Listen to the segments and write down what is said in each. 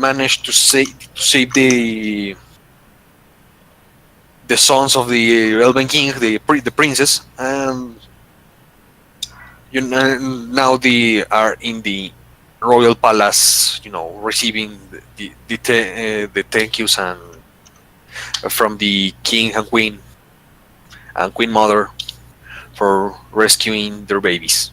managed to save the sons of the Elven King, the princess, and now they are in the royal palace, receiving the thank yous and from the king and queen mother for rescuing their babies.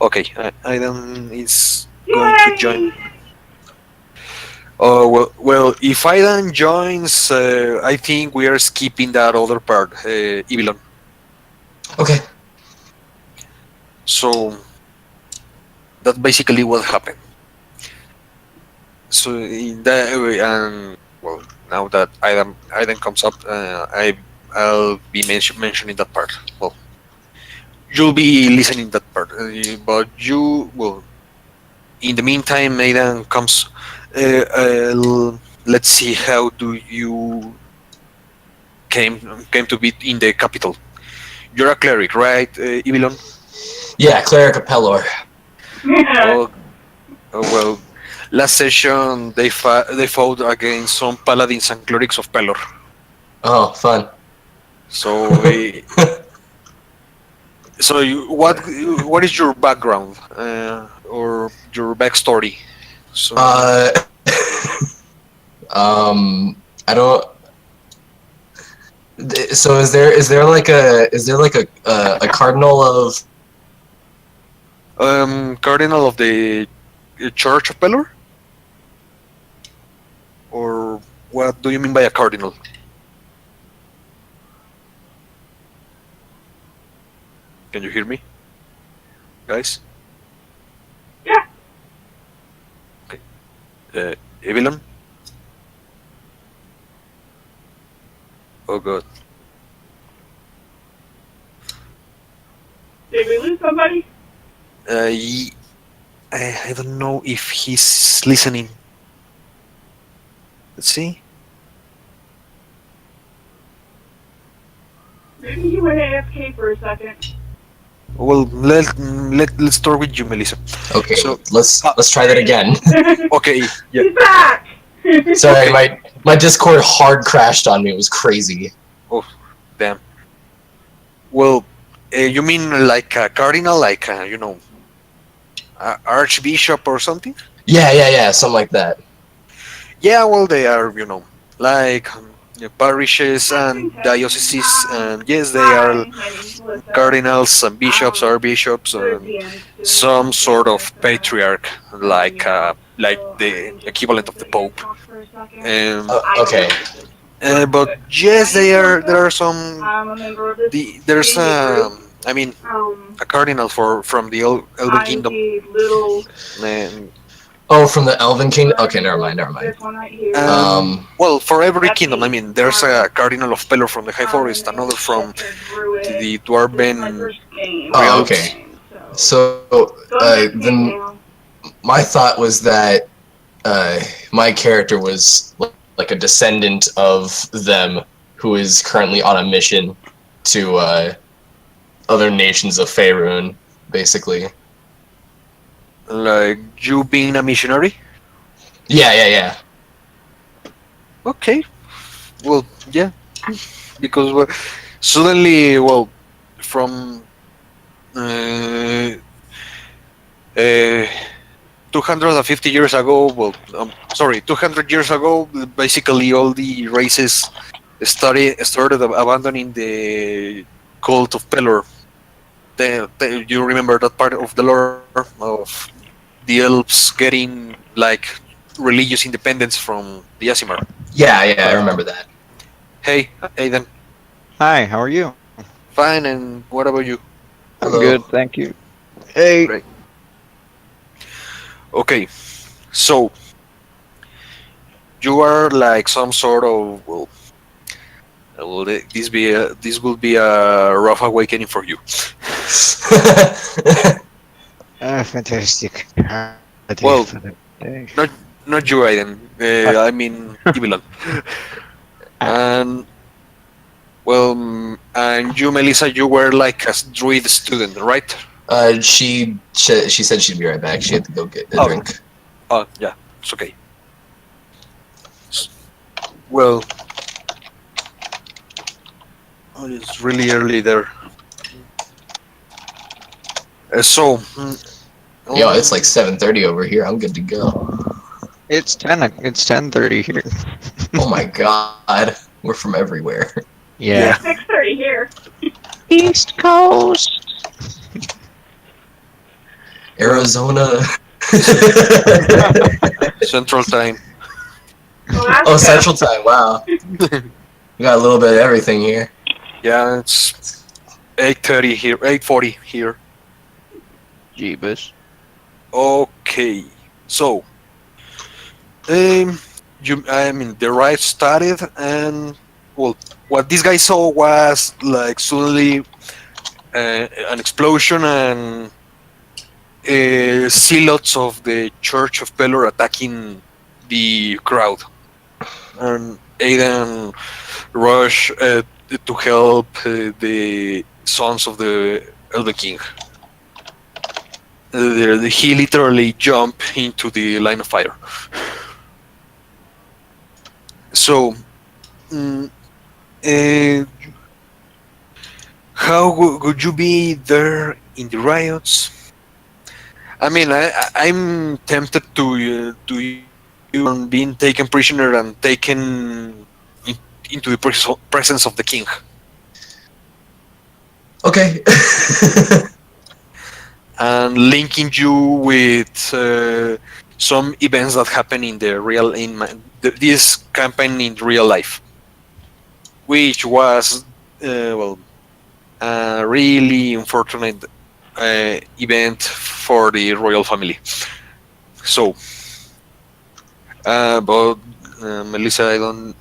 Okay, Aidan is going to join. Yay! Oh well. If Aidan joins, I think we are skipping that other part, Ivilon. Okay. So that's basically what happened. So in that way, and well, now that Aidan comes up, I'll be mentioning that part. Well, you'll be listening that part, but you well. In the meantime, Aidan comes. Let's see, how do you came came to be in the capital? You're a cleric, right, Ivilon? Yeah, Cleric of Pelor. Oh, well. Last session they fought against some paladins and clerics of Pelor. Oh, fun. So, what is your background or your backstory? So, uh, I don't. So is there like a cardinal of? cardinal of the Church of Pelor, or what do you mean by a cardinal? Can you hear me, guys? Yeah. Okay. Evelyn? Oh god. Did we lose somebody? I don't know if he's listening. Let's see. Maybe you went AFK for a second. Well, let's start with you, Melissa. Okay, So- let's try that again. Okay. Yeah. He's back! Sorry, my Discord hard crashed on me. It was crazy. Damn. Well, you mean like a cardinal, like archbishop or something? Yeah, something like that. Yeah. Well, they are like parishes and dioceses, and yes, they Hi, are my name's Melissa. cardinals and bishops, archbishops, and some sort of patriarch, like the equivalent of the Pope. Okay. But yes, there are some. I'm a member of this There's group. I mean, Um, a cardinal from the Elven I'm Kingdom. the little And, Oh, from the Elven Kingdom. Okay, never mind. this one right here. well, for every That's kingdom, I me. mean, there's a cardinal of Pelor from the High Forest, another from the Dwarven. Oh, okay. So then my thought was that my character was like a descendant of them who is currently on a mission to other nations of Faerun, basically. Like you being a missionary. Yeah. Okay. Well, yeah, because suddenly, well, from uh, uh, 250 years ago, well, sorry, 200 years ago, basically all the races started abandoning the cult of Pelor. You remember that part of the lore of the elves getting like religious independence from the Aasimar. Yeah, I remember that. Hey, Aidan. Hi, how are you? Fine, and what about you? I'm Hello. good, thank you. Hey. Great. Okay, so you are like some sort of this will be a rough awakening for you. Fantastic. Well, For the day. Not you, Aiden. I mean Ivilon. And well, and you, Melissa, you were like a druid student, right? She said she'd be right back. She had to go get a Oh. drink. Oh, yeah, it's okay. Well, it's really early there. So, Yo, it's like 7:30 over here. I'm good to go. It's 10:30 here. Oh my god, we're from everywhere. Yeah. 6:30 here. East Coast. Arizona. Central Time. Alaska. Oh, Central Time. Wow, we got a little bit of everything here. Yeah, it's 8:30 here, 8:40 here. Jeebus. Okay, so, the ride started, and well, what this guy saw was like suddenly an explosion and zealots of the Church of Pelor attacking the crowd, and Aiden rushed to help the sons of the Elven King. He literally jumped into the line of fire. So, how would you be there in the riots? I mean, I'm tempted to you being taken prisoner and taken into the presence of the king. Okay. And linking you with some events that happen in the real this campaign in real life, which was a really unfortunate event for the royal family. So, but Melissa,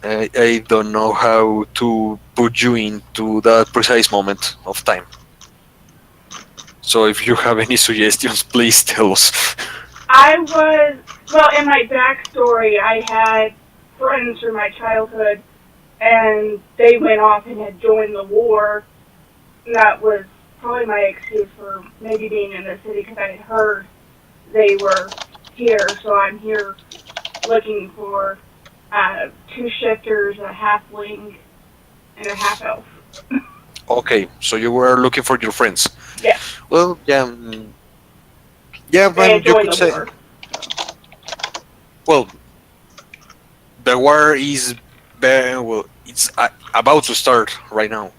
I don't know how to put you into that precise moment of time. So if you have any suggestions, please tell us. In my backstory, I had friends from my childhood, and they went off and had joined the war. And that was probably my excuse for maybe being in the city, because I had heard they were here. So I'm here looking for 2 shifters, a halfling, and a half elf. Okay, so you were looking for your friends. Yeah. Well, yeah, yeah, They but had you joined could the say, war. well, the war is it's about to start right now.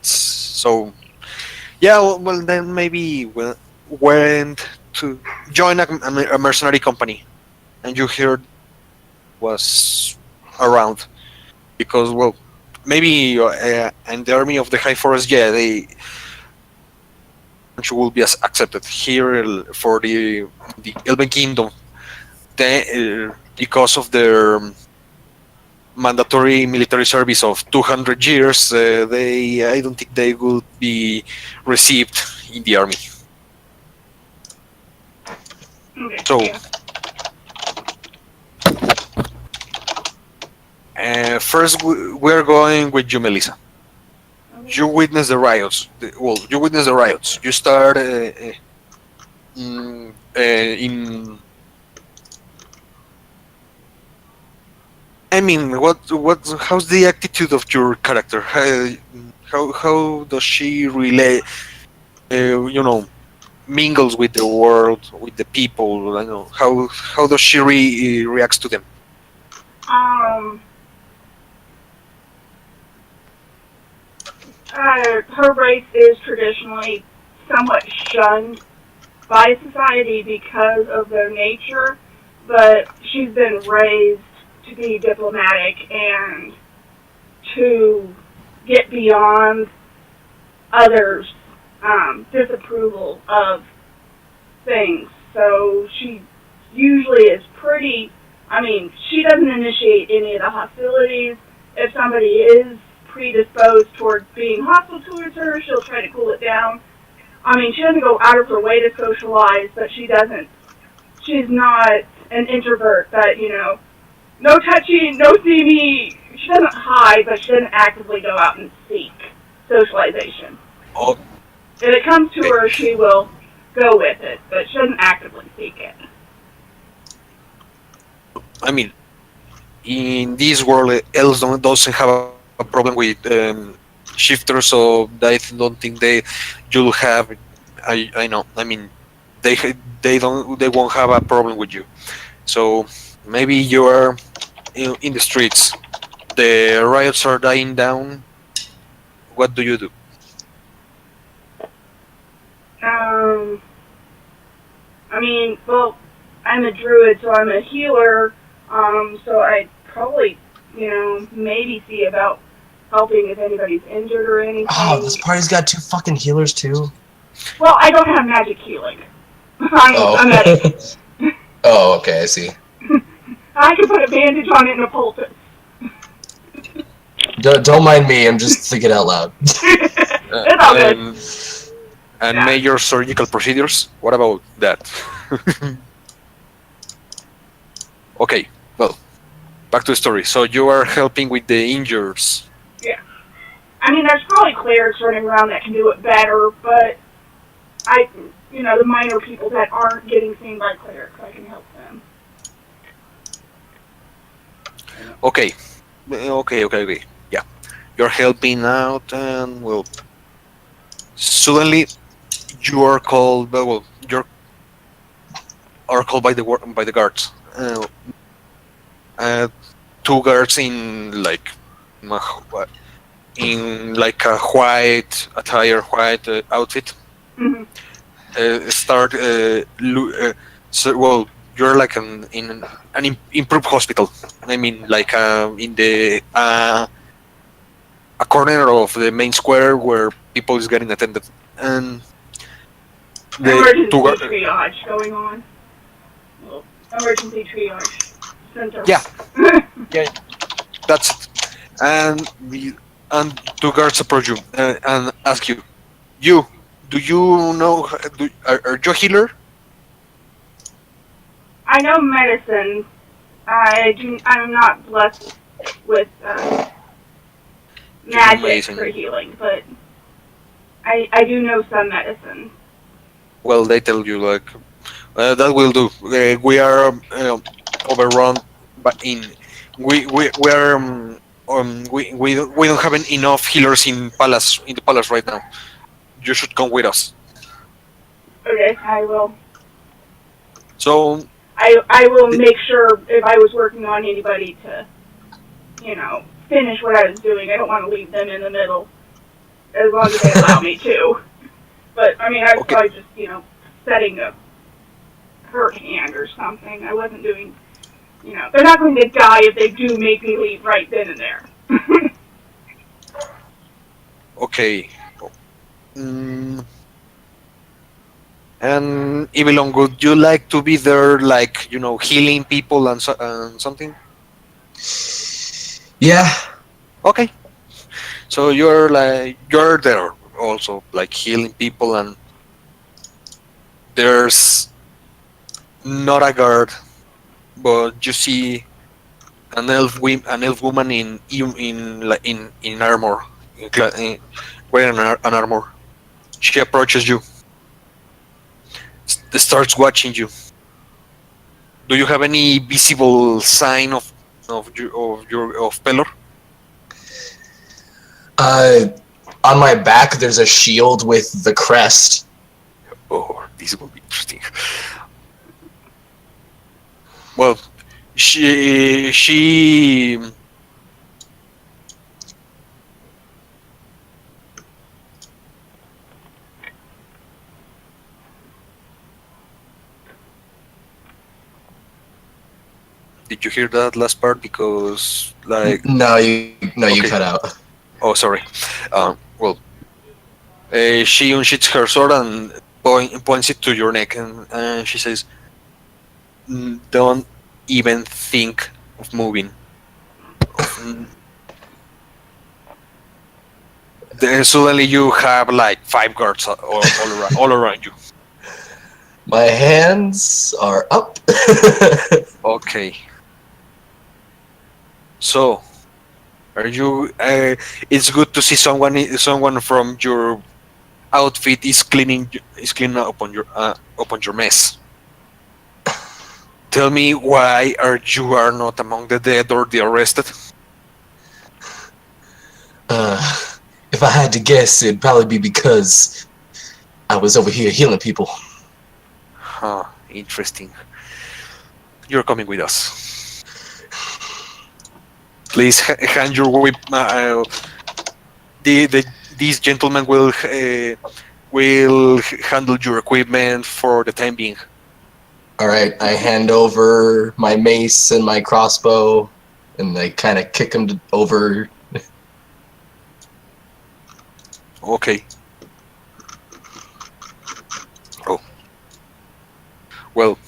So, yeah, well then maybe went to join a mercenary company, and you heard was around because maybe and the army of the High Forest, yeah, they will be accepted here for the Elven Kingdom. Because of their mandatory military service of 200 years, I don't think they would be received in the army. Okay, So, yeah. first we're going with you, Melissa. Okay. You witness the riots. You witness the riots. You start in. I mean, how's the attitude of your character? How does she relate? Mingles with the world, with the people. I know how does she reacts to them? Her race is traditionally somewhat shunned by society because of their nature, but she's been raised to be diplomatic and to get beyond others' disapproval of things. So she usually is pretty, she doesn't initiate any of the hostilities. If somebody is predisposed towards being hostile towards her, she'll try to cool it down. She doesn't go out of her way to socialize, but she's not an introvert that, no touching, no see me. She doesn't hide, but she doesn't actively go out and seek socialization. Oh, If it comes to her, she will go with it, but shouldn't actively seek it. I mean, in this world, else doesn't have a problem with shifters, so I don't think you'll have. I know. I mean, they they won't have a problem with you. So maybe you are in the streets. The riots are dying down. What do you do? I mean, well, I'm a druid, so I'm a healer. So I'd probably, maybe see about helping if anybody's injured or anything. Oh, this party's got 2 fucking healers too. Well, I don't have magic healing. I'm a medic. Oh, okay, I see. I can put a bandage on it and a poultice. Don't mind me. I'm just thinking out loud. It's all good. And Yeah. major surgical procedures. What about that? Okay, well, back to the story. So you are helping with the injuries. I mean, there's probably clerics running around that can do it better, but the minor people that aren't getting seen by clerics, I can help them. Okay, okay. Yeah, you're helping out, and well, suddenly you are called. Well, you are called by the guards. 2 guards in like a white attire, white outfit. Mm-hmm. Start. Well, you're like in an improved hospital. I mean, like in the a corner of the main square where people is getting attended, and the Emergency 2 guards. triage going on. Well, emergency triage center. Yeah. That's it. And 2 guards approach you and ask you, do you know? Are you a healer? I know medicine. I'm not blessed with magic medicine. for healing, but I do know some medicine. Well, they tell you like that will do. We are overrun, but we are we don't have enough healers in the palace right now. You should come with us. Okay, I will. So I will make sure if I was working on anybody to, finish what I was doing. I don't want to leave them in the middle, as long as they allow me to. But I mean, I was Okay. probably just, setting a hurt hand or something. I wasn't doing, they're not going to die if they do make me leave right then and there. okay. Mm, and Evelyn, would you like to be there, like healing people and something? Yeah. Okay. So you're there also, like healing people, and there's not a guard, but you see an elf woman in armor, wearing an armor. She approaches you, starts watching you. Do you have any visible sign of Pelor? On my back, there's a shield with the crest. Oh, this will be interesting. Well, she did you hear that last part? Because like No, you Okay. cut out. oh sorry. Well, she unsheaths her sword and points it to your neck, and she says, "Don't even think of moving." Mm. Then suddenly you have like 5 guards all around you. My hands are up. Okay. So, are you? It's good to see someone from your outfit is cleaning upon your mess. Tell me why you are not among the dead or the arrested? If I had to guess, it'd probably be because I was over here healing people. Huh, interesting. You're coming with us. Please hand your whip. These gentlemen will handle your equipment for the time being. Alright, I hand over my mace and my crossbow, and I kind of kick them over. Okay. Oh. Well,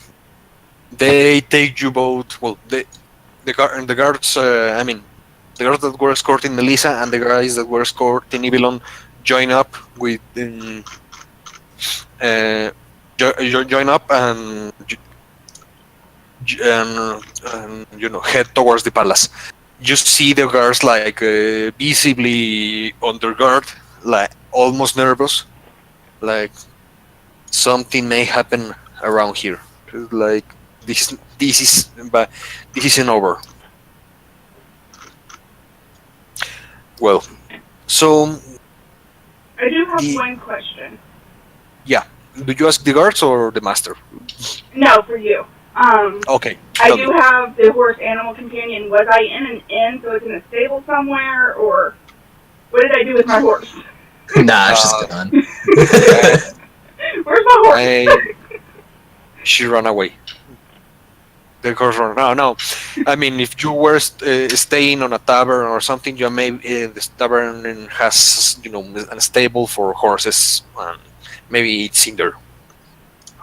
they take you both. Well, the guards. The guards that were escorting Melissa and the guys that were escorting Ibilon join up with join up and head towards the palace. You see the guards like visibly under guard, like almost nervous, like something may happen around here. Like but this isn't over. Well, so I do have The- one question. do you ask the guards or the master? No, for you. Okay, I tell do me. have the horse animal companion. Was I in an inn, so it's in a stable somewhere, or what did I do with my horse? Nah, she's gone. Where's my horse? She ran away. The horse ran. No. I mean, if you were staying on a tavern or something, you may this tavern has a stable for horses, and maybe it's in there.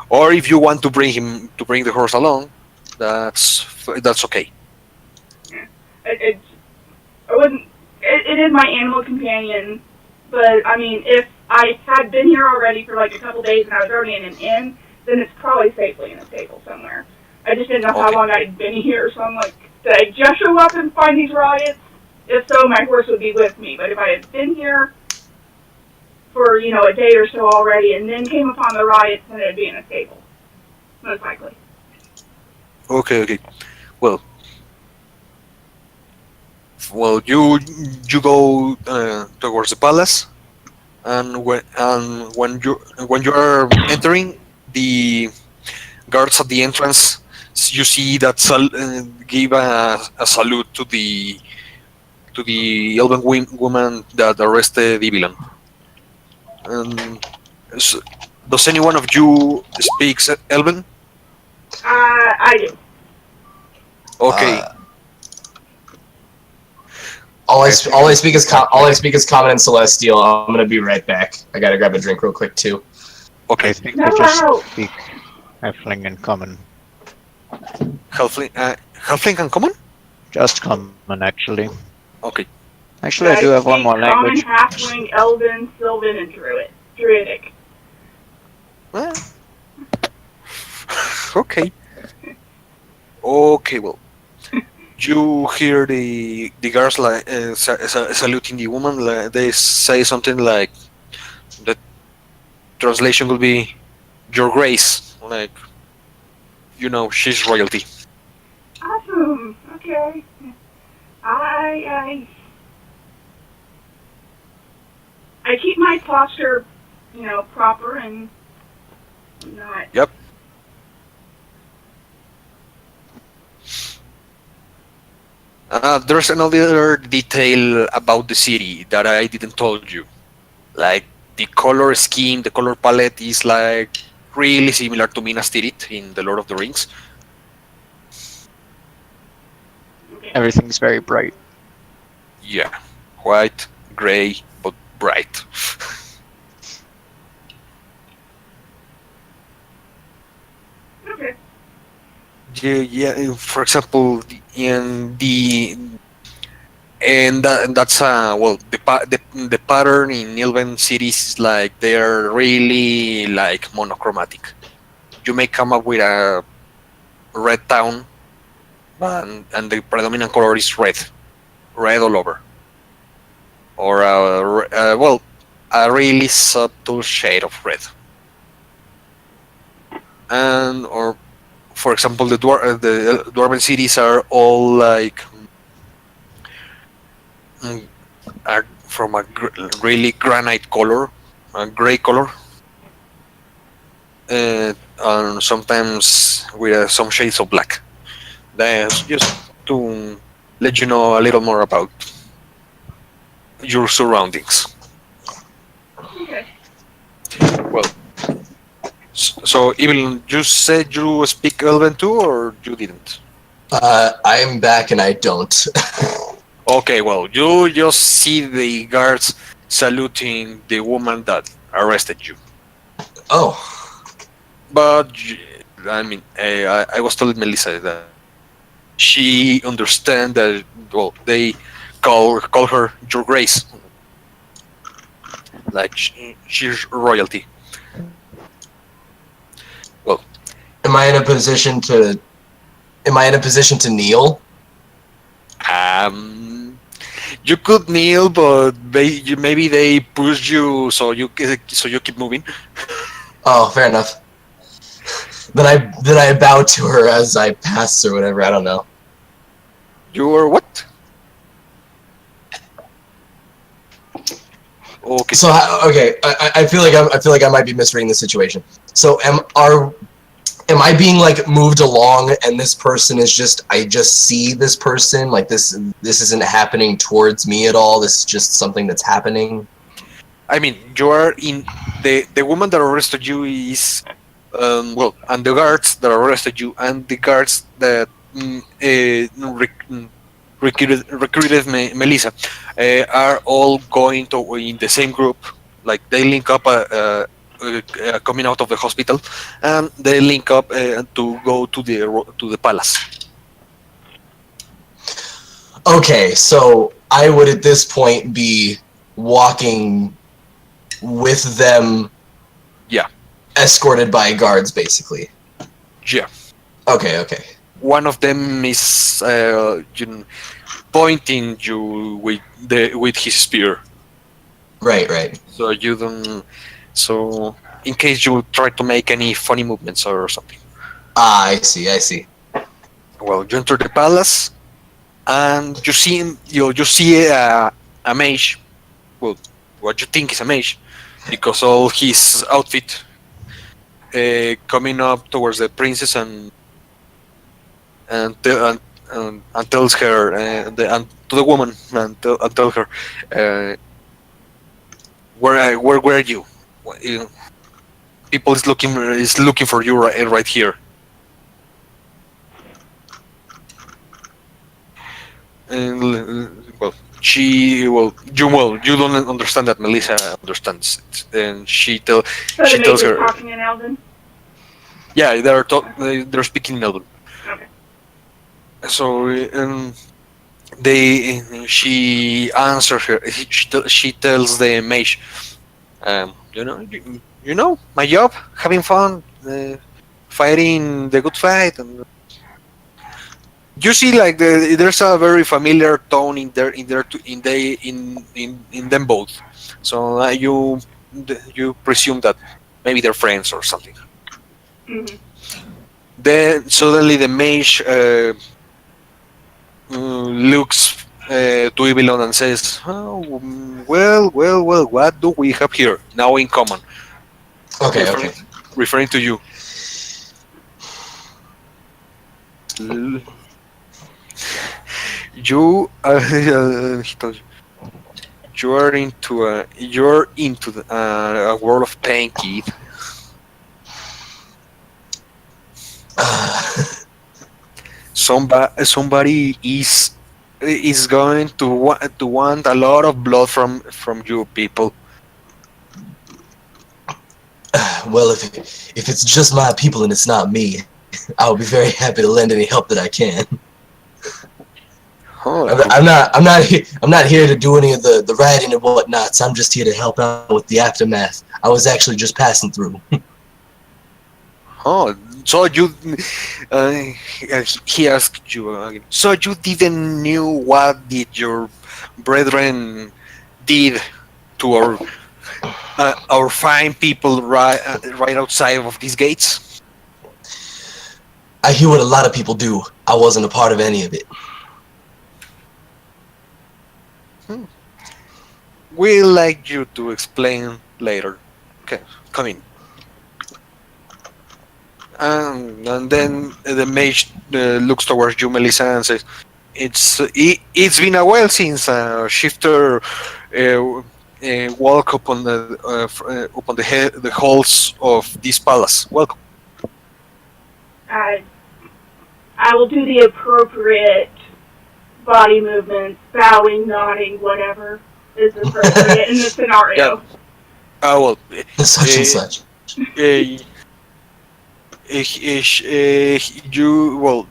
Or if you want to bring the horse along, that's okay. I wasn't. It is my animal companion, but I mean, if I had been here already for like a couple days and I was already in an inn, then it's probably safely in a stable somewhere. I just didn't know how Okay. long I'd been here, so I'm like, did I just show up and find these riots? If so, my horse would be with me. But if I had been here for a day or so already and then came upon the riots, then it'd be in a stable, most likely. Okay. Well, you go towards the palace, and when you are entering, the guards at the entrance, you see that give a salute to the elven woman that arrested the villain. S- does any one of you speaks Elven? I do. Okay. All I speak is common and celestial. I'm gonna be right back. I gotta grab a drink real quick too. Okay. I think No, I just no. speak Halfling and Common. Halfling and common? Just Common, actually. Okay. Actually, I do have one more Common, language. halfling, elven, sylvan, and druidic. Well, okay. Okay, well. You hear the guards like saluting the woman. Like, they say something like, the translation will be, "Your Grace." Like, she's royalty. Awesome. Okay. I keep my posture, proper and not. Yep. There's another detail about the city that I didn't told you. Like, the color scheme, the color palette is like really similar to Minas Tirith in the Lord of the Rings. Okay. Everything's very bright. Yeah, white, gray, but bright. Okay. Yeah. For example, that's the pattern in Elven cities is like they're really like monochromatic. You may come up with a red town, and the predominant color is red all over. Or a really subtle shade of red. And or for example, the dwarven cities are all like mm, are from a really granite color, a gray color, and sometimes with some shades of black. That's just to let you know a little more about your surroundings. Okay. Well, so Evelyn, you said you speak Elven too, or you didn't? I am back and I don't. Okay, well, you just see the guards saluting the woman that arrested you. Oh, But I mean, I was telling Melissa that she understand that well, they call her Your Grace, like she's royalty. Well, am I in a position to? Am I in a position to kneel? you could kneel, but maybe they push you so you keep moving. Oh, fair enough. Then I bow to her as I pass or whatever. I don't know. You're what? Okay. So okay, I feel like I might be misreading the situation. So am I being like moved along, and this person is just I just see this person like this isn't happening towards me at all. This is just something that's happening. I mean, you are in the woman that arrested you is well, and the guards that arrested you, and the guards that recruited Melissa are all going to in the same group. Like they link up coming out of the hospital, and they link up to go to the palace. Okay, so I would at this point be walking with them. Yeah. Escorted by guards, basically. Yeah. Okay. One of them is pointing you with his spear. Right. So you don't. So in case you try to make any funny movements or something. Ah, I see. Well, you enter the palace, and you see a mage. Well, what you think is a mage, because all his outfit coming up towards the princess and tells her and to the woman and tell her where were you? People is looking for you right here. And you don't understand that Melissa understands it, and she So she the tells mage is her. talking in Elven? Yeah, they're speaking Elven. Okay. So she answers her. She tells the mage, you know, my job, having fun, fighting the good fight, and you see like there's a very familiar tone in them both. So you presume that maybe they're friends or something. Mm-hmm. Then suddenly the mage looks to Evelyn and says, oh, well, what do we have here now in common? Okay. Referring to you. You he told you, you're into a world of pain, kid. Somebody is going to want a lot of blood from you people. Well, if it's just my people and it's not me, I'll be very happy to lend any help that I can. Oh, I'm not here to do any of the writing and whatnots. I'm just here to help out with the aftermath. I was actually just passing through. oh, so you he asked you again. So you didn't knew what did your brethren did to our our fine people right outside of these gates. I hear what a lot of people do. I wasn't a part of any of it. We'd like you to explain later. Okay, come in. And then the mage looks towards you, Melissa, and says, "It's been a while since Shifter walk upon the halls of this palace. Welcome." I will do the appropriate body movements, bowing, nodding, whatever is appropriate in the scenario. Well, Such and uh, such.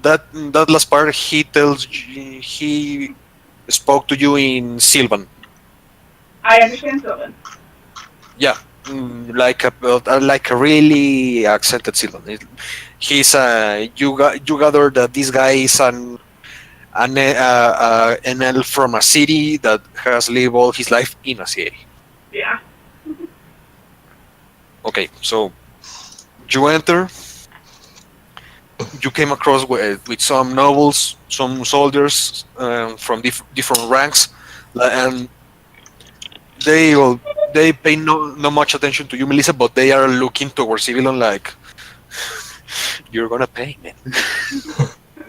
that last part he spoke to you in Sylvan. I understand Sylvan. Yeah, like a really accented Sylvan. He's you gather that this guy is an elf from a city that has lived all his life in a city. Yeah. Okay, so you enter. You came across with some nobles, some soldiers from different ranks, and they pay no much attention to you, Melissa, but they are looking towards Civilian like you're gonna pay, man.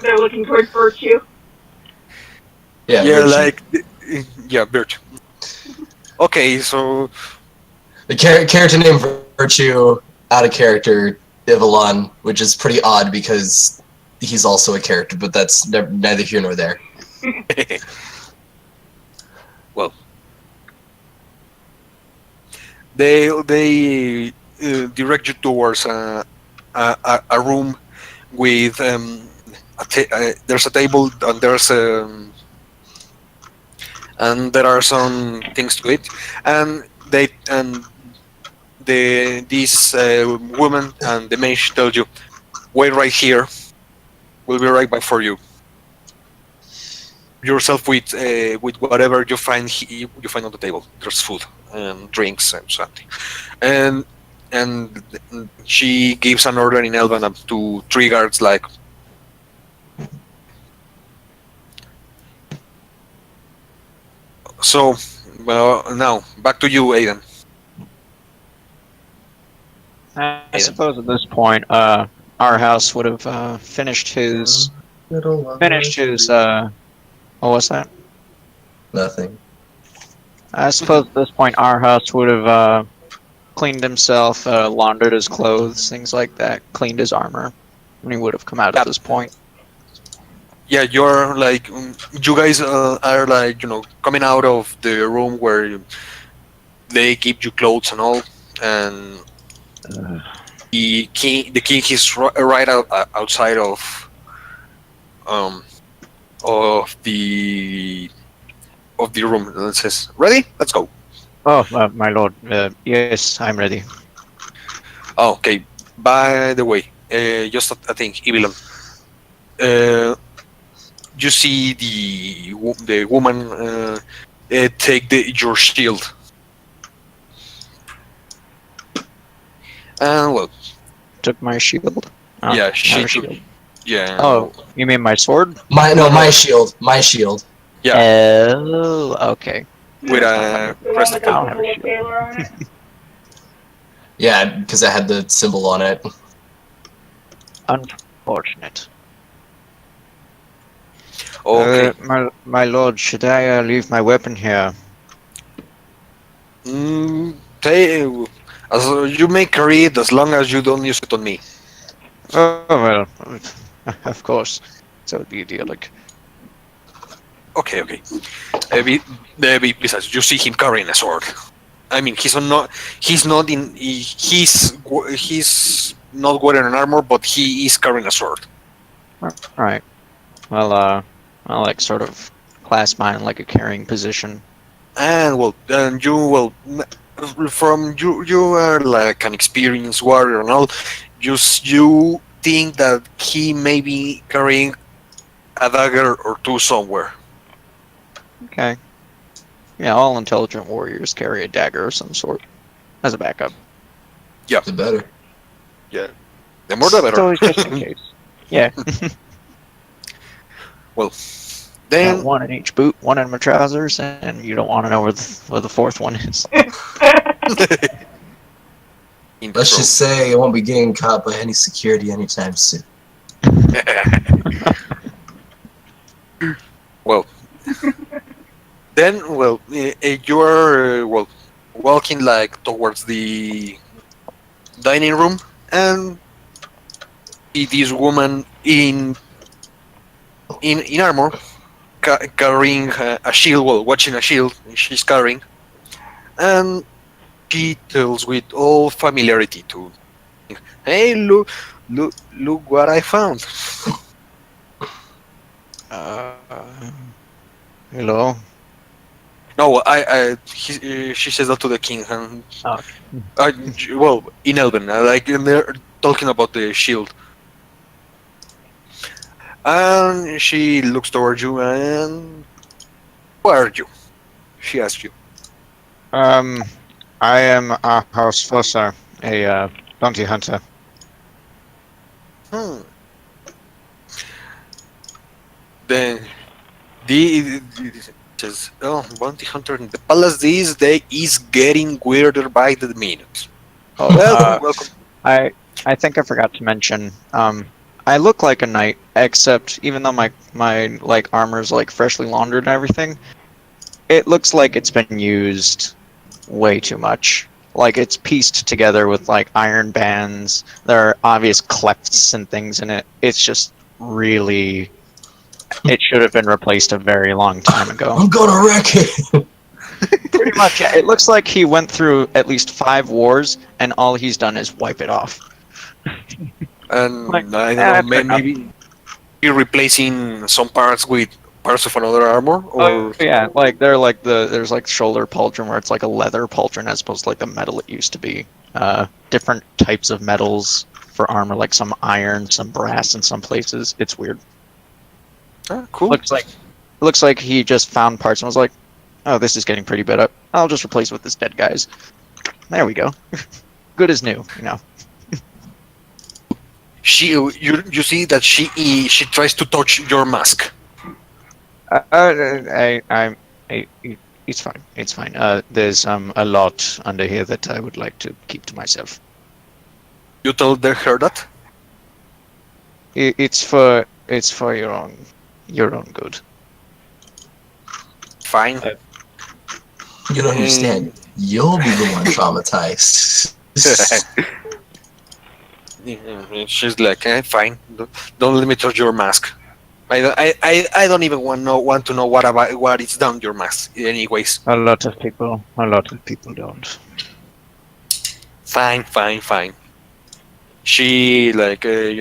They're looking towards virtue. Yeah, Yeah, virtue. like yeah, Birch. Okay, so The character name Virtue, out of character, Divalon, which is pretty odd because he's also a character, but that's neither here nor there. well, they direct you towards a room with there's a table and there are some things to eat, and this woman and the mage tell you, wait right here, we'll be right back for you. Yourself with whatever you find on the table. There's food and drinks and something, and she gives an order in Elven to 3 guards, like, so. Well, now back to you, Aiden. I suppose at this point, our house would have finished his. What was that? Nothing. I suppose at this point, our house would have cleaned himself, laundered his clothes, things like that, cleaned his armor, and he would have come out at this point. Yeah, you're like you guys are like coming out of the room where they give you clothes and all, and the king is right outside of the room, and it says, "Ready? Let's go." Oh, my lord, yes, I'm ready. Oh, okay. By the way, just a thing, Ivilon. You see the woman take your shield, and well, Took my shield. Oh, yeah, I she have a took. shield. Yeah. Oh, you mean my sword? My shield. My shield. Yeah. Oh, okay. With a The one crest with of the I'll have a little shield. sailor on it. Yeah, because I had the symbol on it. Unfortunate. Okay. My lord, should I leave my weapon here? You may carry it as long as you don't use it on me. Oh, well, of course. That would be idyllic. Okay. Besides, you see him carrying a sword. I mean, he's not wearing an armor, but he is carrying a sword. Alright. Well, I'll like sort of clasp mine in like a carrying position. And you are like an experienced warrior and all. You think that he may be carrying a dagger or two somewhere. Okay. Yeah, all intelligent warriors carry a dagger of some sort. as a backup. The better. The more the It's always just in better. case. Yeah. Well, Got then one in each boot, one in my trousers, and you don't want to know where the fourth one is. in the Let's throat. just say I won't be getting caught by any security anytime soon. Well, then, well, you're walking like towards the dining room, and this woman in armor, carrying a shield, well, watching a shield she's carrying, and she tells with all familiarity to, "Hey, look what I found." Uh, hello. No, she says that to the king, and Oh. well, in Elven, like, and they're talking about the shield, and she looks towards you, and who are you? She asks you. I am House Fossa, a bounty hunter. Hmm. Then the says, "Oh, bounty hunter in the palace these days is getting weirder by the minute." Oh, Welcome. I think I forgot to mention. I look like a knight, except even though my like armor's like freshly laundered and everything, it looks like it's been used way too much. Like it's pieced together with like iron bands. There are obvious clefts and things in it. It's just really. It should have been replaced a very long time ago. I'm gonna wreck it! Pretty much, yeah. It looks like he went through at least 5 wars, and all he's done is wipe it off. And Like, I don't fair know, enough. maybe you're replacing some parts with parts of another armor, or Oh yeah, like they're like there's like shoulder pauldron where it's like a leather pauldron as opposed to like the metal it used to be. Different types of metals for armor, like some iron, some brass in some places. It's weird. Cool. Looks like he just found parts and was like, oh, this is getting pretty bit up. I'll just replace it with this dead guy's. There we go. Good as new, you know. You see that she tries to touch your mask. It's fine. It's fine. There's a lot under here that I would like to keep to myself. You told her that. It's for your own good. Fine. You don't understand. You'll be the one traumatized. She's like, fine. Don't let me touch your mask. I don't even want to know what is down your mask. Anyways, A lot of people don't. fine. She like I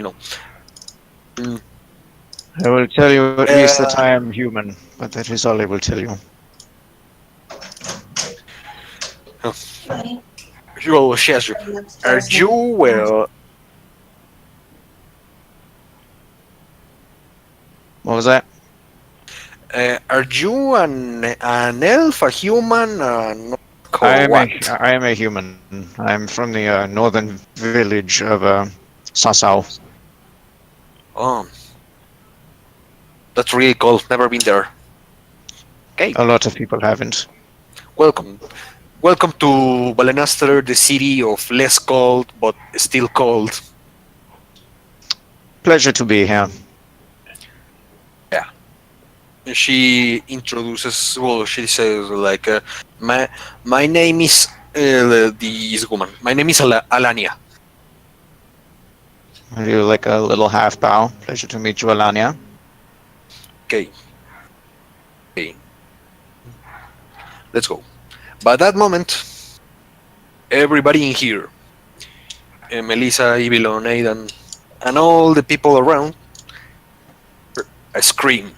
will tell you at least that Uh, I am human, but that is all I will tell you. she asks you, are you well? What was that? Are you an elf, a human, what? I am a human. I'm from the northern village of Sasau. Oh, that's really cool. Never been there. Okay, A lot of people haven't. welcome. Welcome to Balenaster, the city of less cold but still cold. Pleasure to be here. She introduces. Well, she says like, my name is this woman. My name is Alania. I do like a little half bow. Pleasure to meet you, Alania. Okay. Let's go. By that moment, everybody in here, Melissa, Ivilon, Aidan, and all the people around, scream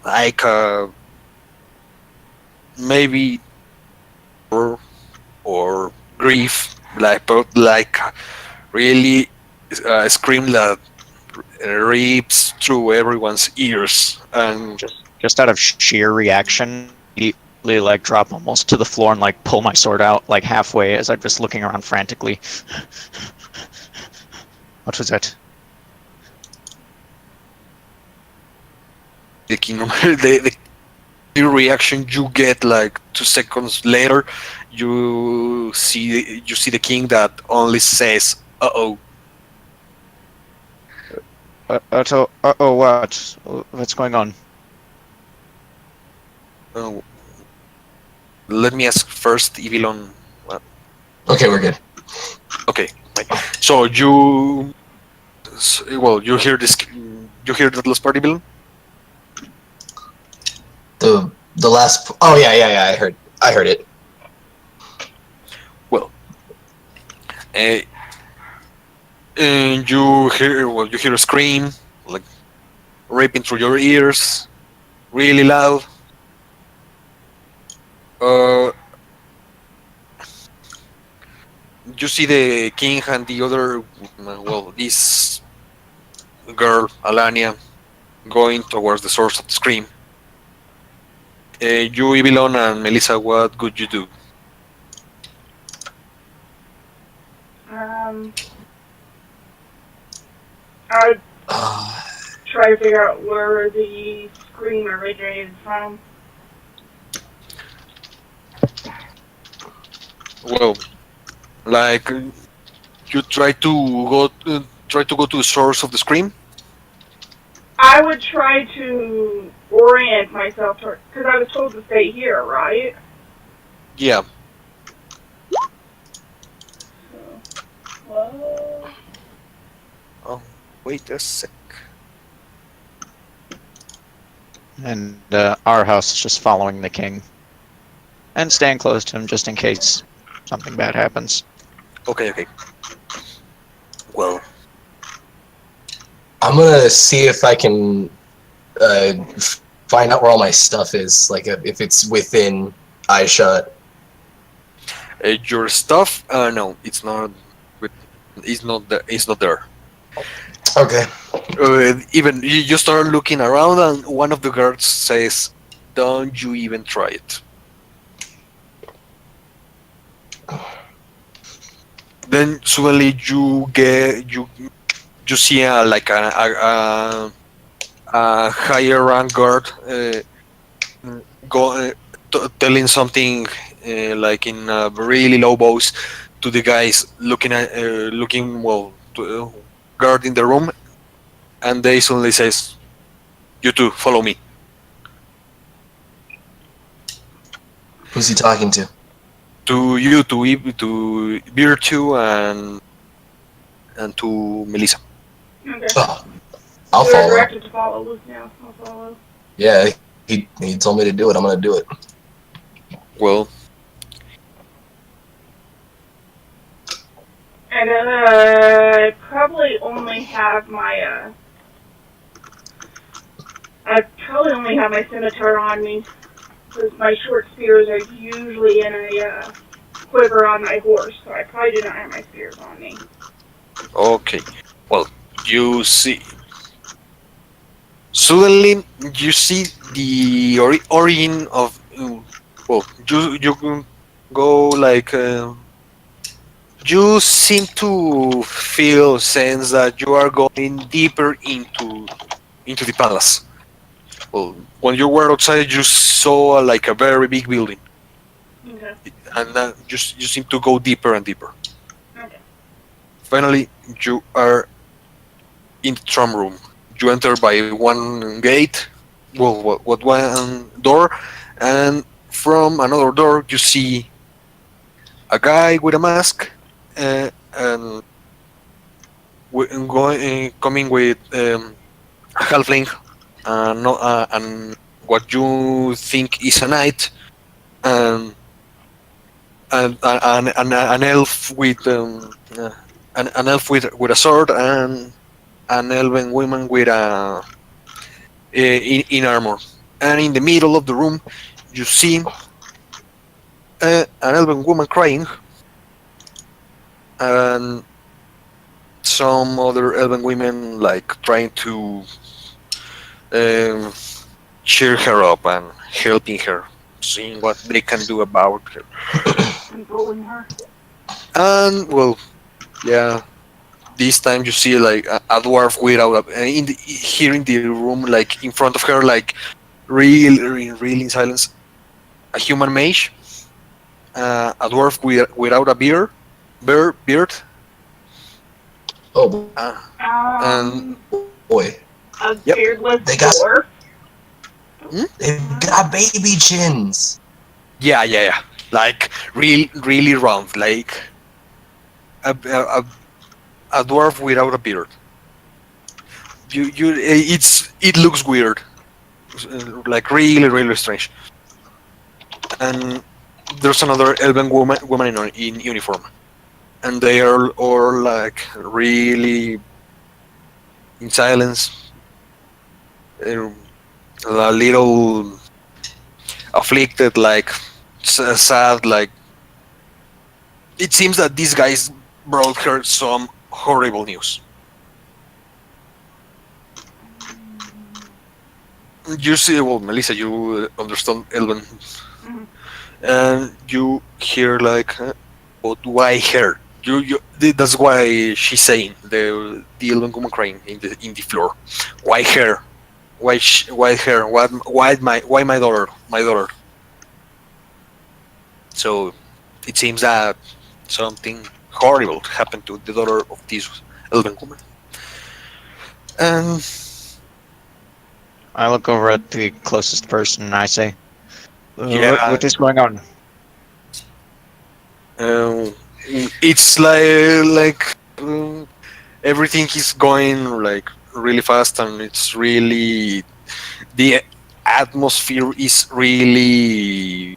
like maybe or grief, like really scream that rips through everyone's ears, and Just out of sheer reaction, like drop almost to the floor and like pull my sword out like halfway as I'm just looking around frantically. What was that? The king, the reaction you get like 2 seconds later, you see the king that only says "uh-oh." What? What's going on? Uh, Let me ask first, Evilon. Okay, we're good. Okay, right. So you hear this, you hear that last part, Evilon? The last. Oh yeah. I heard it. Well, uh, and you hear a scream like ripping through your ears, really loud. Uh, you see the king and the other, this girl, Alania, going towards the source of the scream. You, Evilon, and Melissa, what would you do? I'd Uh, try to figure out where the scream originated from. Well, like you try to go to the source of the scream. I would try to orient myself toward, because I was told to stay here, right? Yeah. So, well, Oh, wait a sec. And our house is just following the king and staying close to him just in case something bad happens. Okay. Well, I'm gonna see if I can find out where all my stuff is. Like if it's within eyeshot. your stuff? No, it's not. It's not there. It's not there. Okay. Even you start looking around, and one of the guards says, "Don't you even try it." Then suddenly you see a higher rank guard go telling something like in a really low voice to the guys looking guarding the room, and they suddenly says, "You two, follow me." Who's he talking to? To you, to Virtue, and to Melissa. okay. Oh, I'll They're follow. directed to follow Luke now. I'll follow. Yeah, he told me to do it. I'm gonna do it. Well, And I probably only have my, I probably only have my scimitar on me, because my short spears are usually in a quiver on my horse, so I probably do not have my spears on me. okay. Well, you see. Suddenly, you see the origin of. You go like. You seem to feel sense that you are going deeper into the palace. Well, when you were outside, you saw like a very big building, Okay. and you seem to go deeper and deeper. Okay. Finally, you are in the tram room. You enter by one gate, one door, and from another door you see a guy with a mask, and coming with a halfling, and what you think is a knight, and an elf with an elf with a sword, and an elven woman with in armor. And in the middle of the room, you see an elven woman crying, and some other elven women like trying to um, cheer her up and helping her. seeing what they can do about her. Controlling her. And well, yeah. This time you see like a dwarf without here in the room, like in front of her, like really in silence. A human mage, a dwarf without a beard, Oh and boy, A Yep. beardless They got- dwarf. they've got baby chins. yeah, like really round, like a dwarf without a beard. It looks weird, like really strange. And there's another elven woman in uniform, and they are all like really in silence, a little afflicted, like sad, like it seems that these guys brought her some horrible news. You see, well, Melissa, you understand Elven, Mhm. and you hear like, but why her? That's why she's saying the Elven woman crying in the floor. Why her? Why her? Why my daughter? My daughter. So it seems that something horrible happened to the daughter of this Elven woman. And I look over at the closest person and I say, Yeah. what is going on?" it's like everything is going like really fast, and it's really the atmosphere is really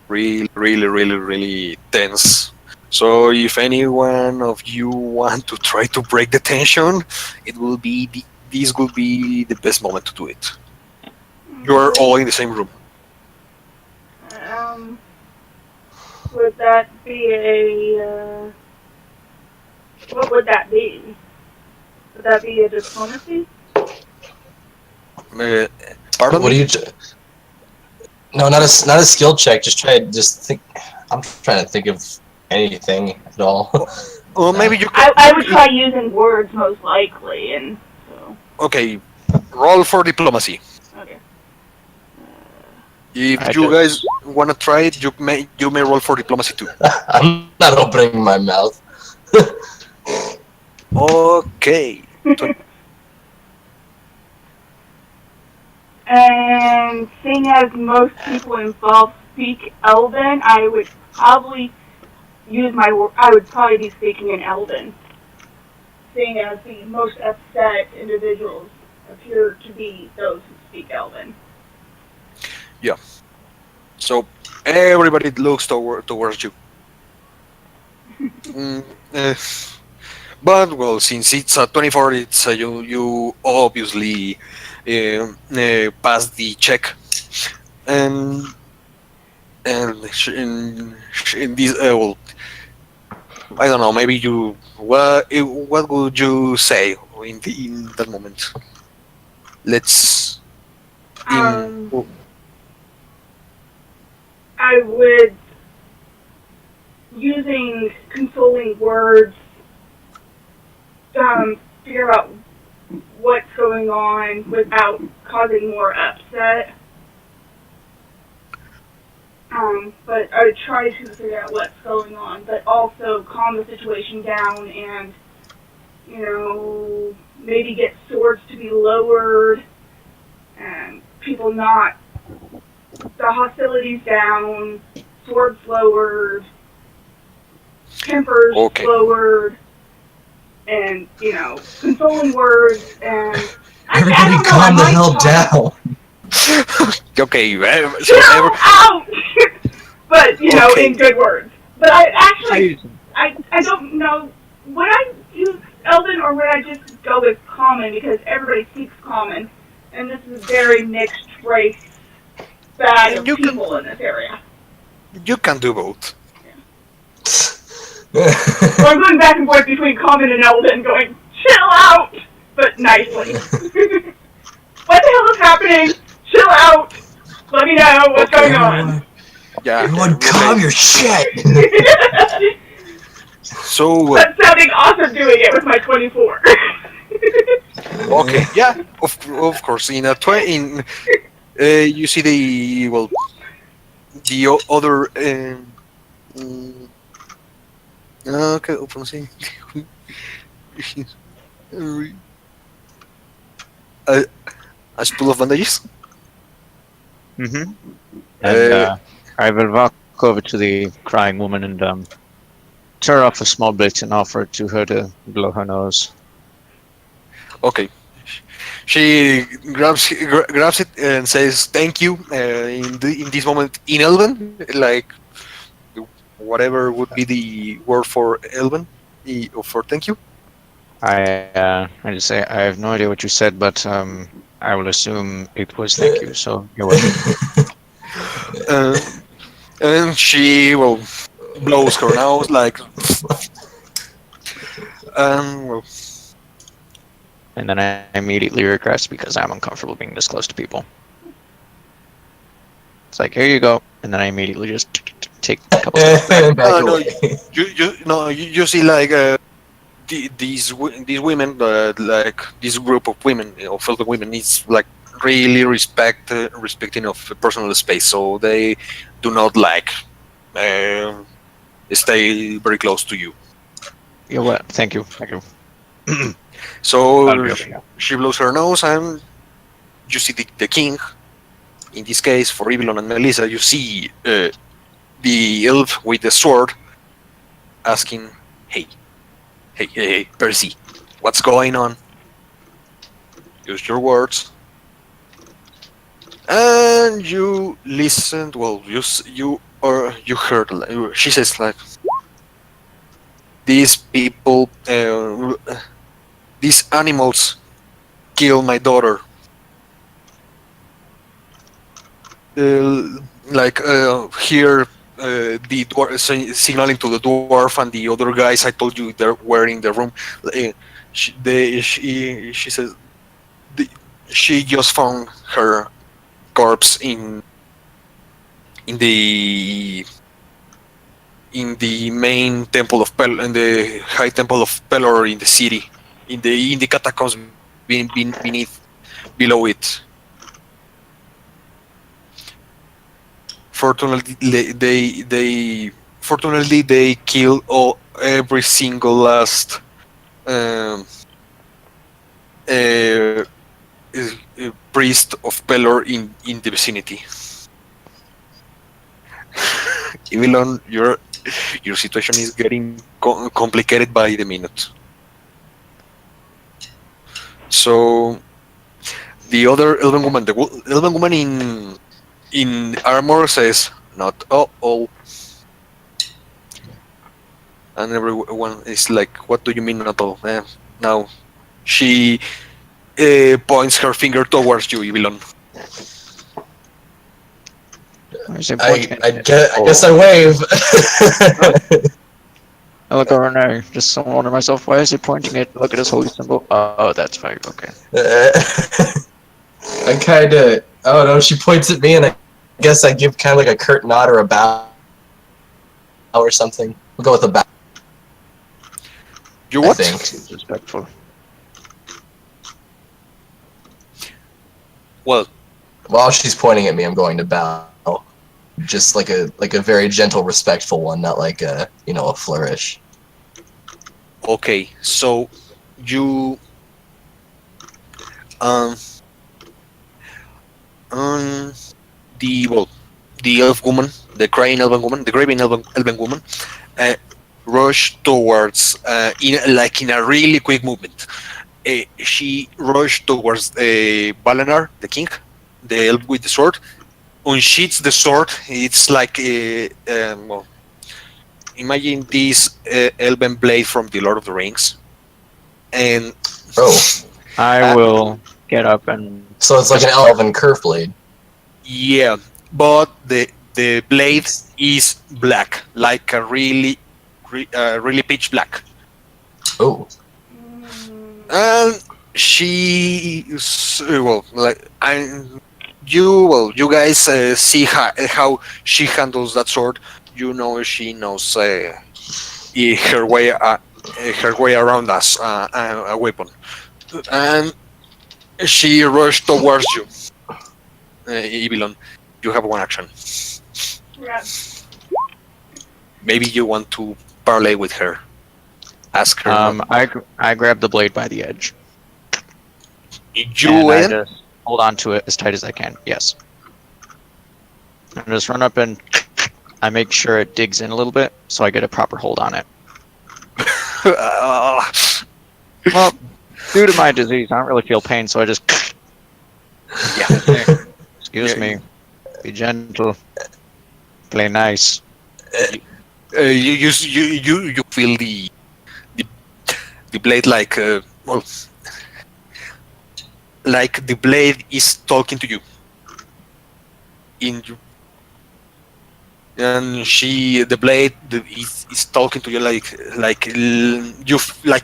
tense. So if any one of you want to try to break the tension, it will be this will be the best moment to do it. You're all in the same room. Would that be what would that be? Would that be a diplomacy? Pardon What me? do you? No, not a skill check. Just think. I'm trying to think of anything at all. Or maybe you I would try using words most likely, and so okay. Roll for diplomacy. okay. If I you just- guys want to try it, you may roll for diplomacy too. I'm not opening my mouth. Okay. And seeing as most people involved speak Elven, I would probably I would probably be speaking in Elven. Seeing as the most upset individuals appear to be those who speak Elven. So everybody looks towards you. But well, since it's a 24, it's you obviously pass the check, and in this well, I don't know. Maybe you what would you say in that moment? Let's. I would, using consoling words, figure out what's going on without causing more upset. But I would try to figure out what's going on, but also calm the situation down and, maybe get swords to be lowered and people not, the hostilities down, swords lowered, tempers Okay. lowered, and, consoling words and... I Everybody, don't know, I calm the might hell talk- down. Okay. Chill out! But, Okay. in good words. But I actually, I don't know, would I use Elven or would I just go with Common because everybody speaks Common, and this is a very mixed race bag of You can- people in this area. You can do both. So I'm going back and forth between Common and Elven, going, chill out! But nicely. What the hell is happening? Chill out! Let me know what's going on. Yeah. Everyone, Okay. calm your shit. So But sounding awesome doing it with my 24. okay, yeah, of course. In a you see the other mm, okay, open see. a, a spool of bandages. Mm-hmm. And Uh, I will walk over to the crying woman and tear off a small bit and offer it to her to blow her nose. okay, she grabs it and says thank you. In this moment in Elven, like whatever would be the word for Elven, for thank you. I just say I have no idea what you said, but I will assume it was thank you. So you're welcome. Uh, and she blows her nose like well, And then I immediately regress because I'm uncomfortable being this close to people. It's like here you go, and then I immediately just take a couple steps back. Back no, away. you see like these women, like this group of women, fellow women, is like really respecting of personal space, so they do not like uh, stay very close to you. You're what? Thank you. Thank you. So I'll be okay now. she blows her nose, and you see the king. In this case, for Evelyn and Melissa, you see the elf with the sword asking, "Hey, hey, Percy, what's going on? Use your words." And you listened. Well, you heard. She says like, "These people, these animals, kill my daughter." Like here, the dwarf signaling to the dwarf and the other guys. I told you they were in the room. She says the, she just found her corpse in the main temple of in the high temple of Pelor in the city, in the catacombs beneath below it. Fortunately, they kill every single last um, uh, priest of Pelor in the vicinity. Evelyn, your situation is getting complicated by the minute. So the other elven woman, the elven woman in armor says, "Not oh," and everyone is like, "What do you mean not all?" Now she points her finger towards you, Evelyn. Why is it I pointing at I guess I wave. I look over and I just wonder myself, why is he pointing it? Look at his holy symbol. Oh, that's fine. Okay. I kind of. Oh no, she points at me, and I guess I give kind of like a curt nod or a bow or something. We'll go with a bow. You I what? think. Seems respectful. Well, While she's pointing at me, I'm going to bow. Just like a very gentle, respectful one, not like a a flourish. okay. So you um um the elf woman, the crying elven woman, the grieving elven woman, uh, rushed towards in a really quick movement. She rushed towards Balanar, the king, the elf with the sword, unsheaths the sword. It's like imagine this elven blade from the Lord of the Rings, and Oh, I will get up and so it's like an elven curve blade. yeah, but the blade is black, like a really pitch black. Oh, And she like you guys see how she handles that sword. You know she knows her way around us a weapon, and she rushed towards you, Ibilon. You have one action. Yeah. Maybe you want to parlay with her. Ask her. I grab the blade by the edge. You and I in? just hold on to it as tight as I can. Yes. I just run up and I make sure it digs in a little bit so I get a proper hold on it. Well, due to my disease, I don't really feel pain, so I just. Yeah. Excuse me. Be gentle. Play nice. You feel the blade like well, like the blade is talking to you in you, and the blade is talking to you like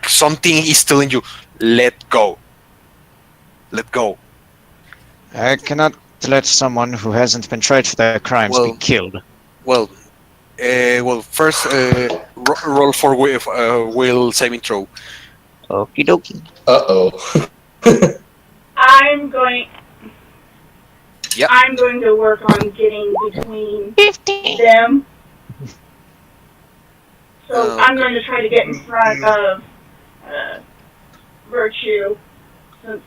something is telling you, let go. I cannot let someone who hasn't been tried for their crimes Well- be killed. Well, first roll for will saving throw. Okie dokie. Uh-oh. I'm going. Yep. I'm going to work on getting between them. So I'm going to try to get in front of Virtue, since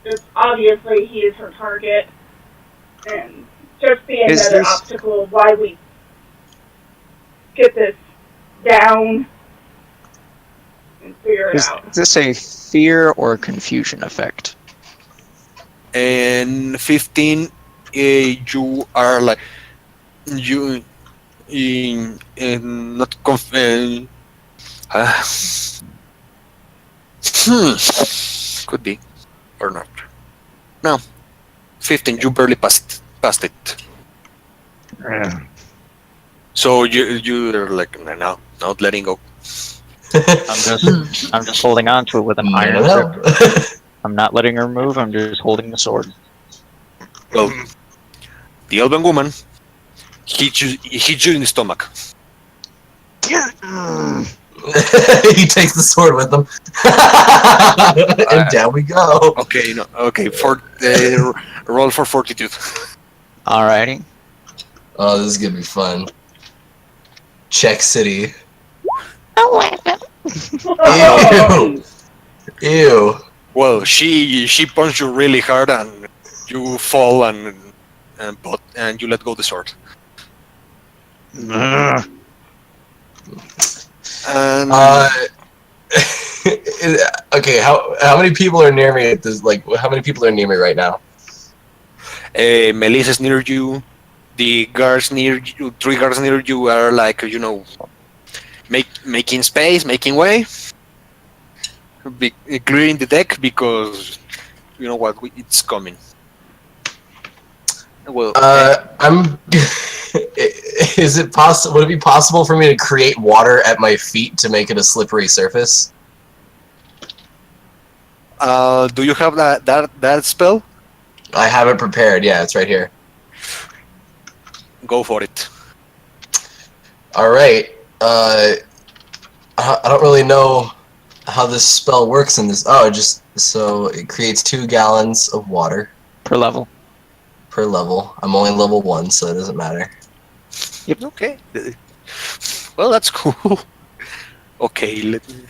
it's obviously he is her target, and just be Is another this- obstacle why we get this down and figure it Is out. this a fear or confusion effect? And 15, you are like you in not could be or not. No, 15. You barely passed it. So you're like no, not letting go. I'm just holding on to it with an iron grip. No. I'm not letting her move. I'm just holding the sword. Well, the elven woman hit you in the stomach. He takes the sword with him. And down we go. Okay, no, okay. For roll for fortitude. Alrighty. Oh, this is gonna be fun. Check City. Ew. Ew. Well, she punched you really hard and you fall and you let go the sword. And Okay, how many people are near me at this? Like, how many people are near me right now? Melissa's near you. The guards near you, 3 guards near you are like making space, making way, clearing the deck because you know what it's coming. Well, I'm. Is it possible? Would it be possible for me to create water at my feet to make it a slippery surface? do you have that spell? I have it prepared. Yeah, it's right here. Go for it. All right. I don't really know how this spell works in this. Oh, so it creates 2 gallons of water Per level. per level. I'm only level 1, so it doesn't matter. Okay. Well, that's cool. Okay, let me.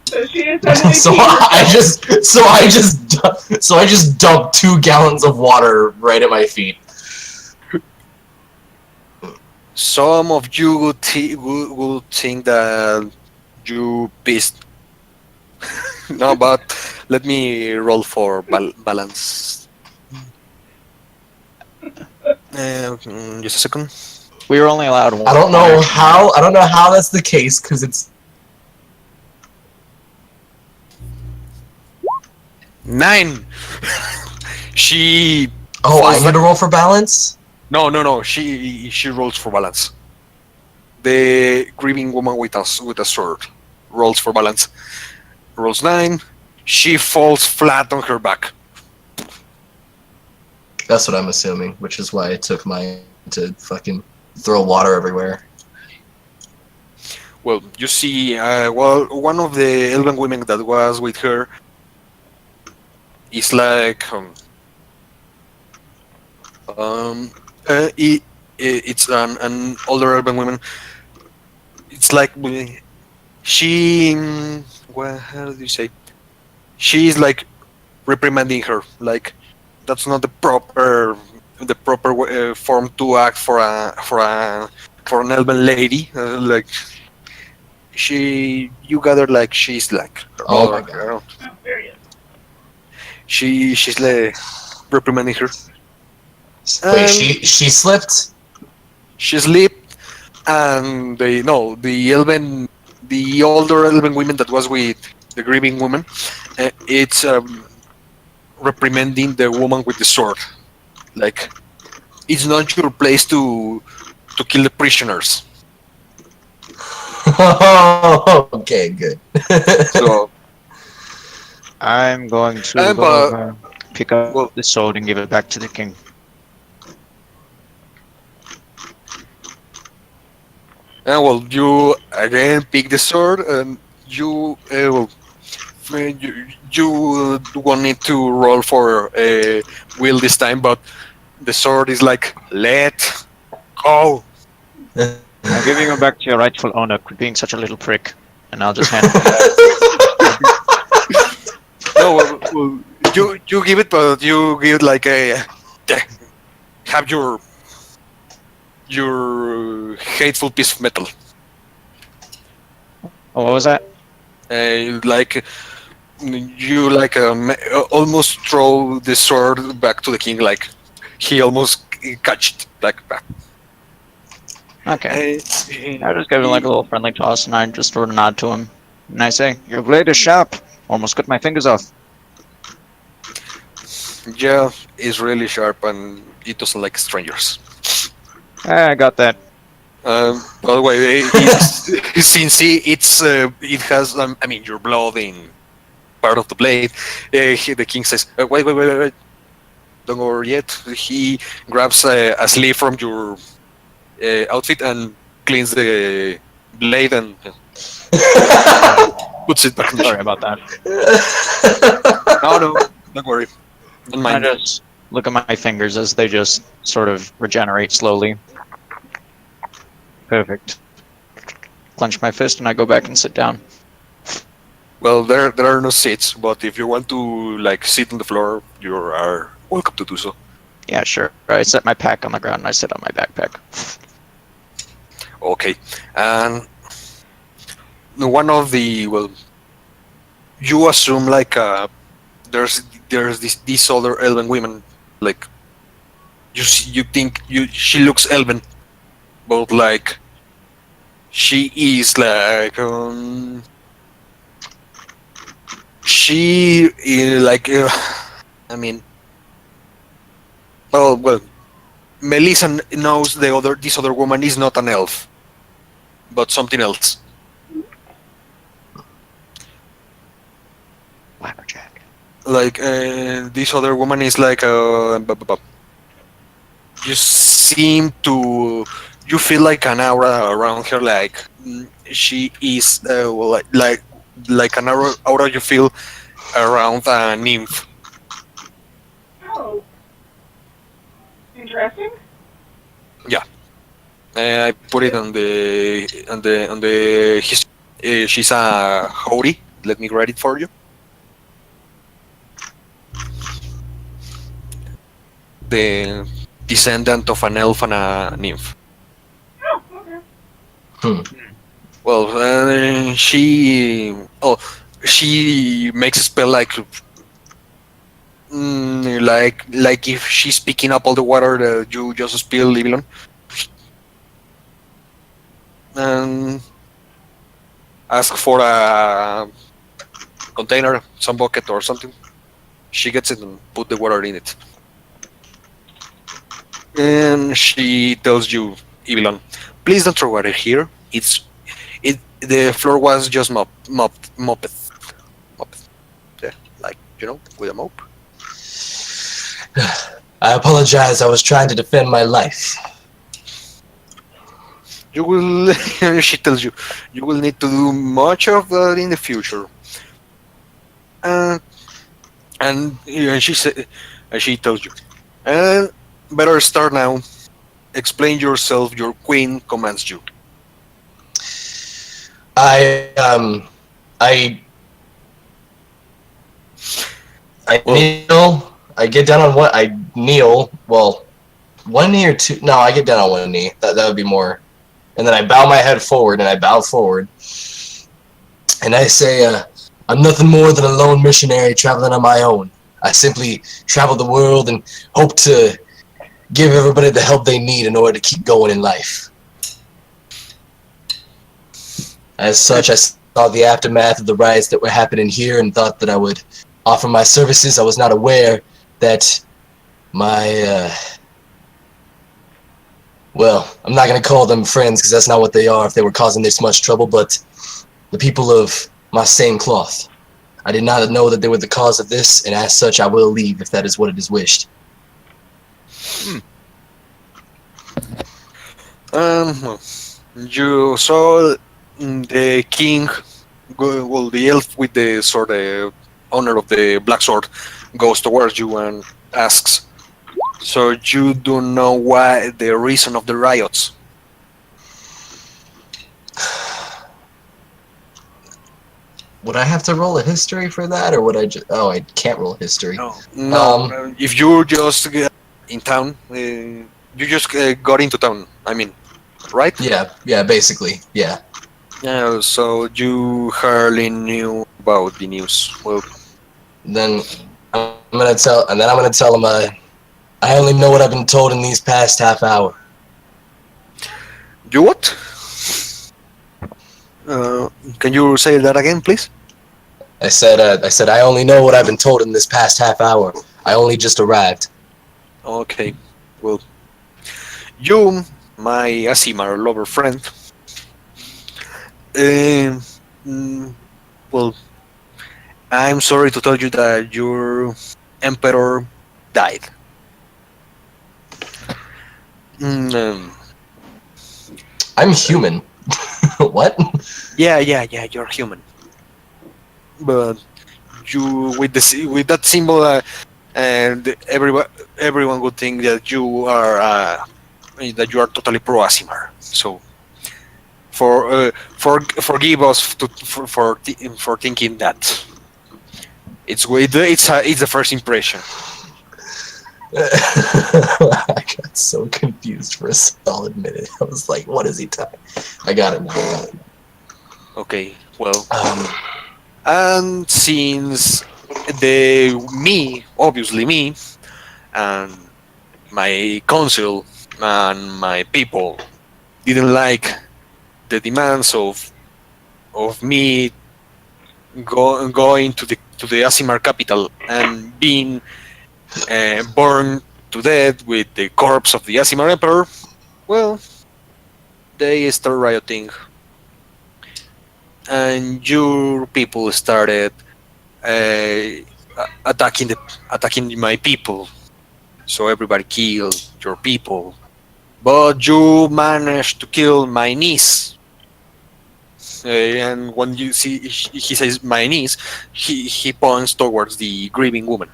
So she is suddenly so being I just dumped 2 gallons of water right at my feet. Some of you would think that you pissed. No, but let me roll for balance. Just a second. We were only allowed one. I don't know how that's the case because it's 9. She. Oh, I falls need to roll for balance? No. She rolls for balance. The grieving woman with a sword rolls for balance. Rolls 9. She falls flat on her back. That's what I'm assuming, which is why it took mine to fucking throw water everywhere. Well, you see, one of the elven women that was with her is like um it's an older elven woman. It's like she well, how do you say? She is like reprimanding her, like that's not the proper form to act for an elven lady. Like you gather like she's like her Oh my mother. God. Oh, there he is. She's like reprimanding her. Wait, she slipped? She slept, and the older elven women that was with the grieving woman, it's reprimanding the woman with the sword. Like it's not your place to kill the prisoners. Okay, good. So, I'm going to go but over, pick up well, the sword and give it back to the king. you again pick the sword, and you won't need to roll for will this time, but the sword is like let go. I'm giving it back to your rightful owner for being such a little prick, and I'll just hand it back. No, you give it, but you give it like a have your hateful piece of metal. Oh, what was that? Like you like almost throw the sword back to the king, like he almost catch it like back. Okay. Uh, I just give him like a little friendly toss, and I just sort of nod to him. And I say, "Your blade is sharp. Almost cut my fingers off." yeah, it's really sharp, and it doesn't like strangers. I got that. By the way, since it has I mean your blood in part of the blade, the king says, wait, don't go over yet. He grabs a sleeve from your outfit and cleans the blade and puts it back in the Sorry ship. about that. No, don't worry. Don't I mind. just look at my fingers as they just sort of regenerate slowly. Perfect. Clench my fist and I go back and sit down. Well, there are no seats, but if you want to like sit on the floor, you are welcome to do so. Yeah, sure. I set my pack on the ground and I sit on my backpack. Okay, and one of the you assume like there's these other elven women, like you think she looks elven, but like she is like she like I mean well Melissa knows this other woman is not an elf, but something else. Flapperjack. Like this other woman is like you seem to you feel like an aura around her, like she is like an aura you feel around a nymph. Oh, interesting. I put it on the history. She's a Hori. Let me write it for you. The descendant of an elf and a nymph. Oh, okay. Well, she makes a spell like if she's picking up all the water that you just spill, Livilon, and ask for a container, some bucket or something. She gets it and put the water in it. And she tells you, Ivilon, please don't throw water here. The floor was just mopped. Yeah, like with a mop. I apologize. I was trying to defend my life. You will, she tells you, you will need to do much of that in the future. Uh, and she tells you, and better start now. Explain yourself. Your queen commands you. I Well, kneel. I get down on what I kneel. Well, one knee or two. No, I get down on one knee. That would be more. And then I bow my head forward, and I bow forward, and I say, "I'm nothing more than a lone missionary traveling on my own. I simply travel the world and hope to give everybody the help they need in order to keep going in life. As such, I saw the aftermath of the riots that were happening here and thought that I would offer my services. I was not aware that my, well, I'm not going to call them friends because that's not what they are if they were causing this much trouble, but the people of my same cloth. I did not know that they were the cause of this, and as such, I will leave if that is what it is wished." Well, you saw the king, well, the elf with the sword, the owner of the black sword, goes towards you and asks, "So you don't know why the reason of the riots?" Would I have to roll a history for that, or would I just... Oh, I can't roll history. No. If you just in town, you just got into town. I mean, right? Yeah, basically, yeah. Yeah. So you hardly knew about the news. Well, Then I'm gonna tell him, I only know what I've been told in these past half hour. you what? Can you say that again, please? I said I only know what I've been told in this past half hour. I only just arrived. Okay. Well, you, my Asimar lover friend. Well, I'm sorry to tell you that your emperor died. Um, I'm human. What? yeah, you're human. But you, with that symbol, and everyone would think that you are totally pro Asimar. So, forgive us for thinking that. It's the first impression. I got so confused for a solid minute. I was like, what is he talking? I got it now. Okay, well, Um, and since obviously me, and my council and my people didn't like the demands of me going to the Asimar capital and being burned to death with the corpse of the Asimar emperor, well, they started rioting, and your people started attacking my people. So everybody killed your people, but you managed to kill my niece. And when you see he says my niece, he points towards the grieving woman.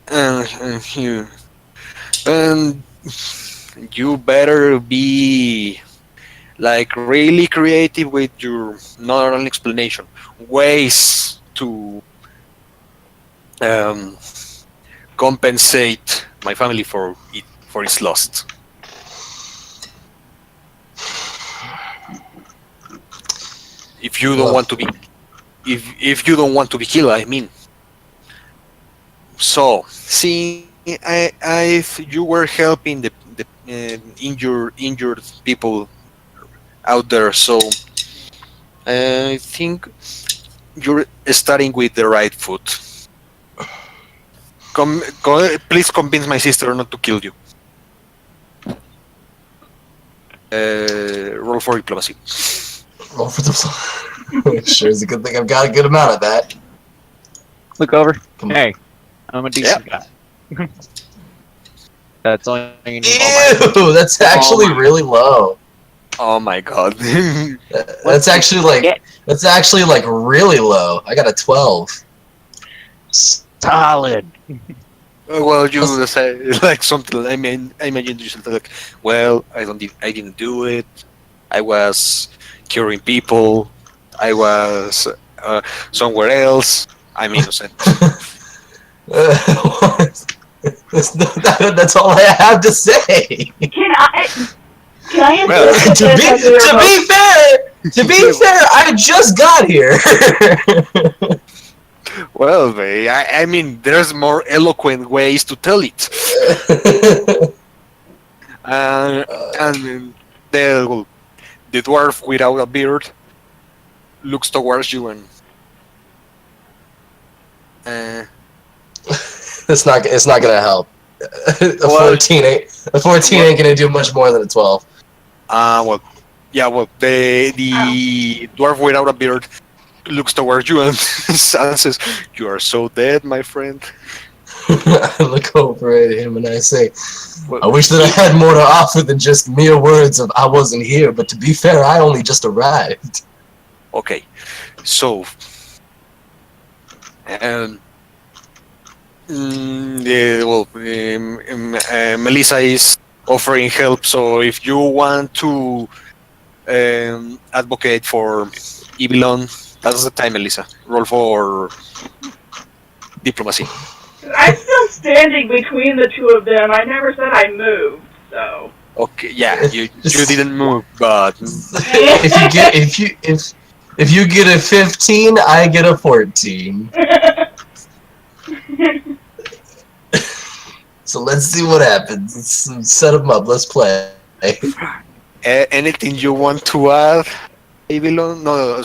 And you better be like really creative with your non explanation ways to compensate my family for its loss. If you don't want to be, if you don't want to be killed, I mean. So, see, you were helping the injured people out there, so I think you're starting with the right foot. Please convince my sister not to kill you. Roll for diplomacy. roll for the Sure is a good thing I've got a good amount of that. Look over. Come on. Hey, I'm a decent guy. That's all you need. Oh Ew, that's actually my- really low. Oh my god. That's actually like really low. I got a 12. Solid. Well, you say like something. I imagine you said like, well, I didn't do it. I was curing people. I was somewhere else. I'm innocent. That's all I have to say. Can I answer Well, this? To be fair, I just got here. Well, I mean, there's more eloquent ways to tell it. And the dwarf without a beard looks towards you and it's not gonna help. A 14 ain't gonna do much more than a 12. well, yeah, well, the dwarf without a beard looks towards you and says, "You are so dead, my friend." I look over at him and I say, Well, I wish that I had more to offer than just mere words of I wasn't here, but to be fair, I only just arrived. Okay, so Melissa is offering help. So if you want to advocate for Ibilon, that's the time, Melissa. Roll for diplomacy. I'm still standing between the two of them. I never said I moved, so. Okay, yeah, you didn't move, but If you get a 15, I get a 14. So let's see what happens. Let's set them up. Let's play. anything you want to add, Ibilon? No,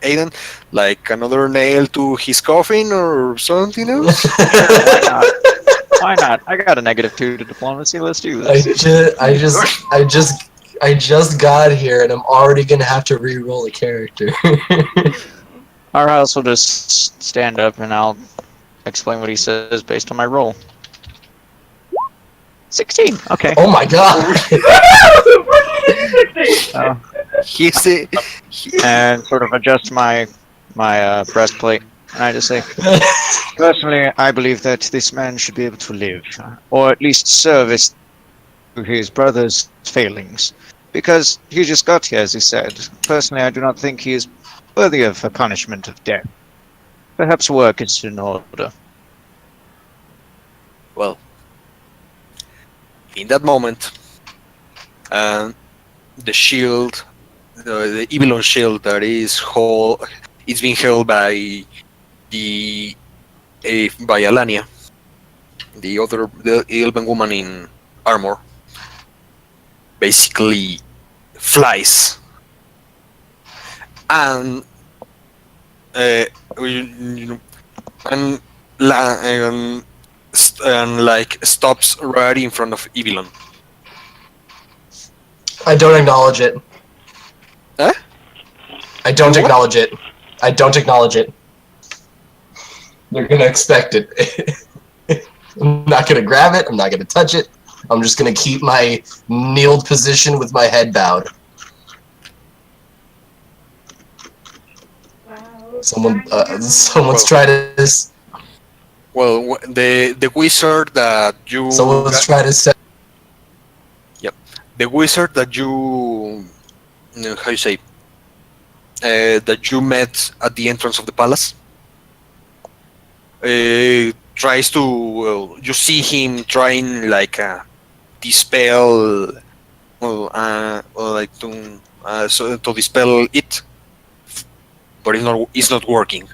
Aiden, like another nail to his coffin or something else? Why not? Why not? I got a -2 to diplomacy. Let's do this. I just got here and I'm already gonna have to re-roll a character. Our house will just stand up and I'll explain what he says based on my roll. 16. Okay. Oh my god! He's And sort of adjust my breastplate. And I just say, personally, I believe that this man should be able to live, or at least service to his brother's failings, because he just got here, as he said. Personally, I do not think he is worthy of a punishment of death. Perhaps work is in order. well. In that moment, the shield, the Ibilon shield that it's being held by by Alania, the elven woman in armor, basically flies, and and like stops right in front of Ibilon. I don't acknowledge it. Huh? I don't What? acknowledge it. I don't acknowledge it. They're gonna expect it. I'm not gonna grab it. I'm not gonna touch it. I'm just gonna keep my kneeled position with my head bowed. Someone's trying to. Well, the wizard that you Someone's trying to set. the wizard that you how you say that you met at the entrance of the palace tries to you see him trying like dispel like to dispel it, but it's not working.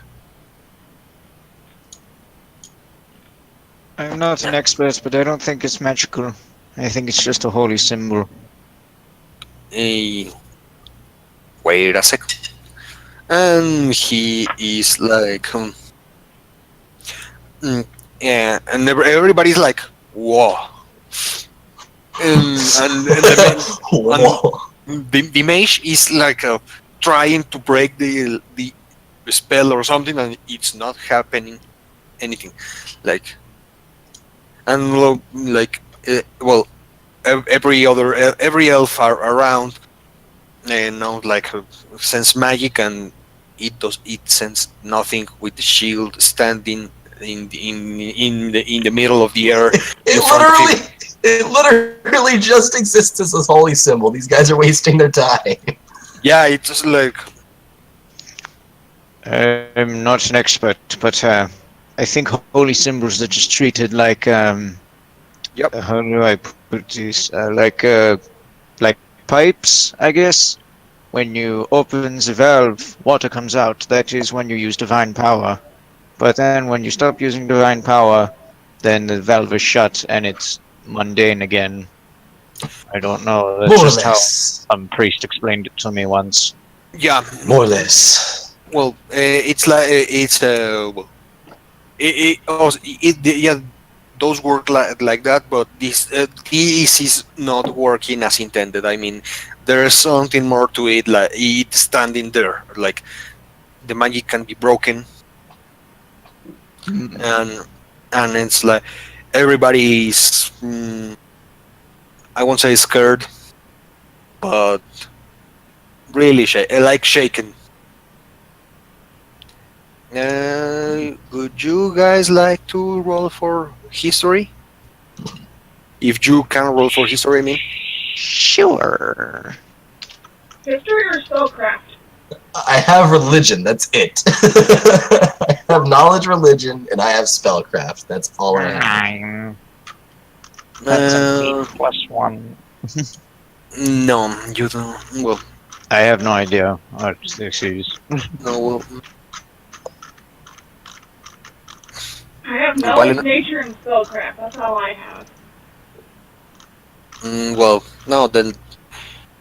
I'm not an expert, but I don't think it's magical. I think it's just a holy symbol. Wait a second. And he is like, yeah, and everybody's like, whoa. And Whoa. the mage is like trying to break the spell or something, and it's not happening. anything, like, and like, every elf are around, and know, like, sense magic, and it sense nothing with the shield standing in the middle of the air in front of him. It literally just exists as a holy symbol. These guys are wasting their time. Yeah, it's just like, I'm not an expert, but I think holy symbols are just treated like Yep. how do I put this? Like pipes, I guess. When you open the valve, water comes out. That is when you use divine power. But then when you stop using divine power, then the valve is shut and it's mundane again. I don't know. That's More or just how less. some priest explained it to me once. yeah, More or less. well, it's like, it's well, yeah, those work like that, but this is not working as intended. I mean, there's something more to it, like it standing there, like the magic can be broken, and it's like everybody's, I won't say scared, but really shaken. Would you guys like to roll for history? If you can roll for history, I mean. Sure. History or spellcraft? I have religion, that's it. I have knowledge religion, and I have spellcraft. That's all I have. 9. That's a Uh, +1. no, you don't. Well, I have no idea what this is. no. Well, I have Valid- knowledge, nature, and spellcraft. That's all I have. well, no. Then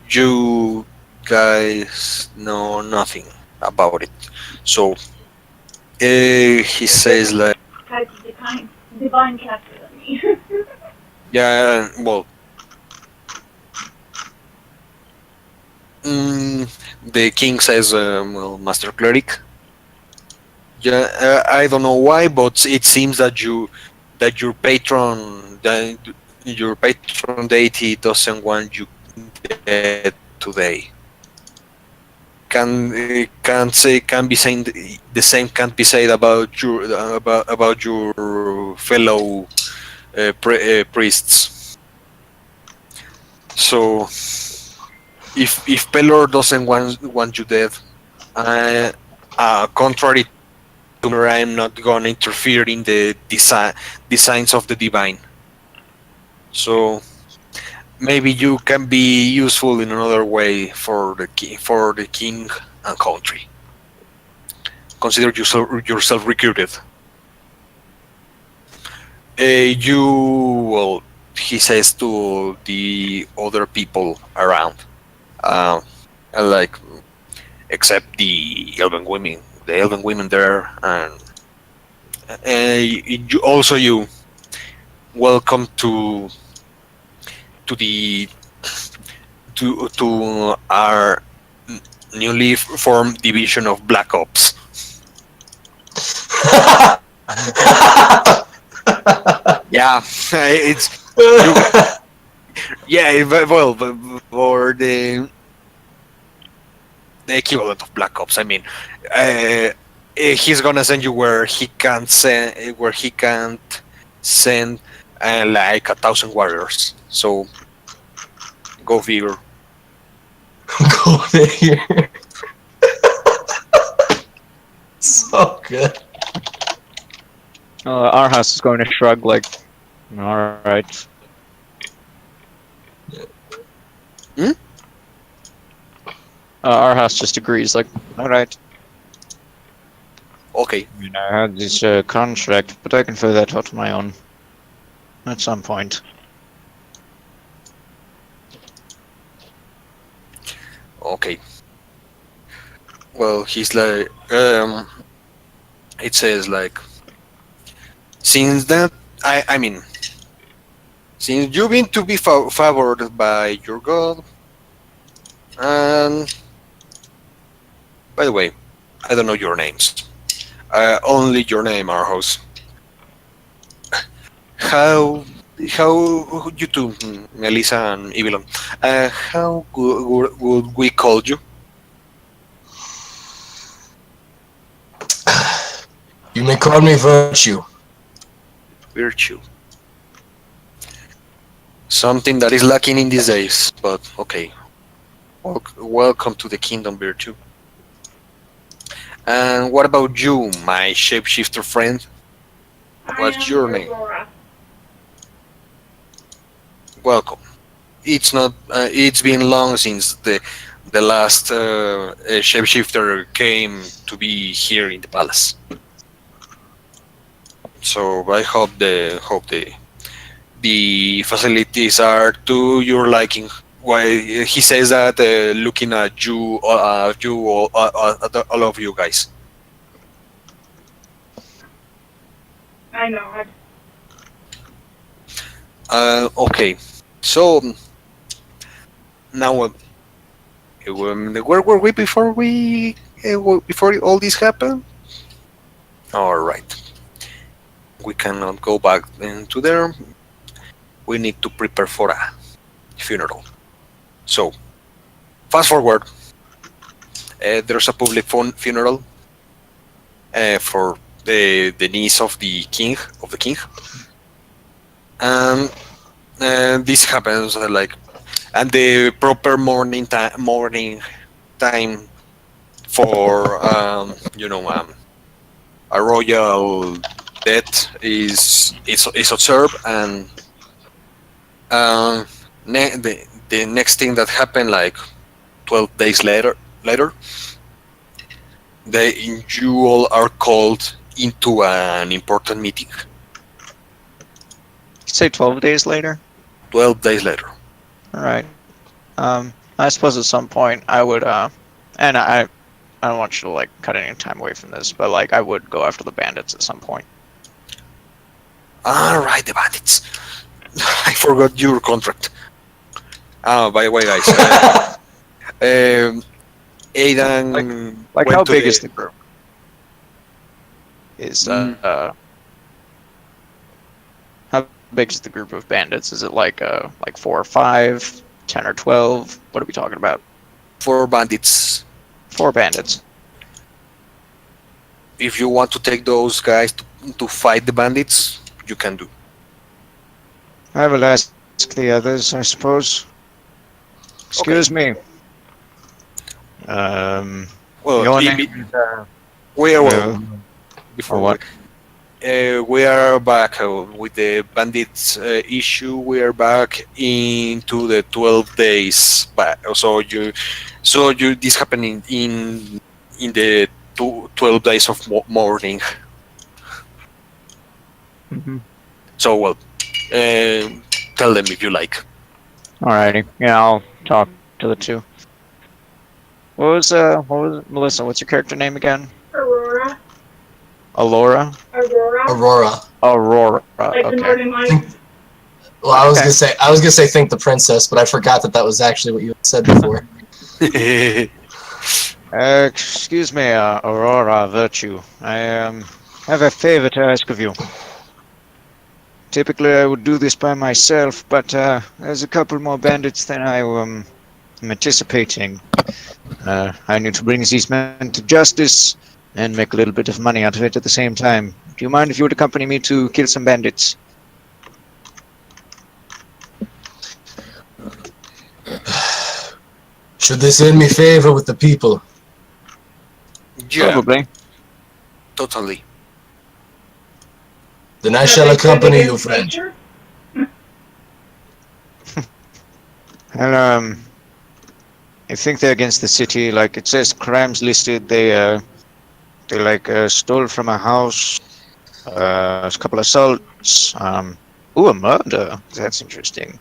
you guys know nothing about it. So he says, like, Type of divine caster than me. yeah, well, the king says, well, Master Cleric. Yeah, I don't know why, but it seems that your patron deity doesn't want you dead today. Can be saying the same can't be said about your fellow priests. So if Pelor doesn't want you dead, contrary to me, I'm not gonna interfere in the designs of the divine. So maybe you can be useful in another way for the king and country. Consider yourself recruited. Well, he says to the other people around, like, except the elven women there, and you welcome to the to our newly formed division of Black Ops. Yeah, it's yeah, well, for the equivalent of Black Ops. I mean, he's gonna send you where he can't send like 1,000 warriors. So go figure. Go there. So good. Our house is going to shrug like, alright. Our house just agrees like, alright. Okay. I mean, I had this contract, but I can figure that out on my own. At some point. Okay. Well, he's like, it says like, since that, I mean, since you've been to be favored by your god, and by the way, I don't know your names. Only your name, Arhos. how you two, Melissa and Ivilon, how would we call you? You may call me Virtue. Virtue. Something that is lacking in these days, but okay. Welcome to the Kingdom, Virtue. And what about you, my shapeshifter friend? What's I am your name? Aurora. Welcome. It's not. It's been long since the last shapeshifter came to be here in the palace. So I hope the facilities are to your liking. Why he says that looking at you, all of you guys. I know. Okay, so now where were we before all this happened? All right, we cannot go back into there. We need to prepare for a funeral. So, fast forward. There's a public funeral for the niece of the king, and this happens and the proper morning time for a royal death is observed, and the next thing that happened, like 12 days later, you all are called into an important meeting. You say 12 days later? 12 days later. All right. I suppose at some point I would, and I don't want you to like cut any time away from this, but like I would go after the bandits at some point. All right, the bandits. I forgot your contract. By the way, guys, Aidan. Like went how to big is the group? How big is the group of bandits? Is it like 4 or 5, 10 or 12? What are we talking about? 4 bandits? 4 bandits. If you want to take those guys to fight the bandits, you can do. I will ask the others, I suppose. Excuse me. Well, Your name is, we are before what? we are back with the bandits issue. We are back into the 12 days back. So this happening in the 12 days of mourning. Mhm. So tell them if you like. Alrighty. Yeah, I'll talk to the two. What was Melissa? What's your character name again? Aurora. Alora. Aurora. Aurora. Like the Okay. Northern Lights. Well, I was gonna say think the princess, but I forgot that was actually what you had said before. Excuse me, Aurora Virtue. I have a favor to ask of you. Typically, I would do this by myself, but there's a couple more bandits than I am anticipating. I need to bring these men to justice and make a little bit of money out of it at the same time. Do you mind if you would accompany me to kill some bandits? Should this end me favor with the people? Yeah, Probably. totally. Then I shall accompany you, friend. Nature? And I think they're against the city. Like it says, crimes listed. They stole from a house. A couple assaults. A murder. That's interesting.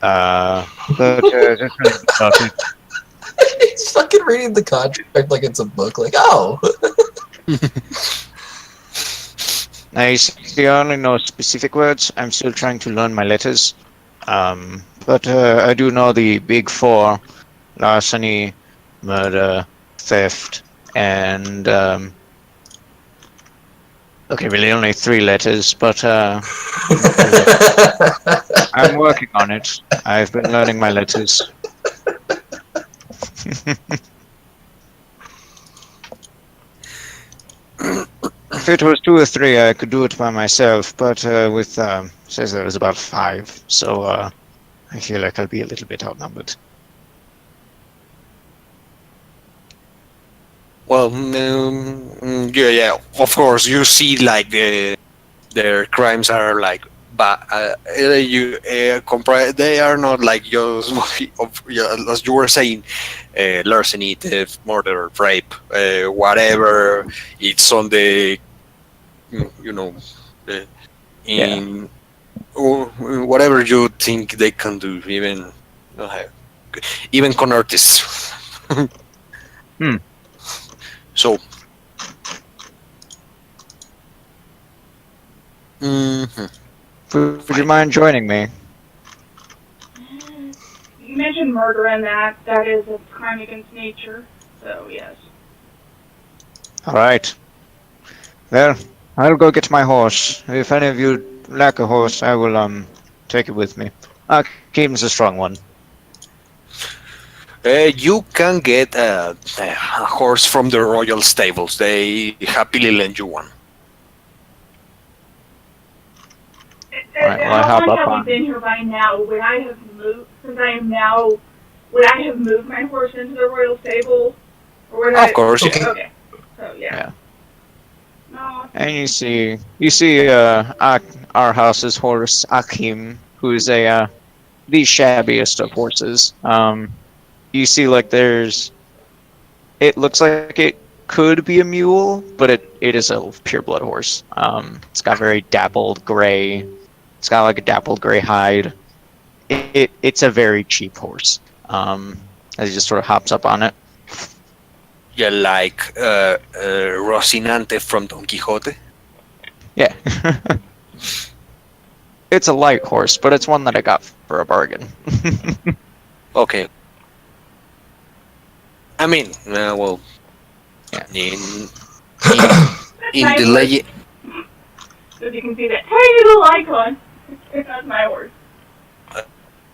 But that's really about it. He's fucking reading the contract like it's a book. Like, oh. I see, I only know specific words. I'm still trying to learn my letters. But I do know the big 4: larceny, murder, theft, and Okay, really only 3 letters, but I'm working on it. I've been learning my letters. If it was 2 or 3, I could do it by myself, but with says there was about 5, so I feel like I'll be a little bit outnumbered. Well, yeah. Of course, you see, like their crimes are like, but they are not like just as you were saying, larceny, theft, murder, rape, whatever. It's on the, you know, uh, in or whatever you think they can do, even con artists. So. Mhm. Would you mind joining me? You mentioned murder in that. That is a crime against nature. So, yes. Alright. Well, I'll go get my horse. If any of you lack a horse, I will take it with me. Keaton's a strong one. You can get a horse from the royal stables. They happily lend you one. Alright, well, I How hop long up have we on. been here by now? Would I have moved, since I am now, would I have moved my horse into the royal stable? Or would Of course, Okay. yeah. Okay. So, yeah. No. And you see our house's horse, Akim, who's the shabbiest of horses. You see, like, it looks like it could be a mule, but it is a pureblood horse. It's got very dappled gray. It's got like a dappled gray hide. It's a very cheap horse. As he just sort of hops up on it. Yeah, like Rocinante from Don Quixote. Yeah. It's a light horse, but it's one that I got for a bargain. Okay. I mean, well, Yeah. in the legend. So you can see that tiny little icon. That's my horse.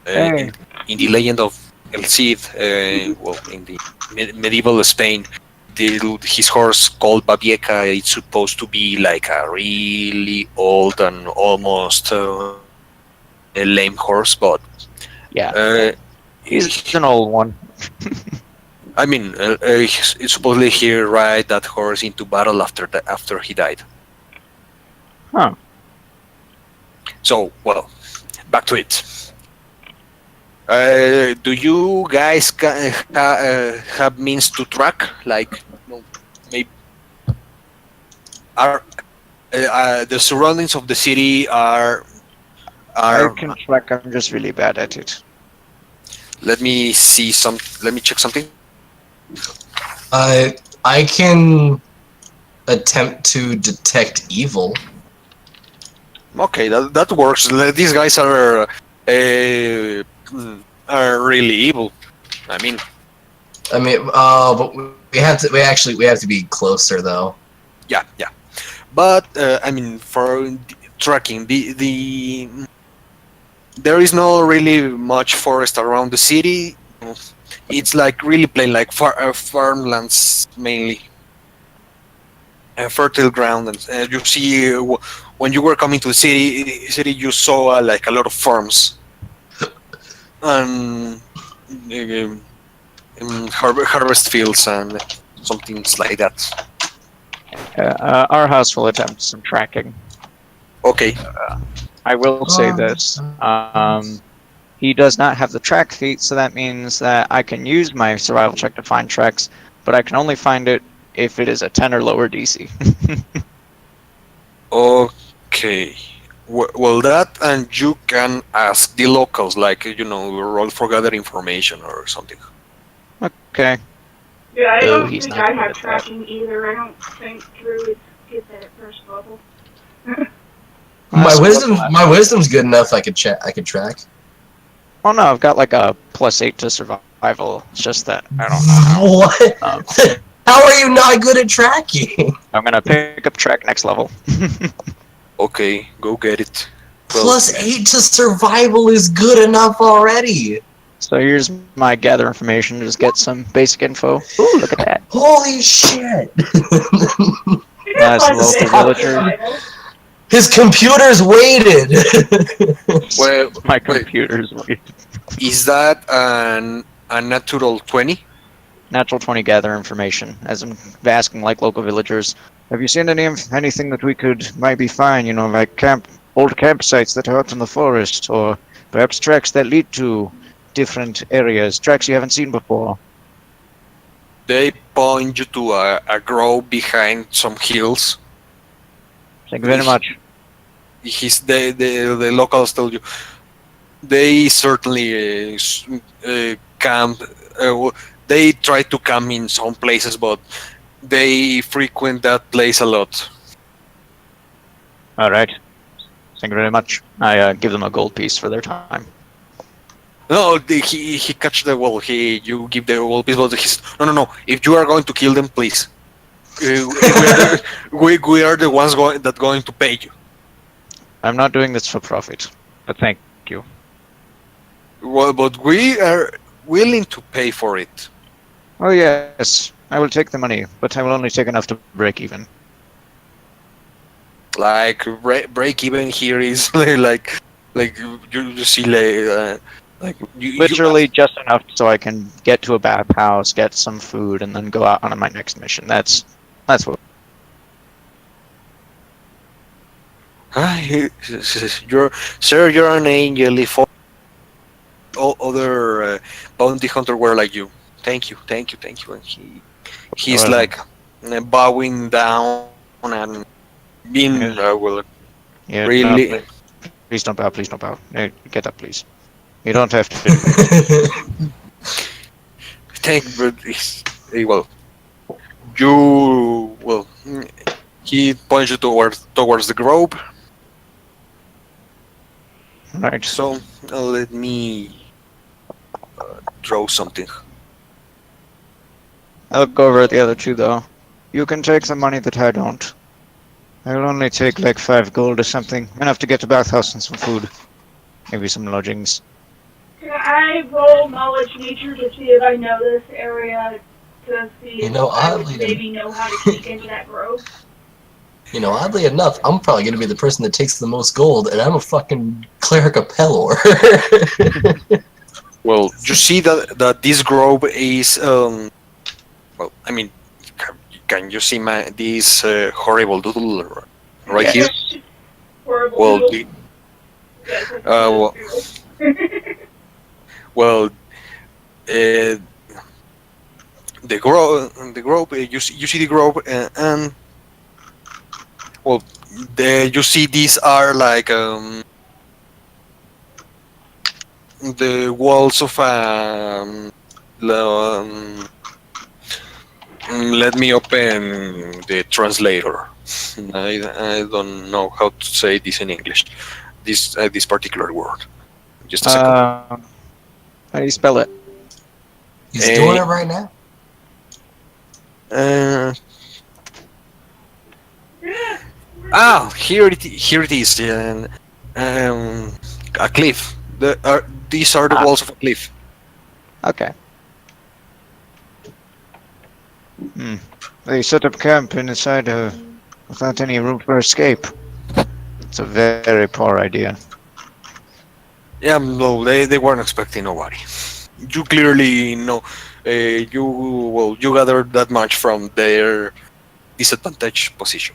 Hey. In the legend of El Cid, well, in the medieval Spain, his horse called Babieca, it's supposed to be like a really old and almost a lame horse, but Yeah. He's an old one. I mean, supposedly he ride that horse into battle after he died. Huh. So, well, back to it. Do you guys have means to track? Like, maybe are the surroundings of the city are? I can track, I'm just really bad at it. Let me see some. Let me check something. I can attempt to detect evil. Okay, that works. These guys are really evil. I mean, but we have to be closer though. yeah. But I mean, for tracking, the there is no really much forest around the city. It's like really plain, like farmlands mainly, fertile ground, and you see when you were coming to the city, you saw like a lot of farms and harvest fields and some things like that. Our house will attempt some tracking. Okay. I will say this. He does not have the track feat, so that means that I can use my survival check to find tracks, but I can only find it if it is a 10 or lower DC. Okay. Well, that, and you can ask the locals, like, roll for gather information or something. Okay. Yeah, I don't he's think not I good have at that. tracking either. I don't think druids get that at first level. My wisdom's good enough. I could track. Oh no, I've got like a +8 to survival. It's just that I don't know. What? Um, How are you not good at tracking? I'm gonna pick up track next level. Okay, go get it. Well, +8 to survival is good enough already. So here's my gather information. Just get some basic info. Ooh, look at that. Holy shit! Nice Like local basic villager. survival. His computer's weighted. well, My wait, computer's is that a natural 20? natural 20 gather information. As I'm asking like local villagers, have you seen anything that we could maybe find? You know, like old campsites that are out in the forest, or perhaps tracks that lead to different areas, tracks you haven't seen before. They point you to a grove behind some hills. Thank you very much. The locals tell you they certainly camp. They try to camp in some places, but they frequent that place a lot. All right. Thank you very much. I give them a gold piece for their time. No, he catch the wall. You give the gold piece, but he's no. If you are going to kill them, please. We are the ones going to pay you. I'm not doing this for profit, but thank you. Well, but we are willing to pay for it. Oh yes, I will take the money, but I will only take enough to break even. Like break even here is like you see like you Literally just enough so I can get to a bathhouse, get some food, and then go out on my next mission. That's what. you're an angel. If all other bounty hunter were like you, thank you. And he's Well, like bowing down and being well, Yeah, really. no, please don't bow. Please don't bow. Get up, please. You don't have to. But well, you well. He points you towards the grove. Right. So let me draw something. I'll go over the other two though. You can take the money that I don't. I'll only take like 5 gold or something. Enough to get to bathhouse and some food. Maybe some lodgings. Can I roll knowledge nature to see if I know this area to see if I would oddly, maybe know how to sneak into that grove? Oddly enough, I'm probably gonna be the person that takes the most gold, and I'm a fucking cleric of Pelor. Well, you see that this grove is well, I mean, can you see this horrible doodle right here? Horrible Well, doodle. the, Yes, it's well, well, the grove. You see the grove, and well, you see these are like the walls of let me open the translator. I don't know how to say this in English. This particular word. Just a second. How do you spell it? He's doing it right now. Here it is. A cliff. These are the walls of a cliff. Okay. They set up camp inside without any room for escape. It's a very poor idea. Yeah, no, they weren't expecting nobody. You clearly know. You gathered that much from their disadvantaged position.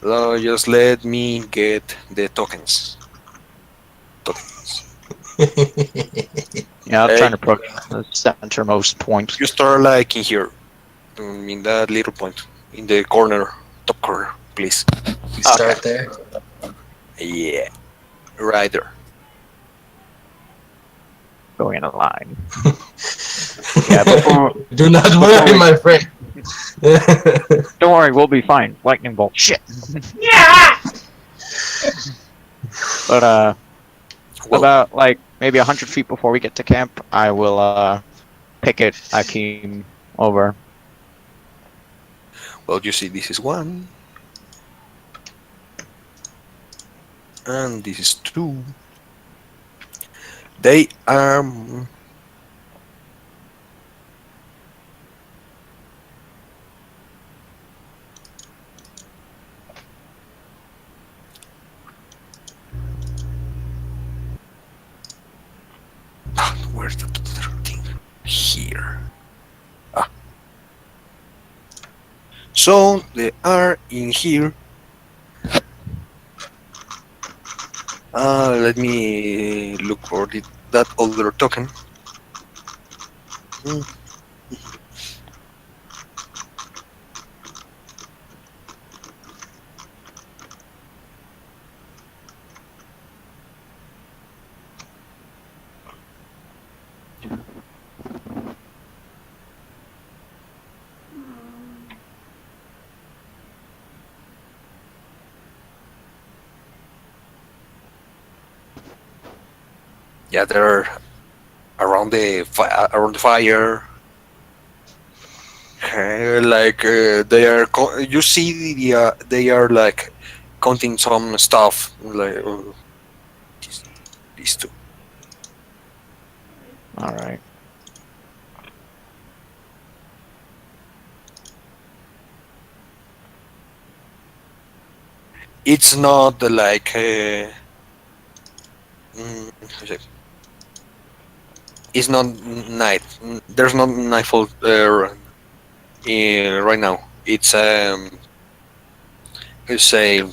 Just let me get the tokens. Yeah, I'm trying to approach the centermost point. You start like in here, in that little point, in the corner, top corner, please. You start there. Yeah, right there. Going in a line. Yeah, before, Do not worry, my friend. don't worry, we'll be fine. Lightning bolt. Shit. Yeah! But Well, about like maybe 100 feet before we get to camp, I will picket Akeem over. Well, you see, this is one. And this is two. They are. Where's the thing? Here. Ah. So they are in here. Let me look for that other token. Hmm. Yeah, they're around the fire. They are. You see, they are like counting some stuff. Like these two. All right. It's not like. It's not night. There's not nightfall right now. It's say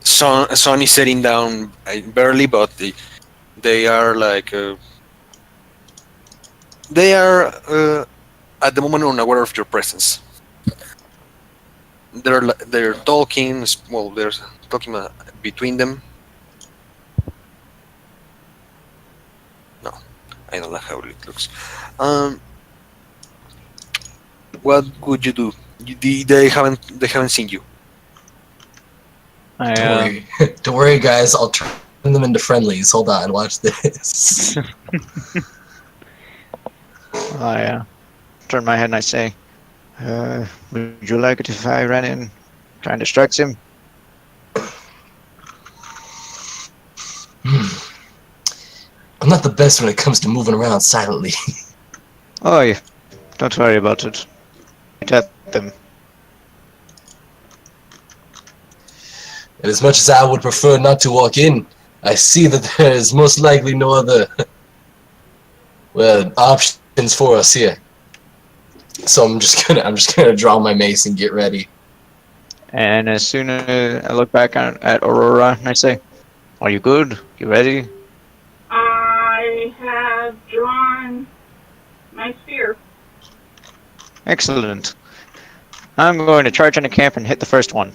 sun is setting down barely, but they are like they are at the moment unaware of your presence. They're talking. Well, there's talking between them. No, I don't like how it looks. What would you do? They haven't seen you. I, Don't worry. Don't worry, guys. I'll turn them into friendlies. Hold on. Watch this. I turn my head and I say, would you like it if I ran in, try and distract him? I'm not the best when it comes to moving around silently. Oh, yeah. Don't worry about it. At them. And as much as I would prefer not to walk in, I see that there is most likely no other options for us here. So I'm just gonna draw my mace and get ready. And as soon as I look back at Aurora and I say, are you good? You ready? I have drawn my spear. Excellent. I'm going to charge into camp and hit the first one.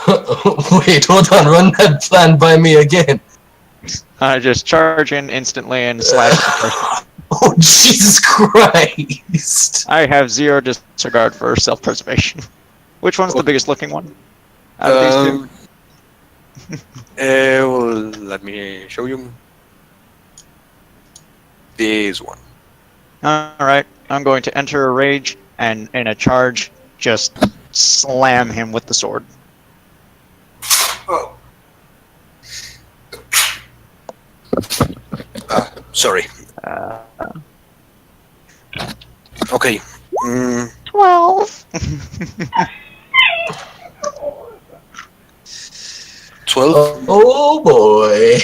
Wait, hold on. Run that plan by me again. I just charge in instantly and slash the first. Oh, Jesus Christ. I have 0 disregard for self-preservation. Which one's the biggest looking one? Out of these two? Well, let me show you. This one. Alright, I'm going to enter a rage and in a charge, just slam him with the sword. Oh. Sorry. Okay. 12. 12. Oh boy.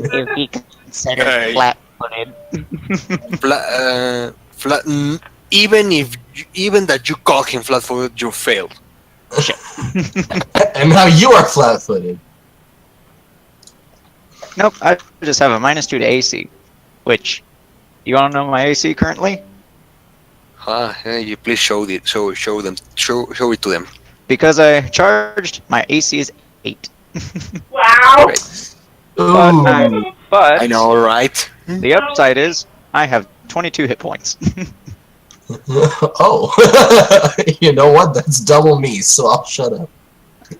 If he considered Okay. flat-footed. Even that you call him flat-footed, you failed. And now you are flat-footed. Nope, I just have a -2 to AC. Which, you wanna know my AC currently? You please show it to them. Because I charged, my AC is 8. Wow. Great. Ooh. But I know, right? the upside is I have 22 hit points. Oh. You know what? That's double me, so I'll shut up.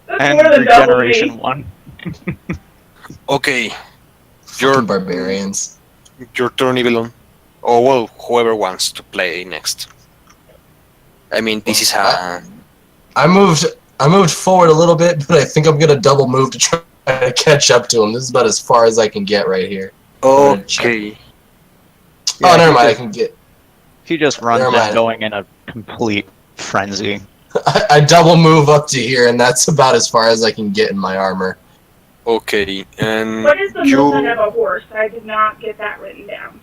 That's And more than double regeneration me. 1. Okay. Fucking barbarians. your turn, Evelyn. Or well, whoever wants to play next. I mean, this is a. I moved forward a little bit, but I think I'm gonna double move to try to catch up to him. This is about as far as I can get right here. gonna check. Okay. Oh, Yeah, never he mind. I just- can get. He just runs Never in, mind. going in a complete frenzy. I double move up to here, and that's about as far as I can get in my armor. Okay. And What is the you. movement of a horse? I did not get that written down.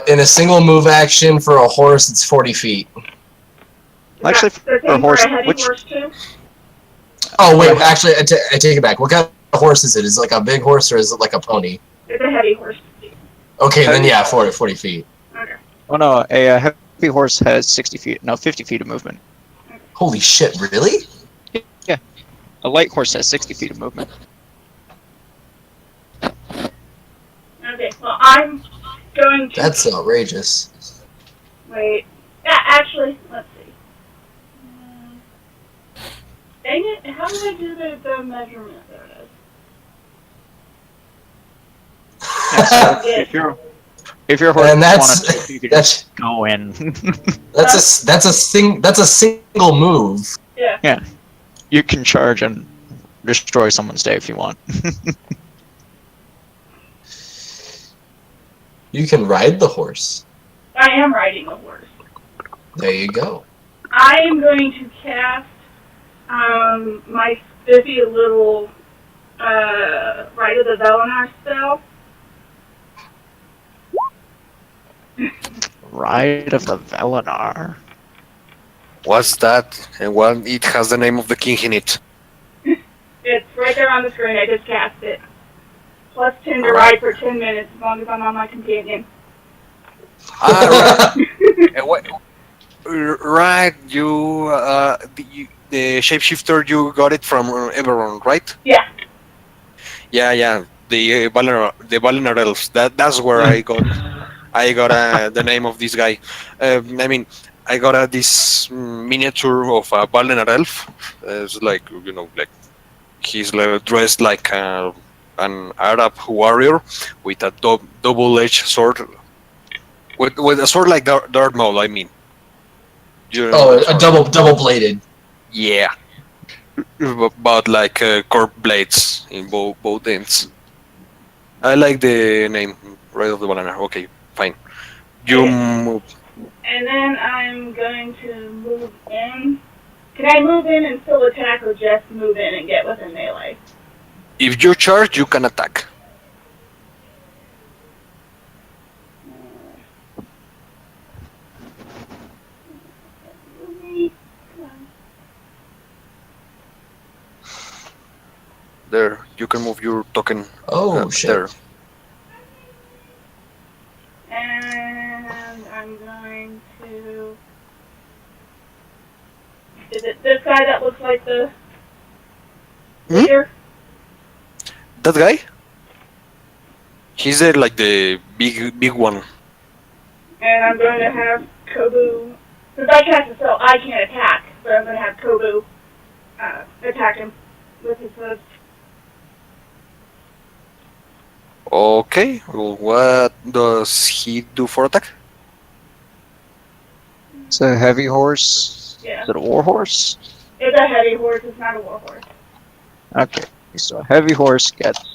In a single move action for a horse, it's 40 feet. Is Actually, that the for a same horse, for a heavy which- horse too? Oh wait, actually, I take it back. What kind of horse is it? Is it like a big horse or is it like a pony? It's a heavy horse. Okay, then Heavy. yeah, 40 feet. Okay. Oh no, a heavy horse has 60 feet. No, 50 feet of movement. Holy shit, really? A light horse has 60 feet of movement. Okay. Well, I'm going to That's outrageous. wait. Yeah, actually, let's see. Dang it! How do I do the measurement? There it is. Yeah, so Yeah. if your horse And wanted to, you could just that's go in. that's a single move. Yeah. You can charge and destroy someone's day if you want. You can ride the horse. I am riding a horse. There you go. I am going to cast my spiffy little Rite of the Velenar spell. Ride of the Velenar. What's that? And well, it has the name of the king in it. It's right there on the screen. I just cast it. Plus 10 to Alright. ride for 10 minutes as long as I'm on my companion. Ah, right. Right, the shapeshifter, you got it from Eberron, right? Yeah. Yeah. The Valinar elves. That's where I got the name of this guy. I mean, I got this miniature of a Valinar elf. It's like like he's dressed like an Arab warrior with a double-edged sword. With a sword like Darth Maul, I mean. You know Oh, that a sword? double bladed. Yeah. But like curved blades in both ends. I like the name, Ride of the Banana. Okay, fine. You move. And then I'm going to move in. Can I move in and still attack or just move in and get within melee? If you charge, you can attack. There, you can move your token Oh shit. there. And I'm going to... Is it this guy that looks like the Hmm? leader? That guy? He's like the big one. And I'm going to have Kobu... Since I cast a spell, I can't attack, but I'm going to have Kobu attack him with his hood. Okay, well, what does he do for attack? It's a heavy horse. Yeah. Is it a war horse? It's a heavy horse, it's not a war horse. Okay, so a heavy horse gets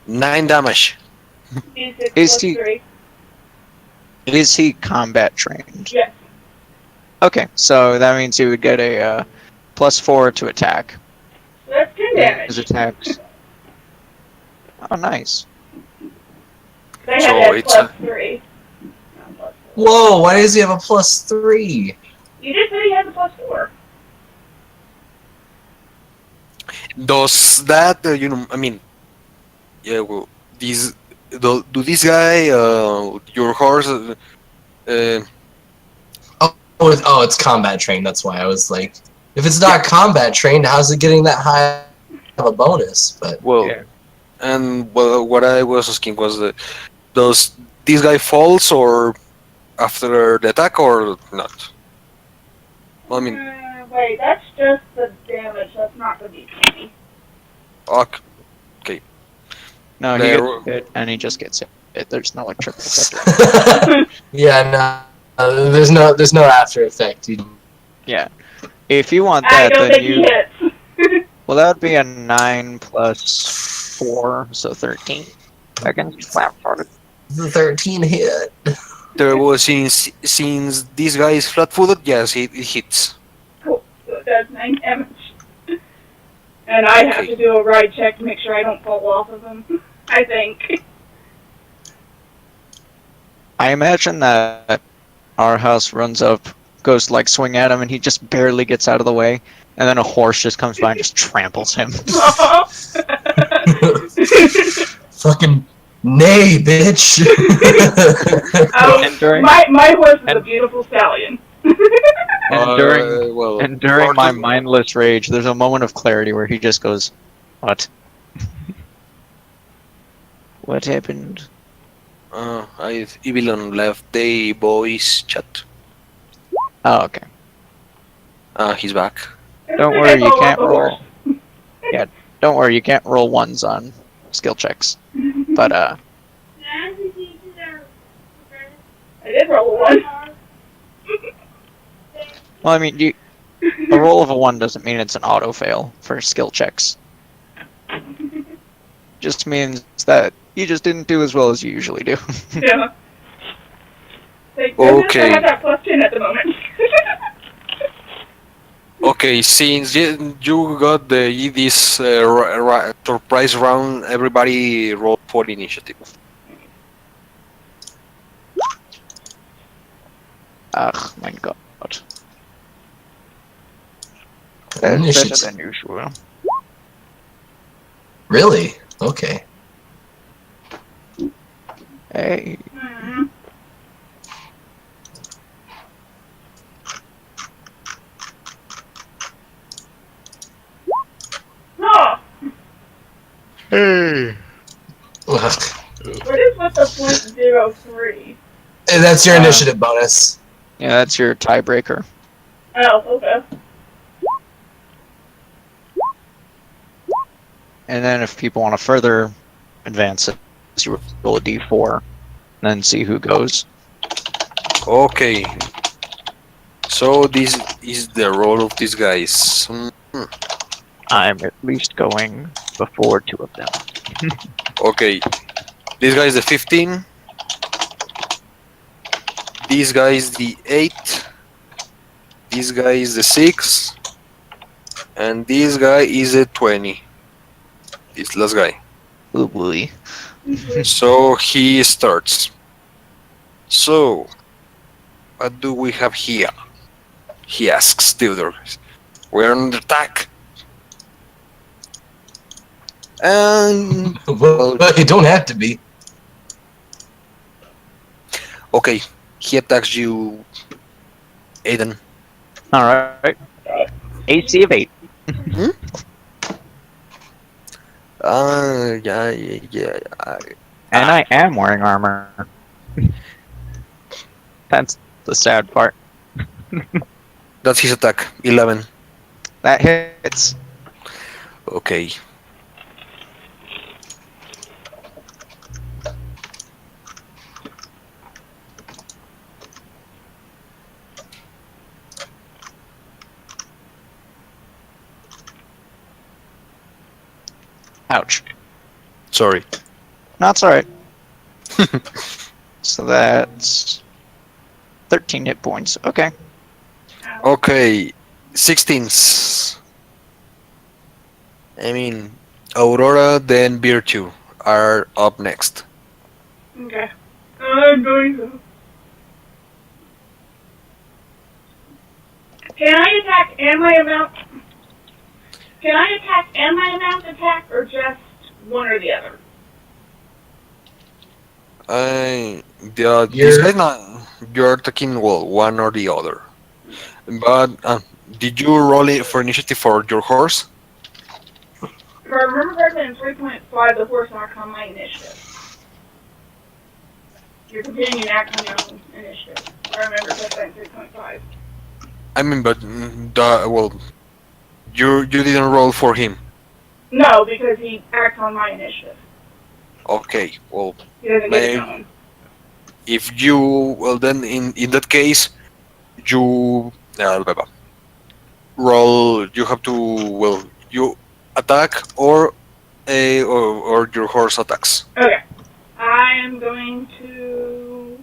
9 damage. D6 Is plus he- 3. Is he combat trained? Yes. Okay, so that means he would get a +4 to attack. So that's 10 His damage. attacks. Oh, nice. They had So that it's plus 3. Not plus 4. Whoa, why does he have a +3? You just said he has a plus 4. Does that, I mean, yeah, well, do this guy, your horse, Oh, it's combat trained. That's why I was like, if it's not combat trained, how's it getting that high of a bonus? But well, Yeah. and well, what I was asking was, does this guy falls or after the attack or not? Well, I mean, Wait, that's just the damage, that's not the d20. okay. No, he There- gets hit, and he just gets hit. There's no like triple effect. Yeah, no, there's no after effect. Yeah. If you want I that, don't then think you. he hits. Well, that would be a 9 plus 4, so 13 against flat-footed. The 13 hit. There was since this guy is flat-footed, yes, it hits. Cool. So it does 9 damage. And I have Okay. to do a ride check to make sure I don't fall off of him. I think. I imagine that our house runs up, goes to, like swing at him, and he just barely gets out of the way, and then a horse just comes by and just tramples him. Fucking nay, bitch. Oh, And during- my horse is a and- beautiful stallion. And during well, and during my Arthur- mindless rage, there's a moment of clarity where he just goes, "What? What happened?" Evelyn left the voice chat. Oh, okay. He's back. Don't worry, you can't roll. Yeah, don't worry, you can't roll ones on skill checks. But I did roll a 1. well, I mean, a roll of a 1 doesn't mean it's an auto fail for skill checks. Just means that you just didn't do as well as you usually do. Yeah. Like, Okay. I have that plus 10 at the moment. Okay, since you got this surprise round, everybody roll for initiative. Ugh, my god. That's better Initiative. than usual. Really? Okay. Hey. Mhm. Oh, Hey. Ugh. what is with the .03? Hey, that's your initiative bonus. Yeah, that's your tiebreaker. Oh, okay. And then if people want to further advance it, you roll a d4, and then see who goes. Okay. So this is the role of these guys. I'm at least going before 2 of them. Okay. This guy is the 15. This guy is the 8. This guy is the 6. And this guy is a 20. This last guy. Ooh, boy. So he starts. So, what do we have here? He asks Theodore. We're under attack. And Well, you don't have to be. okay, he attacks you, Aiden. Alright. AC of 8. Yeah. And I am wearing armor. That's the sad part. That's his attack. 11. That hits. Okay. Ouch. Sorry. That's alright. So that's 13 hit points. Okay. Okay. 16s. I mean, Aurora, then Virtue are up next. Okay. I'm going to. Can I attack and my amount? Can I attack and my amount attack, or just one or the other? This You're- guy's not. You're attacking well, one or the other. But did you roll it for initiative for your horse? If I remember correctly, in 3.5, the horse marks on my initiative. Your companion acts on your own initiative. If I remember correctly, in 3.5. I mean, but you didn't roll for him. No, because he acts on my initiative. Okay, well, He doesn't get it Maybe. going. if you, well, then in that case, you blah, blah. Roll. You have to, well, you attack or your horse attacks. Okay. I am going to.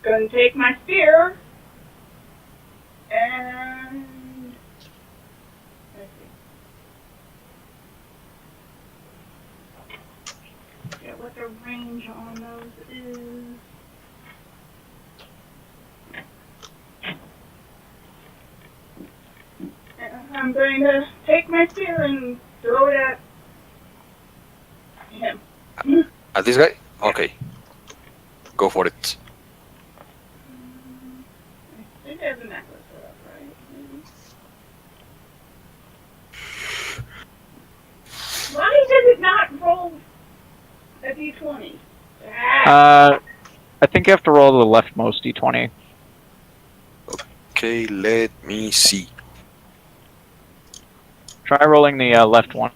Going to take my spear. And. Let's see. Yeah, what the range on those is. And I'm going to take my spear and throw it at him. At this guy? Okay. Go for it. I think I have the necklace set up, right? Why does it not roll a d20? I think you have to roll the leftmost d20. Okay, let me see. Try rolling the left one.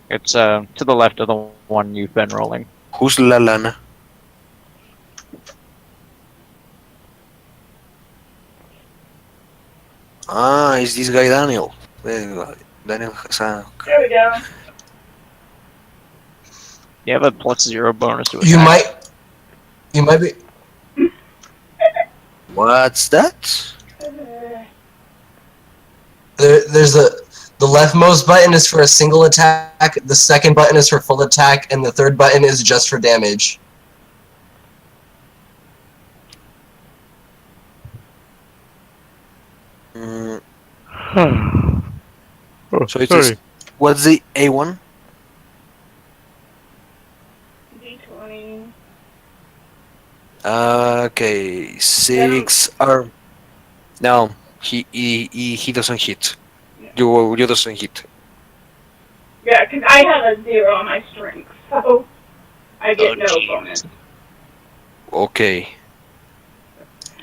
It's to the left of the one you've been rolling. Who's Lalana? Ah, it's this guy Daniel. Daniel has a... There we go. You have a +0 bonus to attack. You might be. What's that? There's the leftmost button is for a single attack, the second button is for full attack, and the third button is just for damage. Mm, so it is. What's the A1? d20. Okay, 6 are. No, he doesn't hit. You doesn't hit. Yeah, because I have a 0 on my strength, so I get no jeez. bonus. Okay.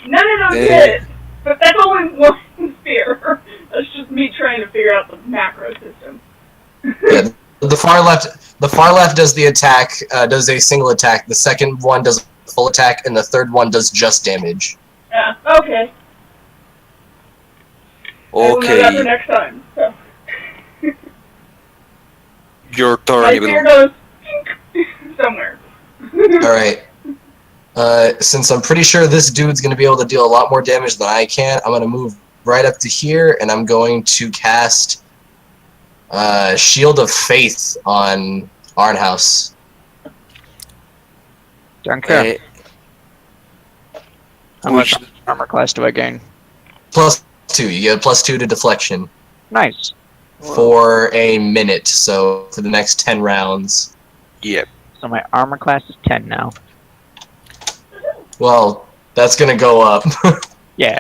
None of them Eh. hit, but that's only one spear. That's just me trying to figure out the macro system. Yeah, the far left does the attack, does a single attack. The second one does a full attack, and the third one does just damage. Yeah, okay. I will know that for Okay, next time. So. your turn, My Evil. spear goes somewhere. Alright. Since I'm pretty sure this dude's going to be able to deal a lot more damage than I can, I'm going to move right up to here, and I'm going to cast Shield of Faith on Arnhouse. Danke. Eh, How much which- armor class do I gain? +2. You get a +2 to deflection Nice. for a minute, so for the next 10 rounds. yeah. So my armor class is 10 now. Well, that's going to go up. Yeah.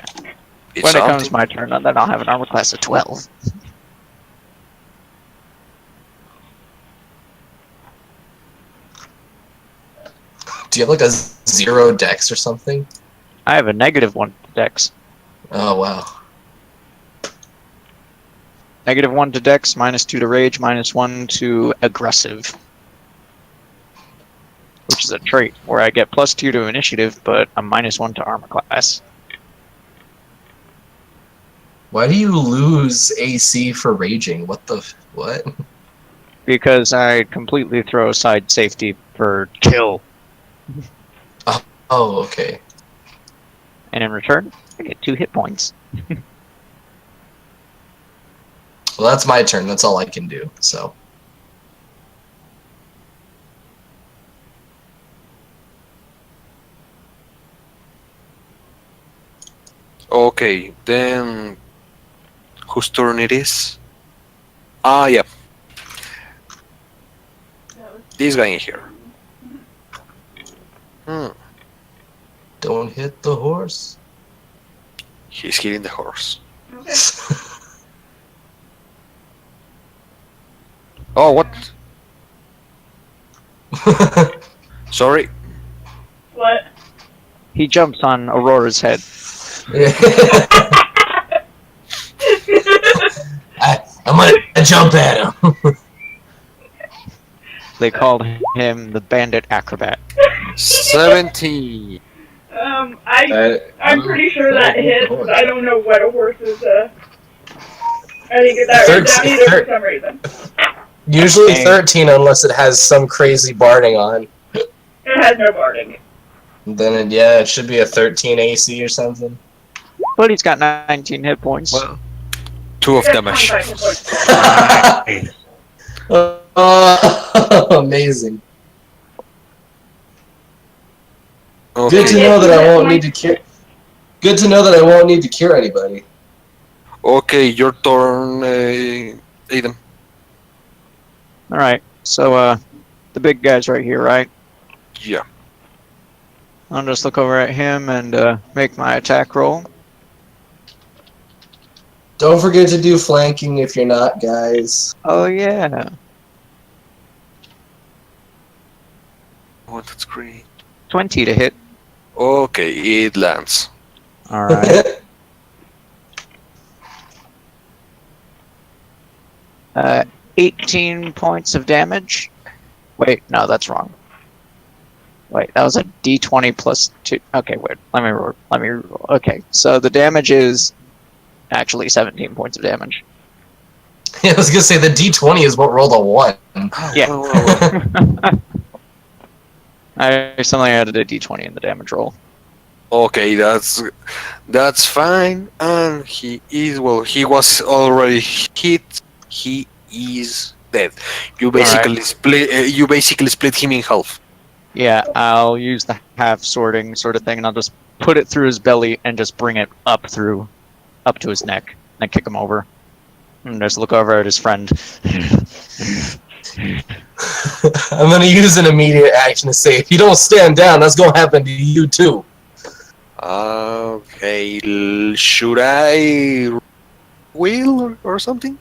It's When it comes something. my turn, then I'll have an armor class of 12. Do you have like a 0 dex or something? I have a -1 dex. Oh, wow. -1 to dex, -2 to rage, -1 to aggressive. Which is a trait where I get +2 to initiative, but a -1 to armor class. Why do you lose AC for raging? What? Because I completely throw aside safety for kill. Oh, okay. And in return, I get 2 hit points. Well, that's my turn. That's all I can do, so. Okay, then whose turn it is? Ah, yeah, That was this guy in here. Hmm, Don't hit the horse. he's hitting the horse. okay. Oh, what? Sorry. What? He jumps on Aurora's head. I'm gonna jump at him. They called him the Bandit Acrobat. 17. I'm pretty sure that hits. I don't know what a horse is. I didn't get that written down either for some reason. Usually 13 unless it has some crazy barding on. It has no barding. Then it should be a 13 AC or something. But he's got 19 hit points. Well, 2 of damage. 25 hit points. Amazing. Okay. Good to know that I won't need to cure. Good to know that I won't need to cure anybody. Okay, your turn, Aiden. Alright, so, the big guy's right here, right? Yeah. I'll just look over at him and, make my attack roll. Don't forget to do flanking if you're not, guys. Oh, yeah. Oh, that's great. 20 to hit. Okay, it lands. Alright. 18 points of damage. Wait, no, that's wrong. Wait, that was a d20 plus 2. Okay, wait, let me roll. Okay, so the damage is actually 17 points of damage. I was gonna say the D20 is what rolled a 1. Yeah. Oh. I suddenly added a d20 in the damage roll. Okay, that's fine. And he was already hit. He is dead. You basically split him in half. Yeah, I'll use the half sorting sort of thing, and I'll just put it through his belly and just bring it up to his neck, and then kick him over. And just look over at his friend. I'm gonna use an immediate action to say, if you don't stand down, that's gonna happen to you too. Okay, should I wheel or something?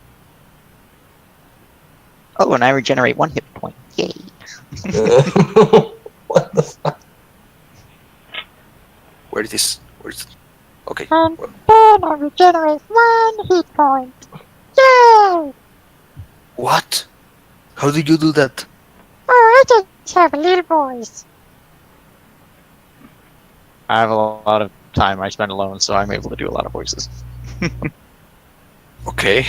Oh, and I regenerate 1 hit point. Yay. What the fuck? Where is this? Okay. And well, then I regenerate 1 hit point. Yay! what? How did you do that? Oh, I just have a little voice. I have a lot of time I spend alone, so I'm able to do a lot of voices. Okay.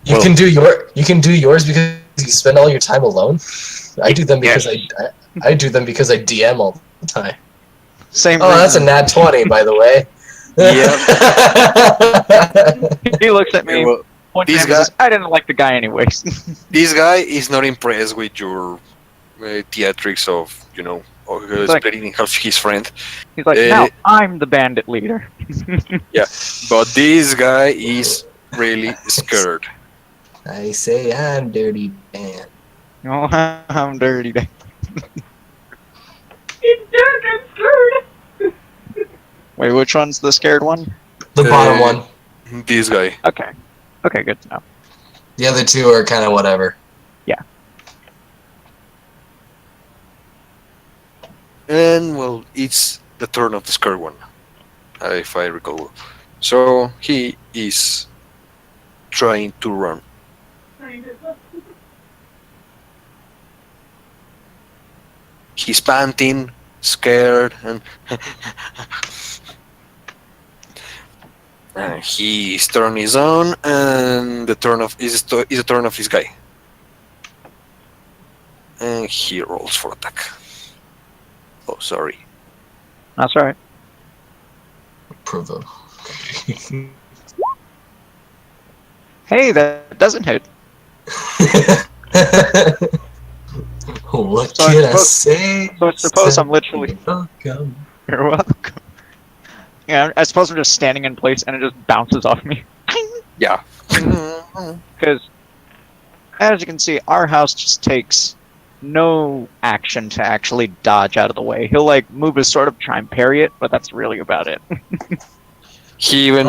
You can do yours because you spend all your time alone. I do them because I do them because I DM all the time. Same. Oh, that's a nat 20, by the way. Yeah. He looks at me. Well, points this at him and says, I didn't like the guy anyways. this guy is not impressed with your theatrics of, like- splitting in half his friend. He's like, now I'm the bandit leader. But this guy is really scared. I say I'm dirty man. Oh, I'm dirty. It's dark and scared. Wait, which one's the scared one? The bottom one. This guy. Okay. Okay, good to know. The other two are kind of whatever. And, well, it's the turn of the scared one, if I recall. So, he is trying to run. He's panting, scared, and his turn is on, and the turn of is the turn of this guy, and he rolls for attack. Oh, sorry. That's alright. Provo. Hey, that doesn't hit. What So can I suppose- say? So I suppose I'm literally... Welcome. You're welcome. Yeah, I suppose I'm just standing in place and it just bounces off me. Yeah. Because, as you can see, our house just takes no action to actually dodge out of the way. He'll, move his sword up, try and parry it, but that's really about it. He even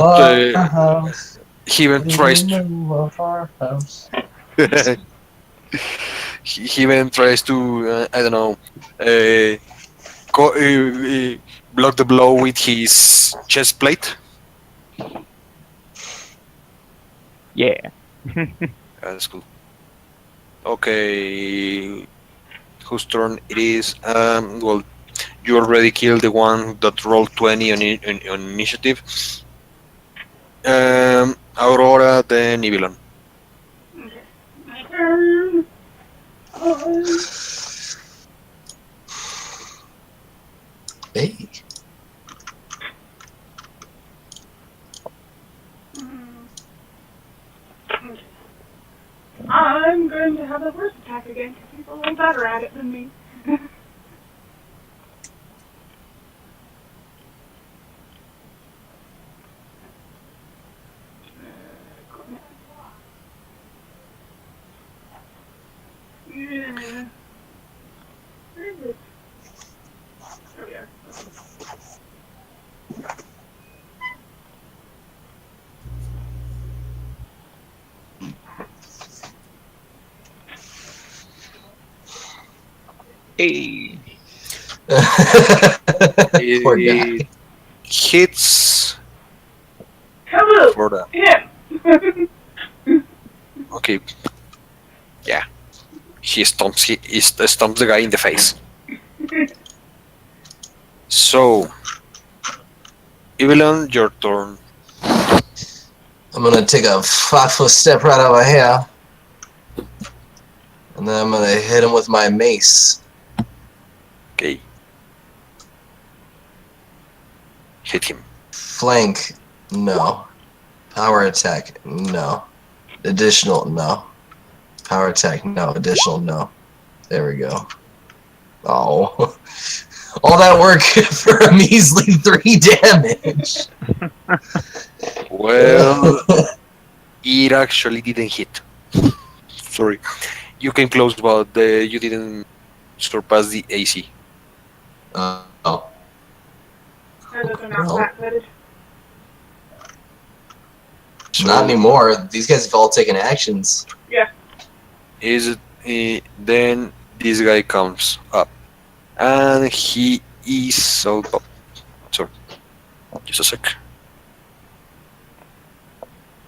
he even tries to he even tries to I don't know block the blow with his chest plate. Yeah. That's cool. Okay, whose turn it is? Well, you already killed the one that rolled 20 on initiative. Aurora, then Ivilon. Okay. My turn. Hey. Okay. I'm going to have the first attack again because he's a little better at it than me. Yeah. Where is it? There we are. Hey. Poor guy. It hits Hello! for the. Him! Okay. Yeah. He stomps the guy in the face. So, Ivilon, your turn. I'm gonna take a 5-foot step right over here. And then I'm gonna hit him with my mace. Okay. Hit him. Flank, no. Power attack, no. Additional, no. Power attack, no. Additional, no. There we go. Oh. All that work for a measly 3 damage. Well, it actually didn't hit. Sorry. You came close, but you didn't surpass the AC. Oh. Those are not Well. flat-footed. So Not anymore. These guys have all taken actions. is then this guy comes up, and he is so. Oh, sorry. Just a sec.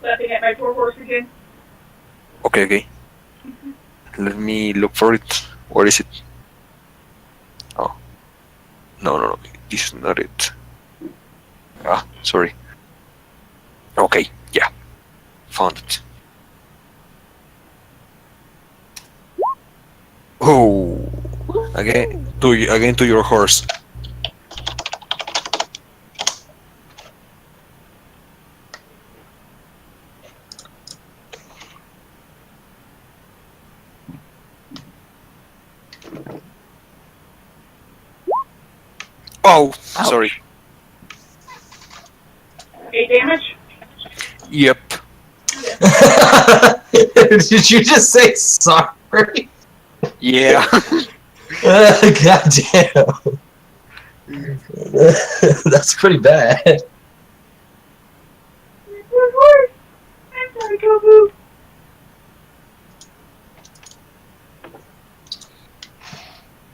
Laughing at my poor horse again. Okay. Let me look for it. Where is it? Oh. No. This is not it. Ah, sorry. Okay, yeah. Found it. Oh. Again to your horse. Oh, sorry. 8 damage? Yep. Did you just say sorry? Yeah. God damn. That's pretty bad. My poor horse! I'm sorry, Kobu.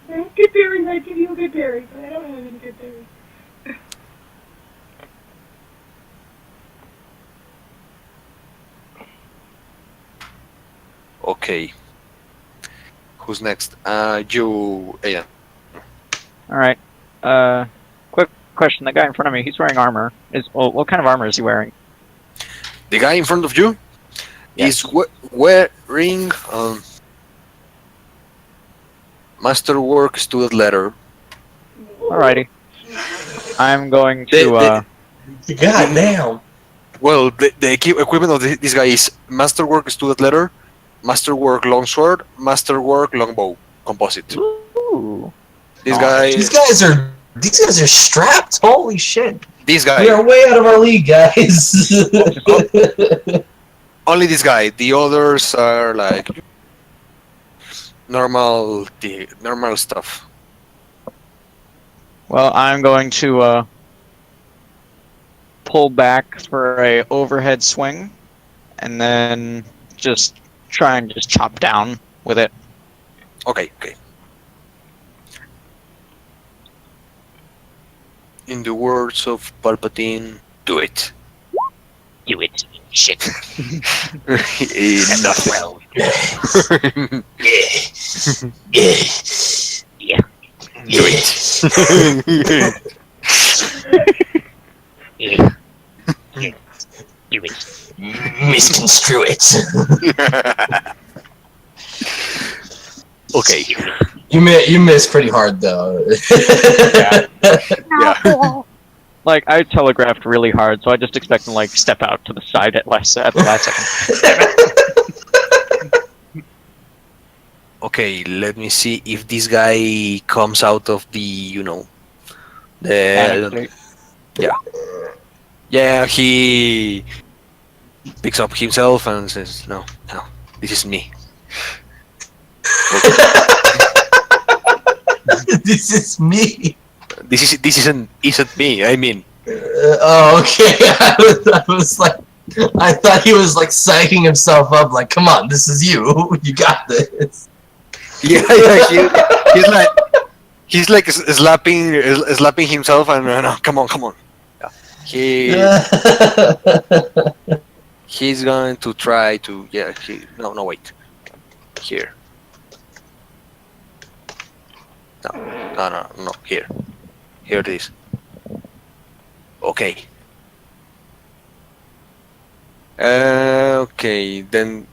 If I had good berries, I'd give you a good berry, but I don't have any good berries. Okay. Who's next? You, Ayan. All right. Quick question: the guy in front of me, he's wearing armor. What kind of armor is he wearing? The guy in front of you Yes. is wearing Masterwork Student Letter. Alrighty. I'm going The- to. God damn. Well, the equipment of this guy is Masterwork Student Letter, Masterwork Longsword, Masterwork Longbow Composite. Ooh. This Nice. guy, These guys are strapped. Holy shit. this We guy, are way out of our league, guys. only this guy. The others are like the normal stuff. Well, I'm going to pull back for a overhead swing, and then just try and just chop down with it. Okay. In the words of Palpatine, do it. Do it. Shit. Nothing. Well. Yeah. Yeah. Yeah. Yeah. Yeah. Do it. Misconstrue it. Okay. You missed pretty hard though. Yeah. Not cool. Like, I telegraphed really hard, so I just expect to, like, step out to the side at the last second. Okay, let me see if this guy comes out of the, the yeah, he picks up himself and says, "No, this is me." This is me. This isn't me. I mean, Oh, okay. I was like, I thought he was like psyching himself up. Like, come on, this is you. You got this. yeah, he's like slapping himself and no, come on. Yeah. He's going to try to no wait here. No here it is. Okay. Okay, then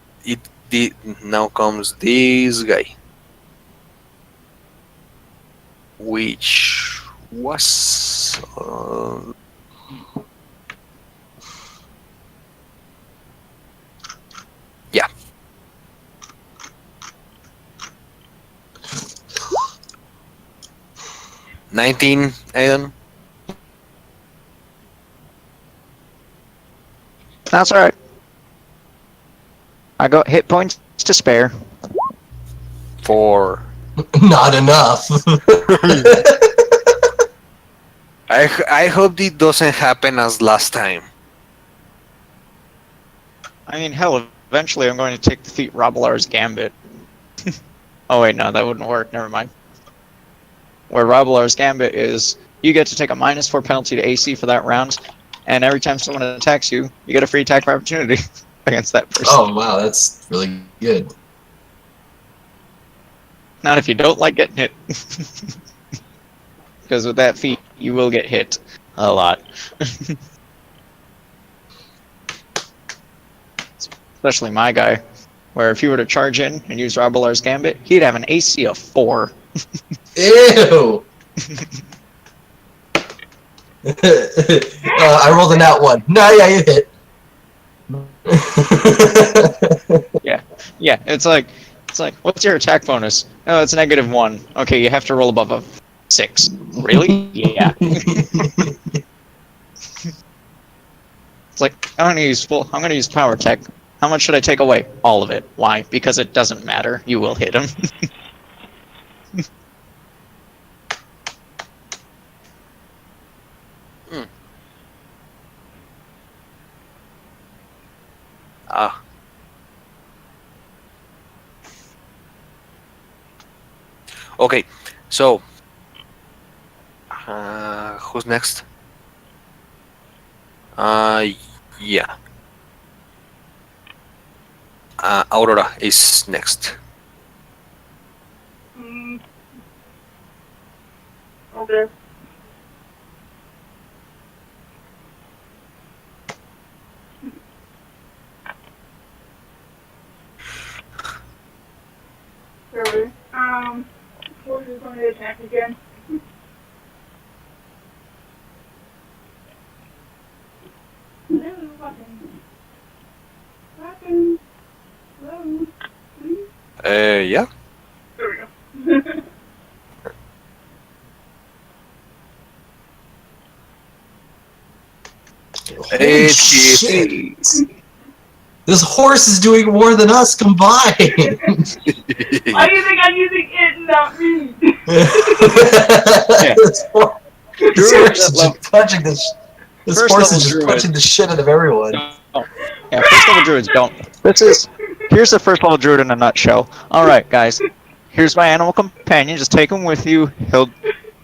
now comes this guy, which was yeah. $19, Aiden. That's alright. I got hit points to spare. For Not enough. I hope it doesn't happen as last time. I mean, hell, eventually I'm going to take defeat Robilar's Gambit. Oh wait, no, that wouldn't work, never mind. Where Robilar's Gambit is, you get to take a -4 penalty to AC for that round, and every time someone attacks you, you get a free attack of opportunity against that person. Oh wow, that's really good. Not if you don't like getting hit. Because with that feat, you will get hit a lot. Especially my guy, where if he were to charge in and use Robilar's Gambit, he'd have an AC of 4. Ew. I rolled a nat 1. No, yeah, you hit. Yeah, it's like, what's your attack bonus? Oh, it's -1. Okay, you have to roll above a 6. Really? Yeah. It's like, I'm gonna use power tech. How much should I take away? All of it. Why? Because it doesn't matter. You will hit him. Okay, so who's next? Yeah. Aurora is next. Okay. Sorry. What is going to attack again? No, weapon. Hello? Please? Yeah. There we go. Shit. This horse is doing more than us combined. Why do you think I'm using it and not me? This horse is just punching this. This First horse level is just druid. punching the shit out of everyone. Yeah, first level druids don't. Here's the first level druid in a nutshell. Alright, guys. Here's my animal companion, just take him with you.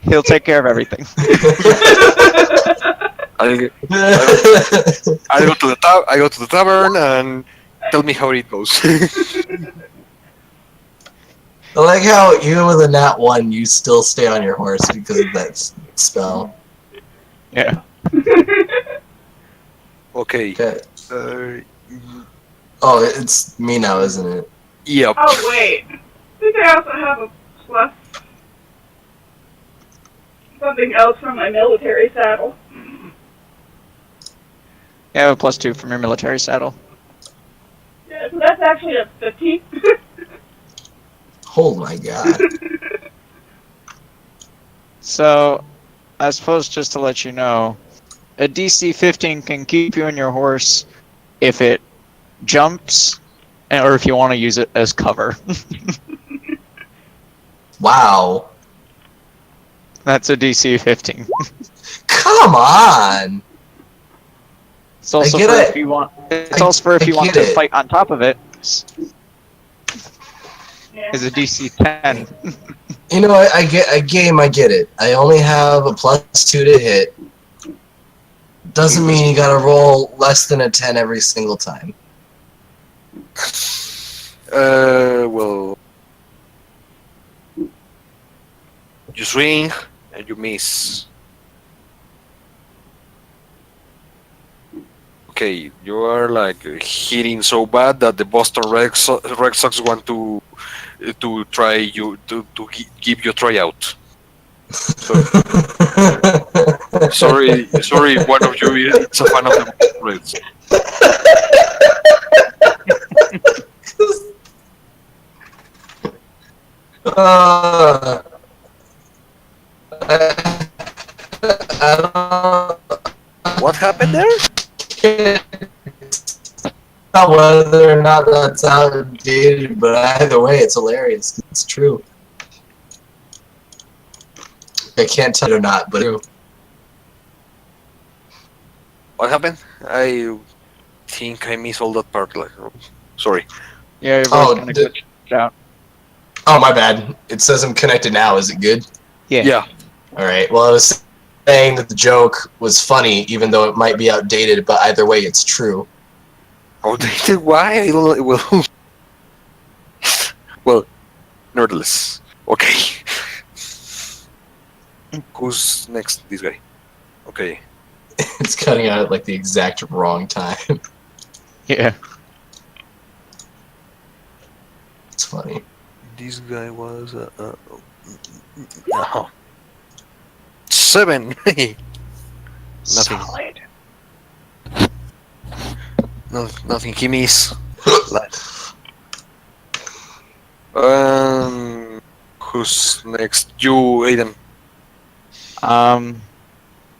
He'll take care of everything. I'll go to the I go to the tavern and tell me how it goes. I like how even with a nat 1, you still stay on your horse because of that spell. Yeah. Okay. Okay. Uh, Oh, it's me now, isn't it? yep. Oh wait, I think I also have a plus something else from my military saddle. You have a +2 from your military saddle. Yeah, so that's actually a 15. Oh my god. So, I suppose just to let you know, a DC 15 can keep you on your horse if it jumps, or if you want to use it as cover. Wow. That's a DC 15. Come on! It's also get for it. if you want. It's also for if you want get to it. fight on top of it. Yeah. Is a DC 10. You know, I get it. I only have a +2 to hit. Doesn't mean you gotta roll less than a 10 every single time. Well, you swing and you miss. Okay, you are like hitting so bad that the Boston Red Sox want to try you to give you a tryout. Sorry, one of you is a fan of the Reds. What happened there? Not whether or not that's outdated, but either way, it's hilarious. It's true. I can't tell it or not, but true. What happened? I think I missed all that part. Like, sorry. Yeah, your voice Oh, kind of did- glitched out. Oh, my bad. It says I'm connected now. Is it good? Yeah. All right. Well, I was saying that the joke was funny, even though it might be outdated, but either way, it's true. Outdated? Why? I don't know. Well, well, nevertheless. Okay. Who's next? This guy. Okay. It's cutting out at like the exact wrong time. Yeah. It's funny. This guy was 7. Nothing. Solid. No, nothing. He missed. Who's next? You, Aiden.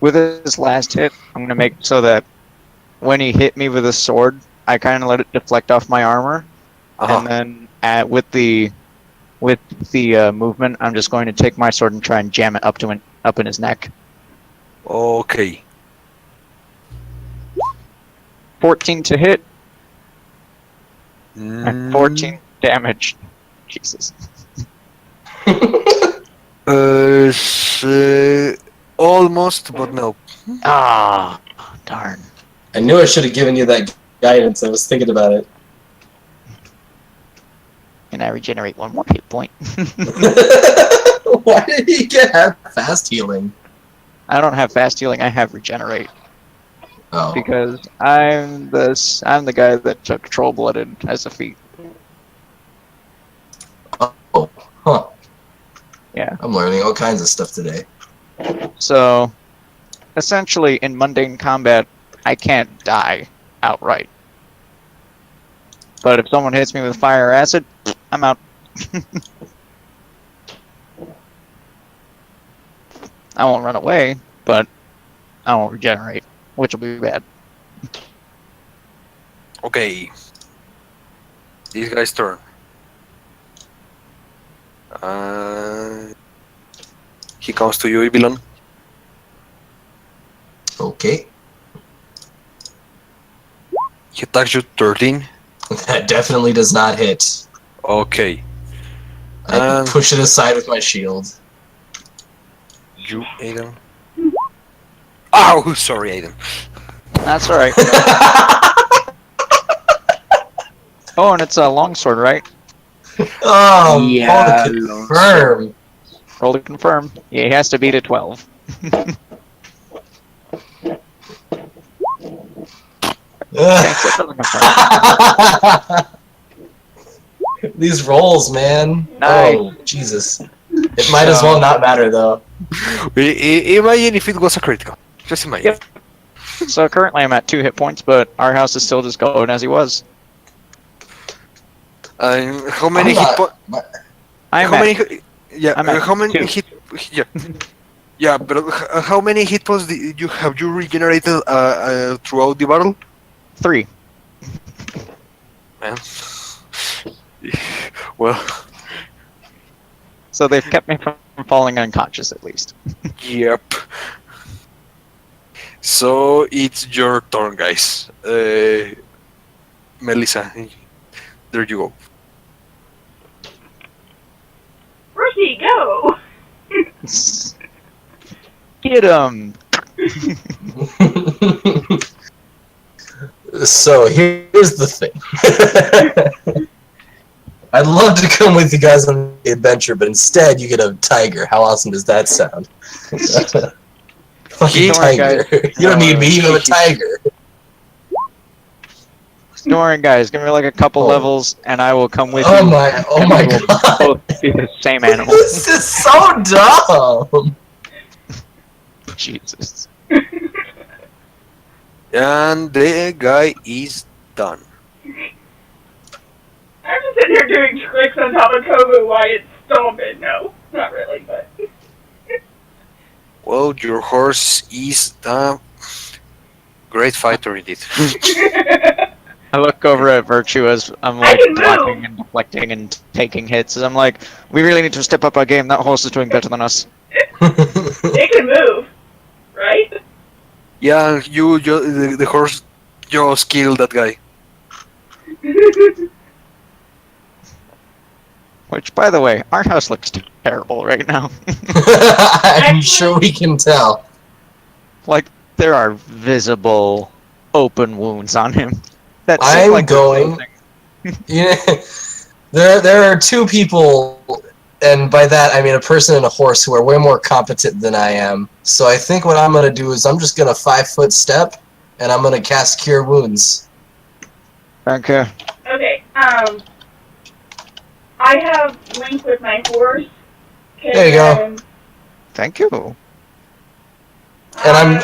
With his last hit, I'm gonna make so that when he hit me with a sword, I kind of let it deflect off my armor, and then with the movement, I'm just going to take my sword and try and jam it up in his neck. Okay. 14 to hit, and 14 damage. Jesus. Almost, but no. Ah, darn. I knew I should have given you that guidance. I was thinking about it. And I regenerate one more hit point. Why did he get fast healing? I don't have fast healing. I have regenerate Oh. because I'm the guy that took troll blooded as a feat. Oh. Huh. Yeah. I'm learning all kinds of stuff today. So, essentially, in mundane combat, I can't die outright. But if someone hits me with fire or acid, I'm out. I won't run away, but I won't regenerate, which will be bad. Okay. This guy's turn. He comes to you, Ibilon. Okay. He attacks you 13. That definitely does not hit. Okay. I push it aside with my shield. You, Aiden. Ow! Sorry, Aiden. That's alright. Oh, and it's a longsword, right? Oh, Yeah, roll to confirm. Roll to confirm. Yeah, he has to beat a 12. Okay, so it doesn't confirm. These rolls, man. Nice. Oh, Jesus. It might as well not matter, though. Imagine if it was a critical. Just imagine. Yep. So currently I'm at 2 hit points, but our house is still just going as he was. How many I'm hit not- points? I'm How at many? Yeah. I'm at How many 2. hit? Yeah. Yeah, but how many hit points did you have you regenerated throughout the battle? 3. Man. Well, So they've kept me from falling unconscious at least. yep. So it's your turn, guys. Melissa, there you go. Rusty, go! Get him! So here's the thing. I'd love to come with you guys on the adventure, but instead you get a tiger. How awesome does that sound? Fucking Don't worry, tiger. guys. You don't need me, you have a tiger. Don't worry, guys. Give me like a couple Oh. levels, and I will come with Oh you. my and we will god. both be the same animal. This is so dumb. Jesus. And the guy is done. I'm just sitting here doing tricks on top of Kobu while it's stomping. No, not really, but. Well, your horse is a great fighter indeed. I look over at Virtue as I'm I like can blocking move. and deflecting and taking hits. As I'm like, we really need to step up our game. That horse is doing better than us. It can move, right? Yeah, the horse just killed that guy. Which, by the way, our house looks terrible right now. I'm sure we can tell. Like, there are visible open wounds on him. That I'm seem like they're going- closing. Yeah, there are two people, and by that I mean a person and a horse who are way more competent than I am. So I think what I'm gonna do is I'm just gonna 5-foot step, and I'm gonna cast Cure Wounds. Okay. Okay, I have Link with my horse. Can, There you go. Thank you. And I'm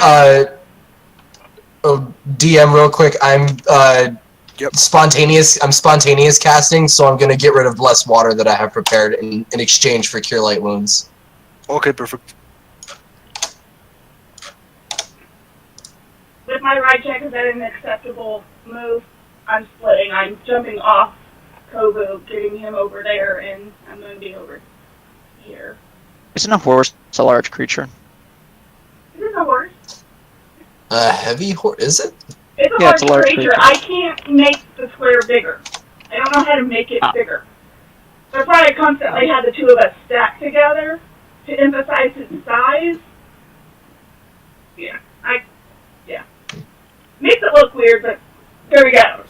DM real quick. I'm Yep. spontaneous. I'm spontaneous casting, so I'm gonna get rid of Blessed Water that I have prepared in exchange for Cure Light Wounds. Okay, perfect. With my right check, is that an acceptable move? I'm splitting. I'm jumping off Kobu, getting him over there, and I'm going to be over here. Isn't a horse a large creature? Is this a horse? A heavy horse? Is it? It's a Yeah, large it's a large creature. creature. I can't make the square bigger. I don't know how to make it Ah. bigger. That's why I constantly had the two of us stacked together to emphasize its size. Yeah, makes it look weird, but there we go.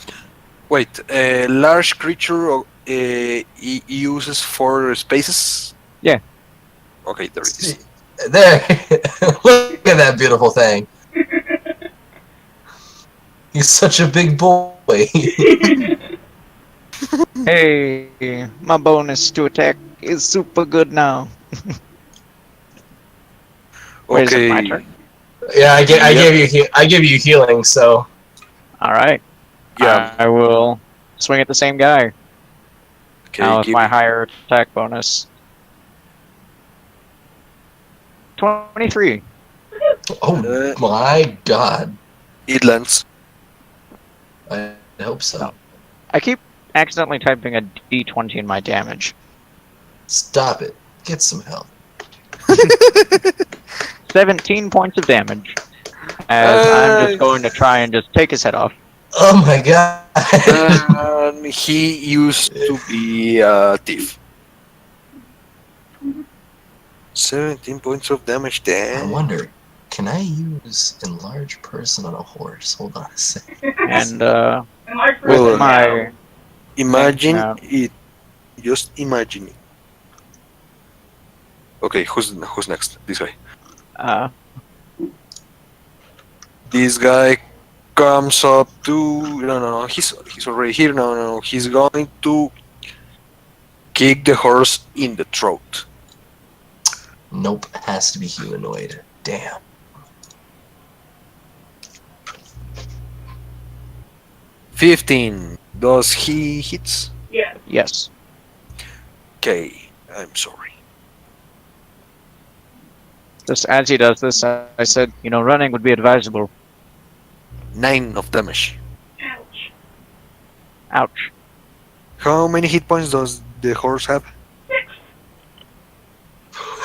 Wait, a large creature uses 4 spaces? Yeah. Okay, there it is. There. Look at that beautiful thing. He's such a big boy. Hey, my bonus to attack is super good now. Wait, is it my Okay, turn? Yeah, I Yep. give you healing. So Alright. yeah. I will swing at the same guy. Okay, Now with give my higher attack bonus. 23. oh my god, it lands. I hope so. I keep accidentally typing a D20 in my damage. Stop it. Get some help. 17 points of damage. As I'm just going to try and just take his head off. Oh my god. He used to be a thief. 17 points of damage I then. wonder, Can I use enlarge person on a horse? Hold on a second. And And Mark with Well, my Imagine Yeah. it. Just imagine it. Okay, who's next? This guy. This guy comes up to no, he's already here. No, he's going to kick the horse in the throat. Nope, has to be humanoid. Damn. $15. Does he hits? Yes. yes. Okay, I'm sorry. Just as he does this, I said, running would be advisable. 9 of damage. Ouch. Ouch. How many hit points does the horse have?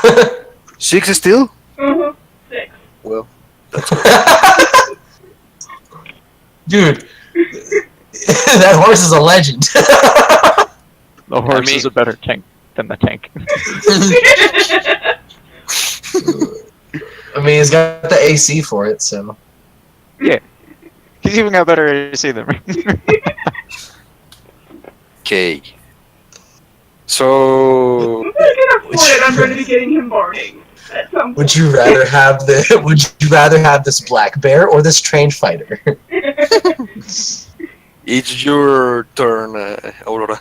6. 6 still? Mm-hmm. 6. Well, Dude, that horse is a legend. The horse mean- is a better tank than the tank. I mean, he's got the AC for it, so. He's even got better AC than me. okay. So I'm gonna get afford it. I'm going to be getting him boarding at some point. Would you rather have this black bear or this trained fighter? it's your turn, Aurora.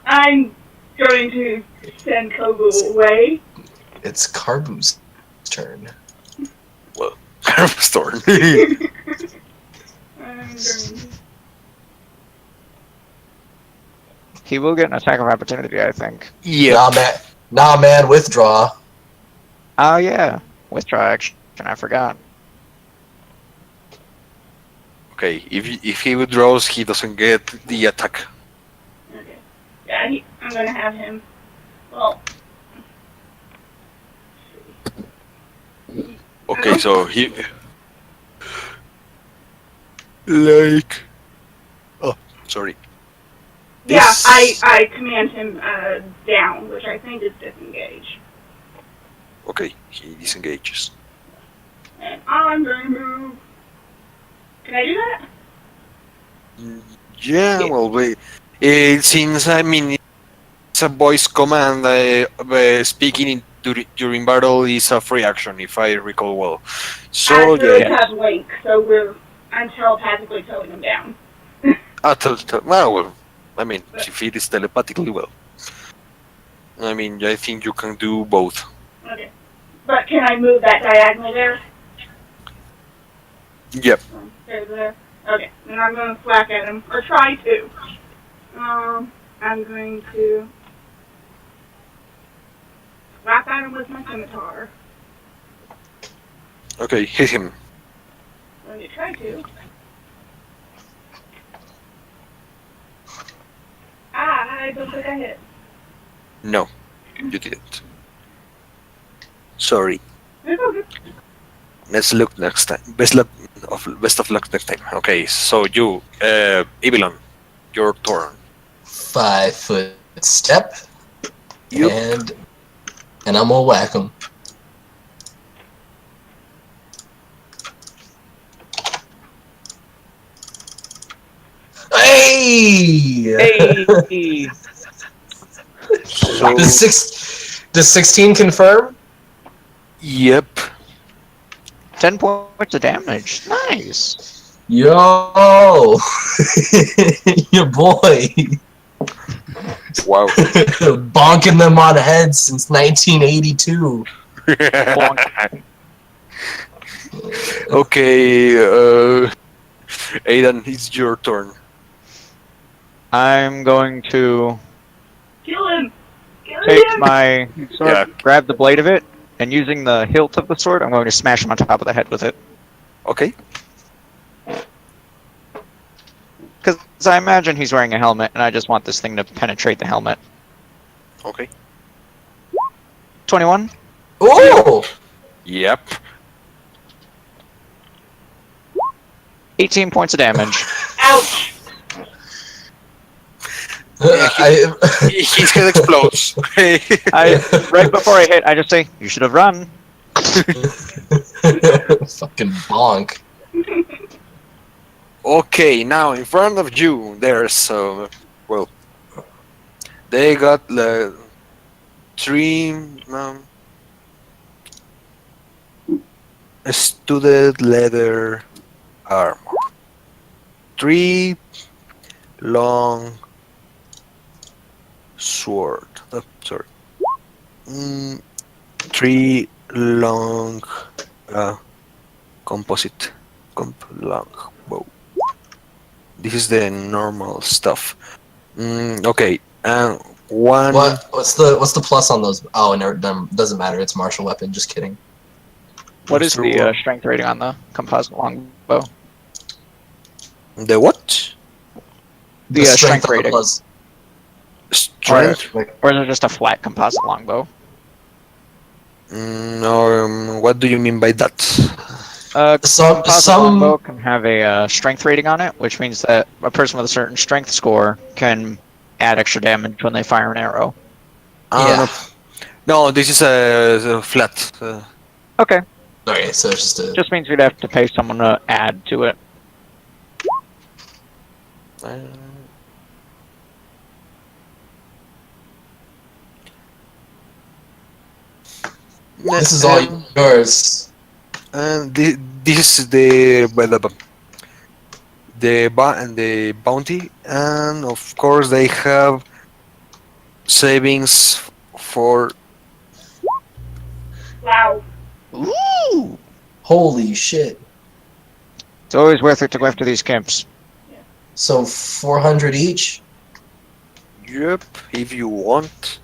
I'm going to send Kobu away. It's Carbu's turn. Storm. I'm going to... He will get an attack of opportunity, I think. yeah. Nah, man, withdraw. Oh yeah, withdraw action. I forgot. Okay. If he withdraws, he doesn't get the attack. Okay. Yeah, I'm going to have him... Well... Okay, so he like. Oh, sorry. Yeah, This- I command him down, which I think is disengage. Okay, he disengages. And I'm going to move... Can I do that? Yeah, well, since I mean it's a voice command, speaking during battle is a free action, if I recall well. So I really yeah, have Link, so I'm telepathically telling him down. well, I mean, if it is telepathically, well, I mean, I think you can do both. Okay. But can I move that diagonal there? Yep. There. Okay. Then I'm going to whack at him, or try to. I'm going to whack at him with my scimitar. Okay, hit him. I'm going to try to. I don't think I hit. No, you didn't. Sorry. It's okay. Let's look next time. Best of luck next time. Okay, so you, Evelyn, your turn. 5 foot step, Yep. and I'm gonna whack him. Hey! Hey! So, Does 16 confirm? yep. 10 points of damage. Nice. Yo! Your boy! Wow. Bonking them on the head since 1982. Okay, Aidan, it's your turn. I'm going to Kill him! Kill take him! my sword, Yeah. grab the blade of it, and using the hilt of the sword, I'm going to smash him on top of the head with it. Okay. Because I imagine he's wearing a helmet, and I just want this thing to penetrate the helmet. Okay. 21? Oh! Yep. 18 points of damage. Ouch! His head explodes. Right before I hit, I just say, "You should have run." Fucking bonk. Okay, now in front of you, there's well, they got the three studded leather armor, three long sword. Oh, sorry, three long composite long bow. This is the normal stuff. Okay, and one. What's the plus on those? Oh, no, doesn't matter. It's martial weapon. Just kidding. What is the Master strength rating on the composite longbow? the what? The strength on the rating. plus. Strength? Or is it just a flat composite longbow? What do you mean by that? Some Composite longbow can have a strength rating on it, which means that a person with a certain strength score can add extra damage when they fire an arrow. Yeah. No, this is a flat. Okay, Okay, so it's just a. just means we'd have to pay someone to add to it. This is all yours. And this is the bounty, and of course they have savings for. Wow. Ooh! Holy shit. It's always worth it to go after these camps. So 400 each? Yep, if you want.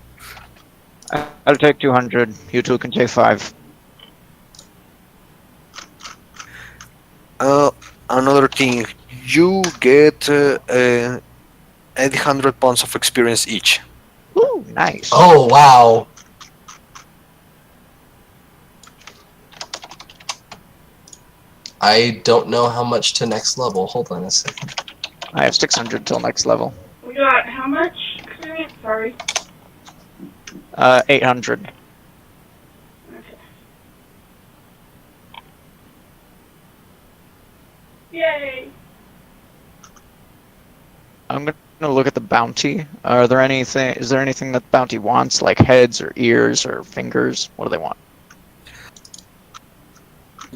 I'll take 200. You two can take 5. Another thing, you get 800 pounds of experience each. Ooh, nice. Oh, wow. I don't know how much to next level. Hold on a second. I have 600 till next level. We got how much experience? Sorry. 800. Okay. Yay. I'm gonna look at the bounty. Is there anything that bounty wants, like heads or ears or fingers? What do they want?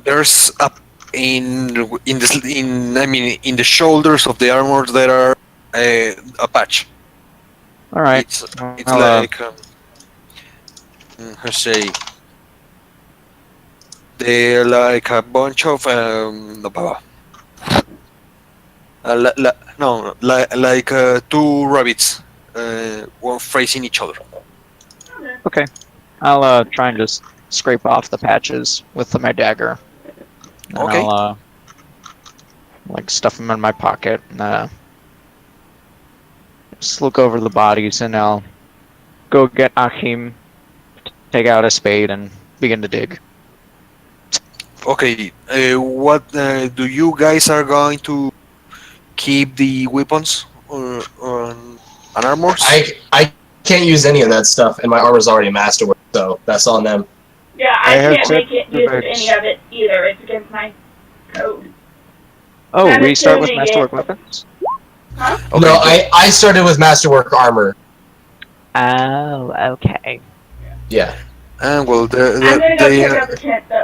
There's in the shoulders of the armor there are a patch. All right. It's I'll, like how to say they're like a bunch of like two rabbits, one facing each other. Okay. I'll try and just scrape off the patches with my dagger. And Okay. I'll like stuff them in my pocket and just look over the bodies, and I'll go get Achim, take out a spade, and begin to dig. Okay, what do you guys are going to keep the weapons or and armors? I can't use any of that stuff, and my armor's already masterwork, so that's on them. Yeah, I I have can't make it use of tips. any of it either. It's against my code. Oh, I'm we start with assuming masterwork it- weapons? Huh? Okay, No, I started with masterwork armor. Oh, okay. Yeah. and well, I'm gonna go check out the tent though.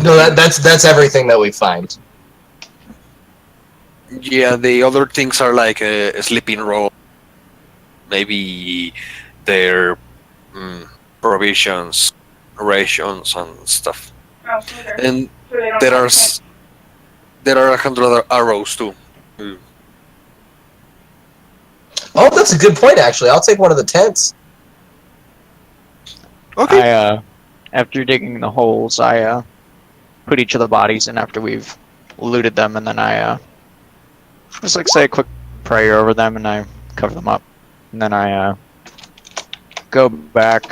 No, that's everything that we find. yeah, the other things are like a sleeping roll, maybe their provisions, rations, and stuff. Oh, okay. And So they don't there have are tent. there are 100 arrows too. Oh, that's a good point, actually. I'll take one of the tents. Okay. After digging the holes, I put each of the bodies in after we've looted them, and then I just like say a quick prayer over them, and I cover them up, and then I go back,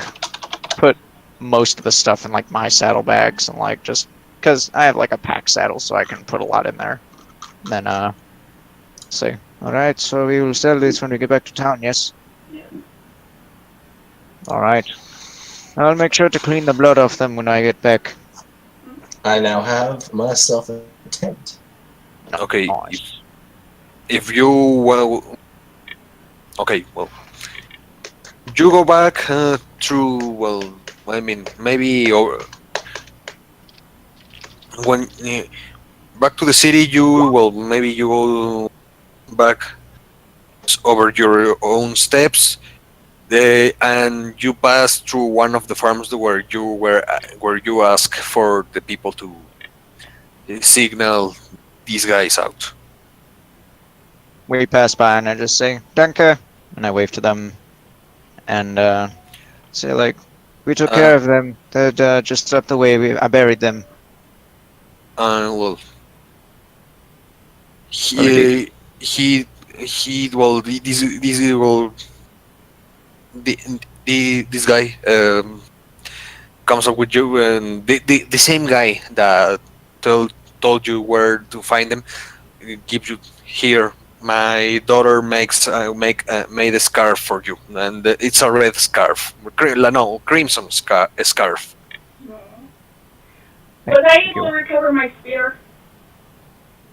put most of the stuff in like my saddlebags, and like just because I have like a pack saddle, so I can put a lot in there. And then say, all right, so we will sell this when we get back to town. Yes. Yeah. All right. I'll make sure to clean the blood off them when I get back. I now have myself a tent. Okay, Nice. if you well, okay, well, you go back through. Well, I mean, maybe when back to the city, you well, maybe you go back over your own steps. And you pass through one of the farms where you ask for the people to signal these guys out. We pass by and I just say, Danke, and I wave to them and say, like, we took care of them. They're just up the way. I buried them. Well, Already. he well this well this guy comes up with you, and the same guy that told you where to find them gives you here. My daughter made a scarf for you, and it's a red scarf. No, crimson scarf. No. Thank Was I able you. to recover my spear?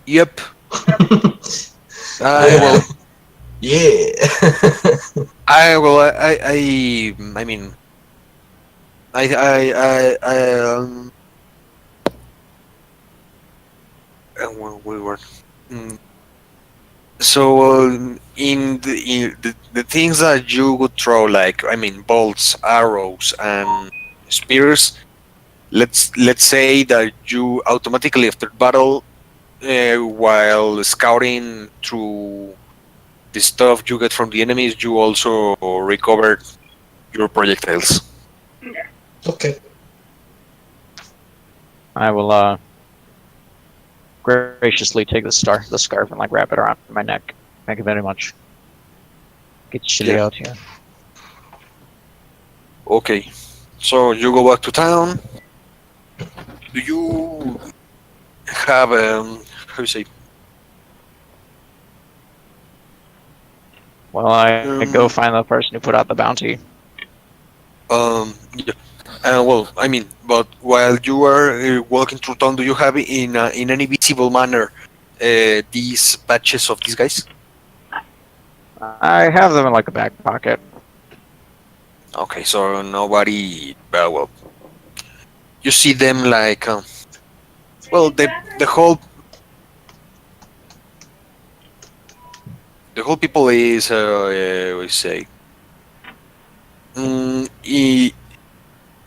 Yep. Yeah. Well, Yeah. I mean, I well, we were. mm, So in the things that you would throw, like I mean, bolts, arrows, and spears. Let's say that you automatically after battle, while scouting through the stuff you get from the enemies, you also recover your projectiles. Okay. I will graciously take the scarf, and like wrap it around my neck. Thank you very much. Get chilly Yeah. out here. Okay, so you go back to town. Do you have how you say? Well, I go find the person who put out the bounty. Yeah. Well, I mean, but while you are walking through town, do you have in any visible manner these patches of these guys? I have them in like a back pocket. Okay, so nobody. Well, you see them like. Well, the whole people is we say.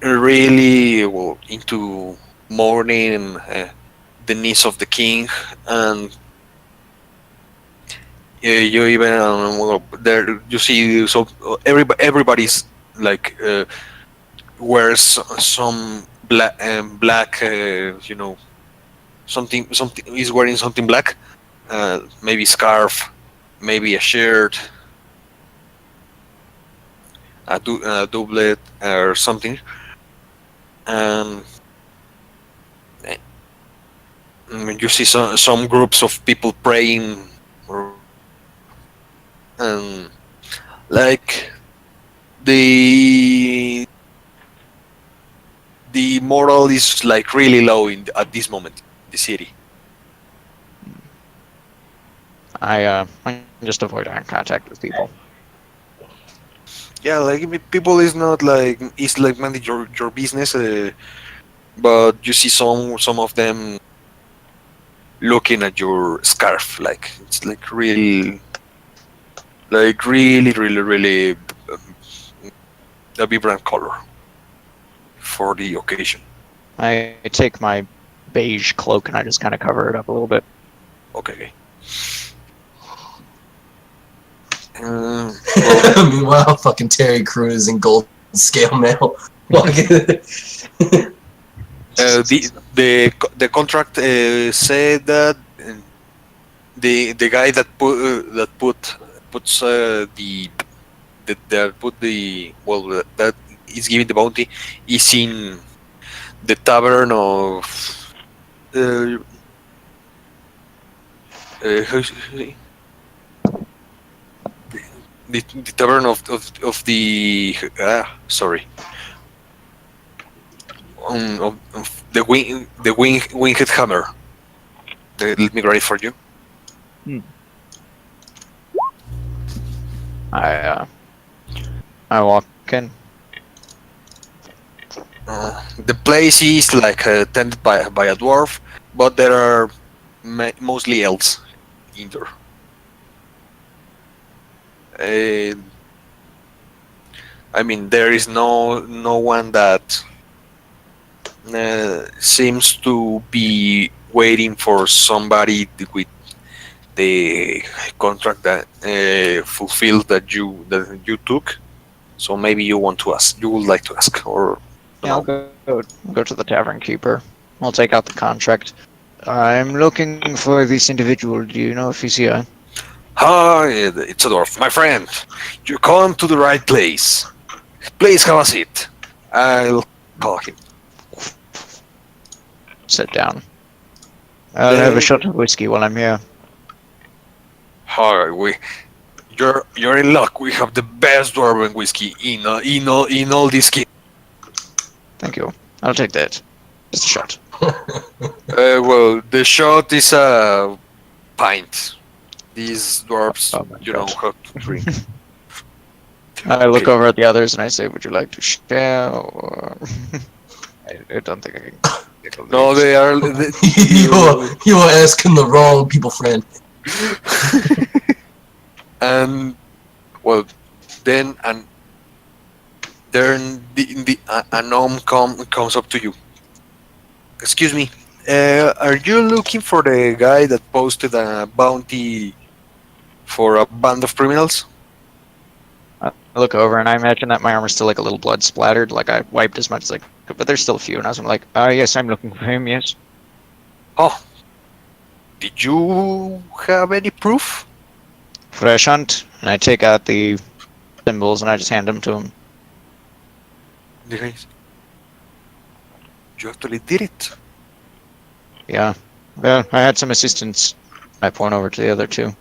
Really well into mourning the needs of the king, and you even well, there you see so everybody's like wears some black something is wearing something black, maybe scarf, maybe a shirt, a doublet or something, and you see some groups of people praying, and like the the moral is like really low at this moment in the city. I just avoid eye contact with people. Yeah, like people is not like it's like manage your business, but you see some of them looking at your scarf, like it's like really um, a vibrant color for the occasion. I take my beige cloak and I just kind of cover it up a little bit. Okay. Meanwhile, fucking Terry Crews in gold scale mail. The contract said that the guy that puts that put the well that is giving the bounty is in the tavern of uh, how's the tavern of the sorry of the winged hammer. Let me write it for you. I walk in. The place is like tended by a dwarf, but there are mostly elves in there. I mean, there is no one that seems to be waiting for somebody with the contract that fulfilled that you took. So maybe you want to ask. You would like to ask, or Yeah, I'll no? go to the tavern keeper. I'll take out the contract. I'm looking for this individual. Do you know if he's here? Hi, it's a dwarf, my friend. You come to the right place. Please have a seat. I'll call him. Sit down. I'll have a shot of whiskey while I'm here. Hi, you're in luck. We have the best dwarven whiskey in all this kit. Thank you. I'll take that. Just a shot. Well, the shot is a pint. These dwarves, Oh my you know God. how to drink. I look Okay. over at the others and I say, "Would you like to share?" Or I don't think I can. Get all No, these. they are. You are asking the wrong people, friend. And well, then a gnome comes up to you. Excuse me. Are you looking for the guy that posted a bounty for a band of criminals? I look over and I imagine that my armor's still like a little blood splattered, like I wiped as much as I could, but there's still a few. And I was like, yes, I'm looking for him, yes. Oh, did you have any proof? Fresh hunt. And I take out the symbols and I just hand them to him. The guy says, you actually did it. Yeah. Well, I had some assistance. I point over to the other two. In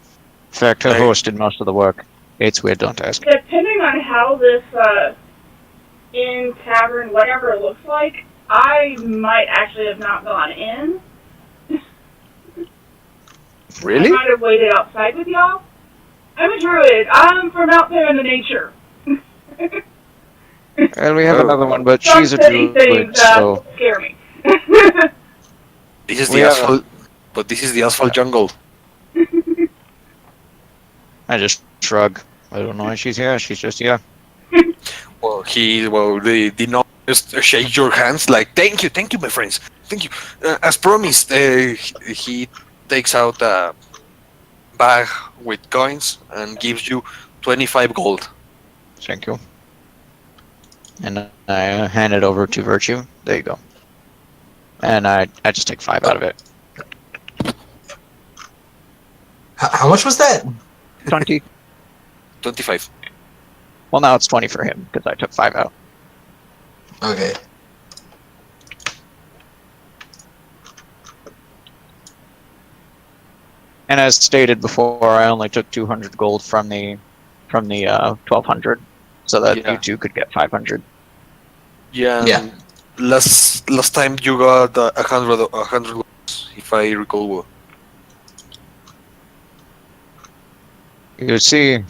fact, her Hey. horse did most of the work. It's weird, don't ask. Depending on how this inn, tavern, whatever it looks like, I might actually have not gone in. Really? I might have waited outside with y'all. I'm a druid. I'm from out there in the nature. Well, we have Oh. another one, but Some she's a city druid, things so... scare me. This is We the have a- asphalt, but this is the asphalt jungle. I just shrug. I don't know why she's here. She's just here. Well, the gnome just shake your hands like, thank you, my friends, thank you. As promised, he takes out a bag with coins and gives you 25 gold. Thank you. And I hand it over to Virtue. There you go. And I just take 5 out of it. How much was that? 20. 25. Well, now it's 20 for him, because I took 5 out. Okay. And as stated before, I only took 200 gold from the 1200, so that Yeah. you two could get 500. Yeah. Yeah. Last time you got 100 gold, if I recall well. You see,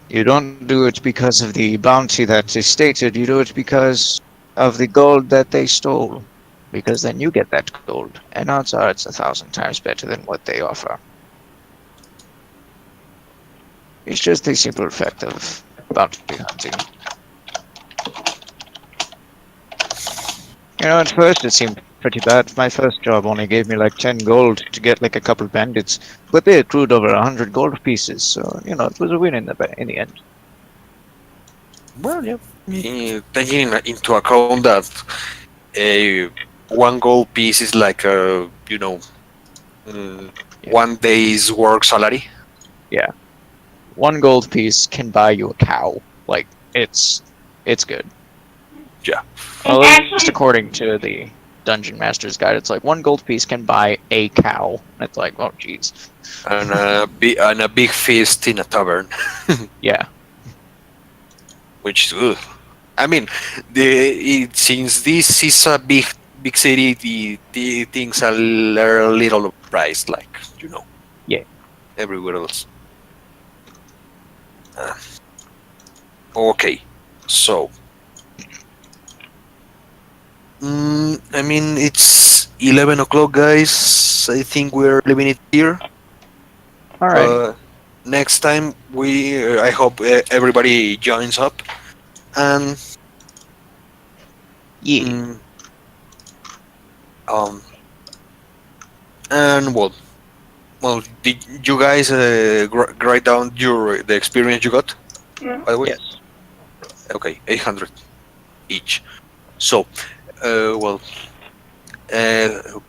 you don't do it because of the bounty that is stated, you do it because of the gold that they stole. Because then you get that gold, and odds are it's 1,000 times better than what they offer. It's just a simple fact of bounty hunting. You know, at first it seemed pretty bad. My first job only gave me like 10 gold to get like a couple bandits, but they accrued over 100 gold pieces, so, you know, it was a win in the end. Well, yeah. Taking into account that a 1 gold piece is like a, one day's work salary. 1 gold piece can buy you a cow. Like, it's good. Yeah. Well, And at actually- least according to the Dungeon Master's Guide, it's like 1 gold piece can buy a cow. And it's like, oh, jeez. And a big feast in a tavern, Yeah. which is good. I mean, since this is a big city, the things are a little priced, like Yeah. everywhere else. Uh, okay, so I mean it's 11 o'clock, guys. I think we're leaving it here. Alrighty. Next time I hope everybody joins up and Yeah. mm, um and well, did you guys write down the experience you got? Yeah. By the way, Yes. okay, 800 each. So, well, uh,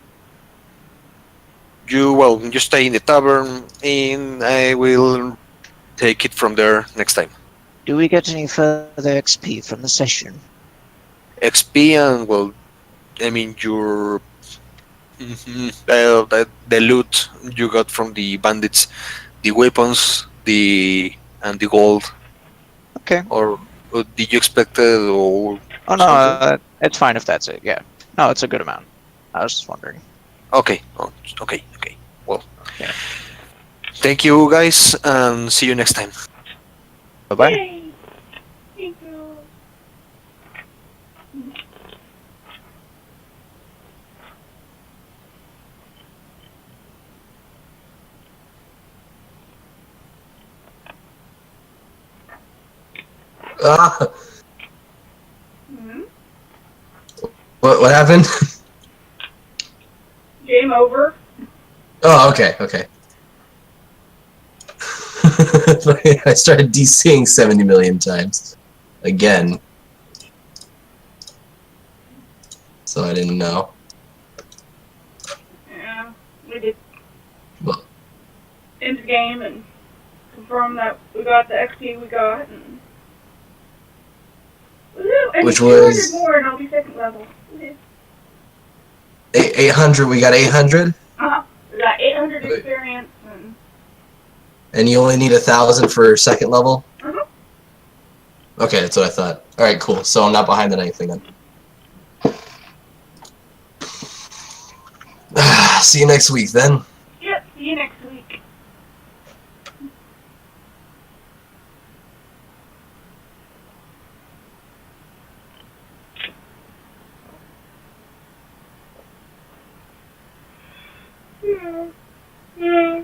you stay in the tavern, and I will take it from there next time. Do we get any further XP from the session? XP and I mean the loot you got from the bandits, the weapons, the gold, Okay. or did you expect or Oh no, something? it's fine if that's it. Yeah. No, it's a good amount. I was just wondering. Okay, okay. Well, Yeah. thank you guys, and see you next time. Bye bye. Yay! Thank you. Ah, Mhm. what happened? Game over. Oh, okay. I started DCing 70 million times again, so I didn't know. Yeah, we did Well, end the game and confirm that we got the XP we got, and woohoo! And Which 200 was- more, and I'll be second level. Woohoo. 800. We got 800, We got 800 Wait. experience, and and you only need 1,000 for second level. uh-huh. Okay, that's what I thought. All right, cool. So I'm not behind on anything then. See you next week then. Yep, see you next week. Yeah.